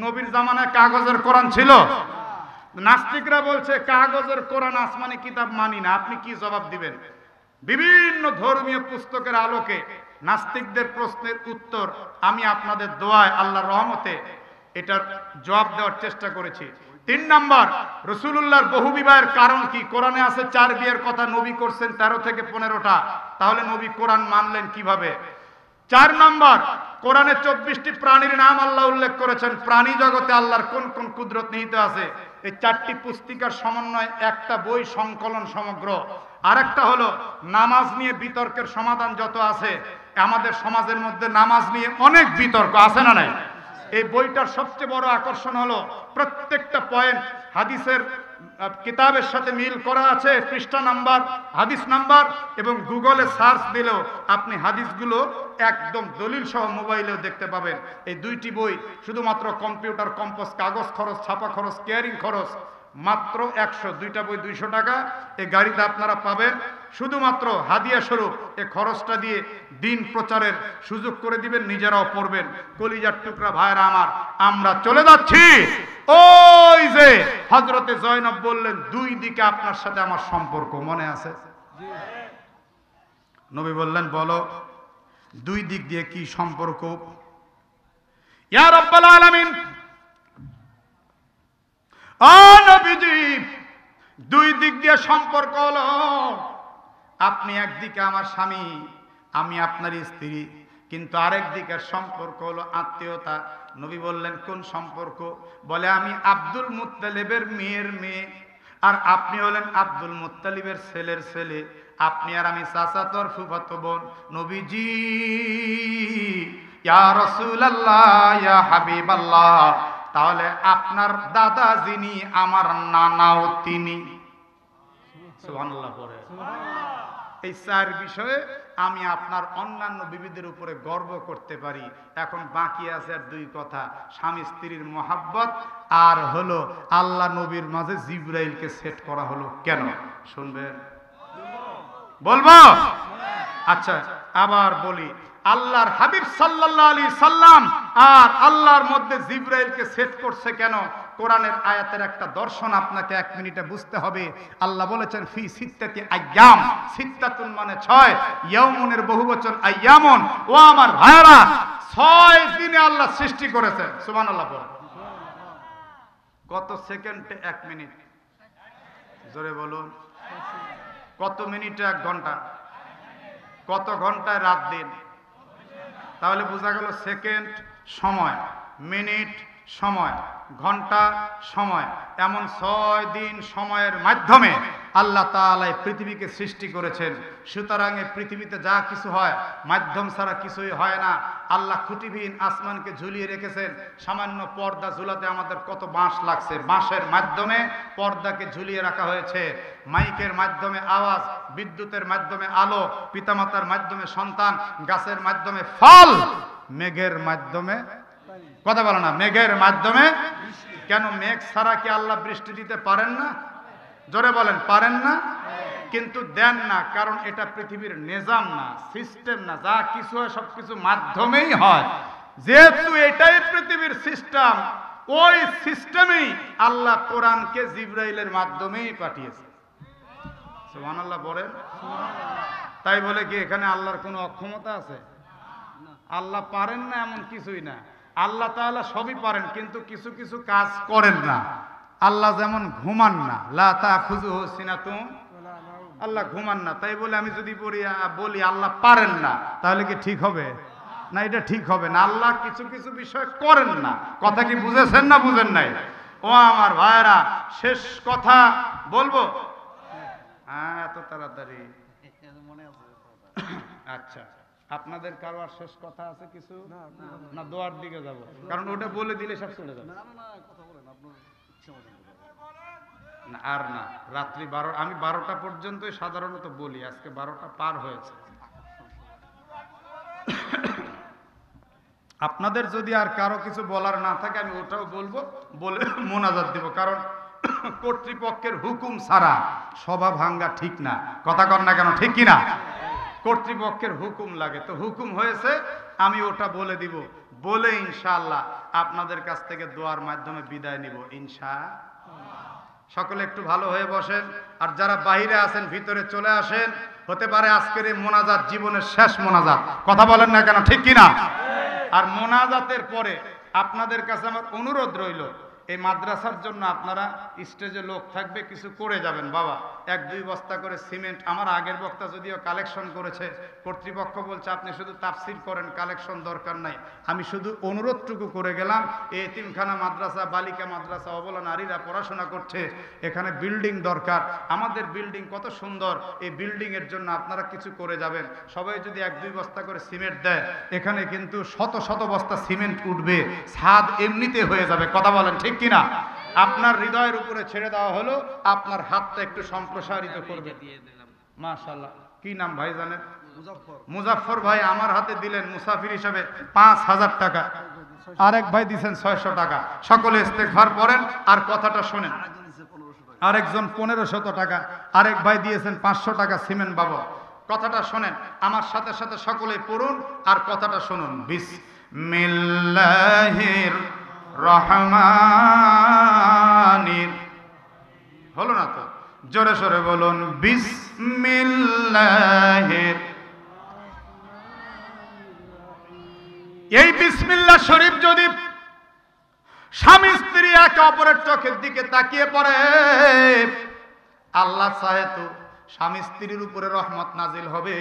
নবীর জামানায় কাগজের কোরআন ছিল? নাস্তিকরা বলছে কাগজের কোরআন আসমানি কিতাব মানি না, আপনি কি জবাব দিবেন? বিভিন্ন ধর্মীয় পুস্তকের আলোকে নাস্তিকদের প্রশ্নের উত্তর আমি আপনাদের দোয়ায় আল্লাহর রহমতে এটার জবাব দেওয়ার চেষ্টা করেছি। 3 নাম্বার, রাসূলুল্লাহর বহু বিবাহের কারণ কি? কোরআনে আছে 4 বিয়ের কথা, নবী করছেন 13 থেকে 15টা, তাহলে নবী কোরআন মানলেন কিভাবে? 4 নাম্বার, কোরআনে 24টি প্রাণীর নাম আল্লাহ উল্লেখ করেছেন, প্রাণী জগতে আল্লাহর কোন কোন কুদরত নিহিত আছে। এই 4টি পুস্তিকার সমন্বয় একটা বই সংকলন সমগ্র। আরেকটা হলো নামাজ নিয়ে বিতর্কের সমাধান যত আছে, আমাদের সমাজের মধ্যে নামাজ নিয়ে অনেক বিতর্ক আছে না নাই? এই বইটার সবচেয়ে বড় আকর্ষণ হলো প্রত্যেকটা পয়েন্ট হাদিসের কিতাবের সাথে মিল করা আছে, পৃষ্ঠা নাম্বার, হাদিস নাম্বার, এবং গুগলে সার্চ দিলেও আপনি হাদিসগুলো একদম দলিল সহ মোবাইলেও দেখতে পাবেন। এই 2টি বই শুধুমাত্র কম্পিউটার, কম্পোজ, কাগজ খরচ, ছাপা খরচ, কেয়ারিং খরচ মাত্র 100, 2টা বই 200 টাকা। এই গাড়িতে আপনারা পাবেন। শুধুমাত্র হাদিয়া স্বরূপ এই খরচটা দিয়ে দিন প্রচারের সুযোগ করে দিবেন, নিজেরাও পড়বেন। কলিজার টুকরা ভাইরা আমার, আমরা চলে যাচ্ছি। ওই যে হযরতে জয়নব বললেন 2 দিকে আপনার সাথে আমার সম্পর্ক, মনে আছে? নবী বললেন বলো 2 দিক দিয়ে কি সম্পর্ক? ইয়া রাব্বাল আলামিন, ও নবীজি, 2 দিক দিয়ে সম্পর্ক হলো, আপনি একদিকে আমার স্বামী, আমি আপনার স্ত্রী, কিন্তু আরেক দিকের সম্পর্ক হলো আত্মীয়তা। নবী বললেন কোন সম্পর্ক? বলে আমি আব্দুল মুত্তালিবের মেয়ের মেয়ে, আর আপনি হলেন আব্দুল মুত্তালিবের ছেলের ছেলে। আপনি আর আমি চাচাতোর ফুফাতো বোন। নবীজি, ইয়া রাসূলুল্লাহ, ইয়া হাবিবাল্লাহ, তাহলে আপনার দাদা যিনি, আমার নানাও তিনি। সুবহানাল্লাহ পড়ে। এই 4 বিষয়ে আমি আপনার অন্যান্য বিবিদের উপরে গর্ব করতে পারি। এখন বাকি আছে আর 2 কথা, স্বামী স্ত্রীর মহাব্বত, আর হলো আল্লাহ নবীর মাঝে জিবরাইলকে সেট করা হলো কেন? শুনবেন? বলবো? আচ্ছা, আবার বলি, আল্লাহর হাবিব সাল্লাল্লাহু আলাইহি সাল্লাম আর আল্লাহর মধ্যে জিবরাইলকে সেট করছে কেন? কোরআনের আয়াতের একটা দর্শন আপনাকে 1 মিনিটে বুঝতে হবে। আল্লাহ বলেছেন ফি সিত্তাতি আইয়াম, সিত্তাতুন মানে 6, ইয়াউমুনের বহুবচন আইয়ামুন। ও আমার ভাইরা, 6 দিনে আল্লাহ সৃষ্টি করেছেন। সুবহানাল্লাহ বলেন। কত সেকেন্ডে 1 মিনিট? জোরে বলুন। কত মিনিটে 1 ঘন্টা? কত ঘন্টায় রাত দিন? তাহলে বোঝা গেল সেকেন্ড সময়, মিনিট সময়, ঘন্টা সময়, এমন 6 দিন সময়ের মাধ্যমে আল্লাহ তাআলা এই পৃথিবীকে সৃষ্টি করেছেন। সুতরাং এই পৃথিবীতে যা কিছু হয় মাধ্যম ছাড়া কিছুই হয় না। আল্লাহ খুঁটিবিহীন আসমানকে ঝুলিয়ে রেখেছেন। সামান্য পর্দা ঝুলাতে আমাদের কত বাঁশ লাগছে, বাঁশের মাধ্যমে পর্দাকে ঝুলিয়ে রাখা হয়েছে। মাইকের মাধ্যমে আওয়াজ, বিদ্যুতের মাধ্যমে আলো, পিতামাতার মাধ্যমে সন্তান, গাছের মাধ্যমে ফল, মেঘের মাধ্যমে, কথা বলো না, মেঘের মাধ্যমে। কেন মেঘ ছাড়া কি আল্লাহ বৃষ্টি দিতে পারেন না? জোরে বলেন, পারেন না? কিন্তু দেন না, কারণ এটা পৃথিবীর নিজাম না, সিস্টেম না। যা কিছু হয় সব কিছু মাধ্যমেই হয়। যেহেতু এটাই পৃথিবীর সিস্টেম, ওই সিস্টেমেই আল্লাহ কোরআনকে জিবরাইলের মাধ্যমেই পাঠিয়েছে। সুবহানাল্লাহ বলেন। তাই বলে কি এখানে আল্লাহর কোনো অক্ষমতা আছে? আল্লাহ পারেন না এমন কিছুই না। আল্লাহ তাআলা সবই পারেন, কিন্তু কিছু কিছু কাজ করেন না। আল্লাহ যেমন ঘুমান না, লা তাখুযুহু সিনাতুন, আল্লাহ ঘুমান না। তাই বলে আমি যদি বলি আল্লাহ পারেন না, তাহলে কি ঠিক হবে? না, এটা ঠিক হবে না। আল্লাহ কিছু কিছু বিষয় করেন না। কথা কি বুঝেছেন না বুঝেন নাই? ও আমার ভাইরা, শেষ কথা বলবো। এত তাড়াতাড়ি? আচ্ছা, আপনাদের কারো আর শেষ কথা আছে কিছু? না দোয়ার দিকে যাব, কারণ ওটা বলে দিলে সব চলে যাবে। না আর না, রাত্রি 12, আমি 12টা পর্যন্তই সাধারণত বলি, আজকে 12টা পার হয়েছে। আপনাদের যদি আর কারো কিছু বলার না থাকে আমি ওটাও বলবো, বলে মোনাজাত দিব। কারণ কর্তৃপক্ষের হুকুম ছাড়া সভা ভাঙ্গা ঠিক না। কথা কর না কেন, ঠিক কিনা? কর্তৃপক্ষের হুকুম লাগে, তো হুকুম হয়েছে, আমি ওটা বলে দিব। বলে ইনশাআল্লাহ আপনাদের কাছ থেকে দোয়ার মাধ্যমে বিদায় নিব ইনশাআল্লাহ। সকলে একটু ভালো হয়ে বসেন, আর যারা বাইরে আছেন ভিতরে চলে আসেন। হতে পারে আজকের এই মোনাজাত জীবনের শেষ মোনাজাত। কথা বলেন না কেন, ঠিক কিনা? আর মোনাজাতের পরে আপনাদের কাছে আমার অনুরোধ রইল, এই মাদ্রাসার জন্য আপনারা স্টেজে লোক থাকবে, কিছু করে যাবেন বাবা। 1-2 বস্তা করে সিমেন্ট, আমার আগের বক্তা যদিও কালেকশন করেছে, কর্তৃপক্ষ বলছে আপনি শুধু তাফসির করেন, কালেকশন দরকার নাই। আমি শুধু অনুরোধটুকু করে গেলাম। এই এতিমখানা মাদ্রাসা, বালিকা মাদ্রাসা, অবলা নারীরা পড়াশোনা করছে, এখানে বিল্ডিং দরকার। আমাদের বিল্ডিং কত সুন্দর, এই বিল্ডিং এর জন্য আপনারা কিছু করে যাবেন। সবাই যদি 1-2 বস্তা করে সিমেন্ট দেয়, এখানে কিন্তু শত শত বস্তা সিমেন্ট উঠবে, ছাদ এমনিতে হয়ে যাবে। কথা বলেন ঠিক কিনা? আপনার হৃদয়ের উপরে ছেড়ে দেওয়া হলো, আপনার হাতটা একটু সম্প্রসারিত করবে। মাশাআল্লাহ। কি নাম ভাই জানেন? মুজাফফর ভাই আমার হাতে দিলেন মুসাফির হিসাবে 5000 টাকা, আরেক ভাই দিয়েছেন 600 টাকা। সকলে ইস্তেগফার পড়েন আর কথাটা শোনেন। আরেকজন 1500 টাকা, আরেক ভাই দিয়েছেন 500 টাকা সিমেন্ট বাবদ। কথাটা শোনেন, আমার সাথে সাথে সকলে পড়ুন আর কথাটা শুনুন। বিসমিল্লাহির রহমানির, হলো না তো? জোরে সোরে বলুন বিসমিল্লাহির। এই বিসমিল্লাহ শরীফ যদি স্বামী স্ত্রী একে অপরের চোখের দিকে তাকিয়ে পড়ে, আল্লাহ চাহে তো স্বামী স্ত্রীর উপরে রহমত নাজিল হবে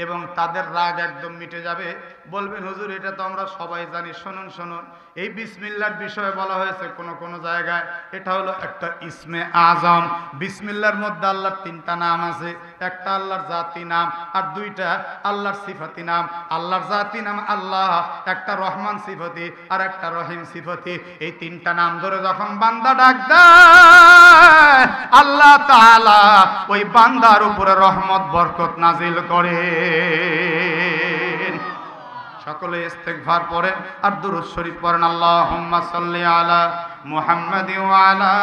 এবং তাদের রাগ একদম মিটে যাবে। বলবেন হুজুর এটা তো আমরা সবাই জানি। শুনুন শুনুন, এই বিসমিল্লাহর বিষয়ে বলা হয়েছে কোন কোন জায়গায়, এটা হলো একটা ইসমে আজম। বিসমিল্লাহর মধ্যে আল্লাহর 3টা নাম আছে। একটা আল্লাহর জাতি নাম আর 2টা আল্লাহর সিফাতি নাম। আল্লাহর জাতি নাম আল্লাহ, একটা রহমান সিফাতি আর একটা রহিম সিফাতি। এই 3টা নাম ধরে যখন বান্দা ডাক দেয়, আল্লাহ তাআলা ওই বান্দার উপরে রহমত বরকত নাজিল করে। সকলে ইস্তেগফার পড়েন আর দুরূদ শরীফ পড়েন। আল্লাহুম্মা সাল্লি আলা محمد وعلى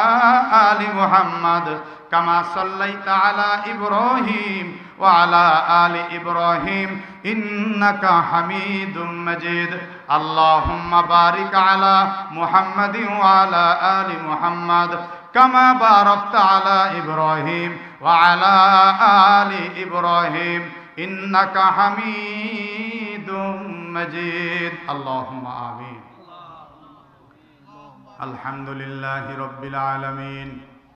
آل محمد كما صليت على إبراهيم وعلى آل إبراهيم إنك حميد مجيد اللهم بارك على محمد وعلى آل محمد كما باركت على إبراهيم وعلى آل إبراهيم إنك حميد مجيد اللهم آمين الحمد لله رب العالمين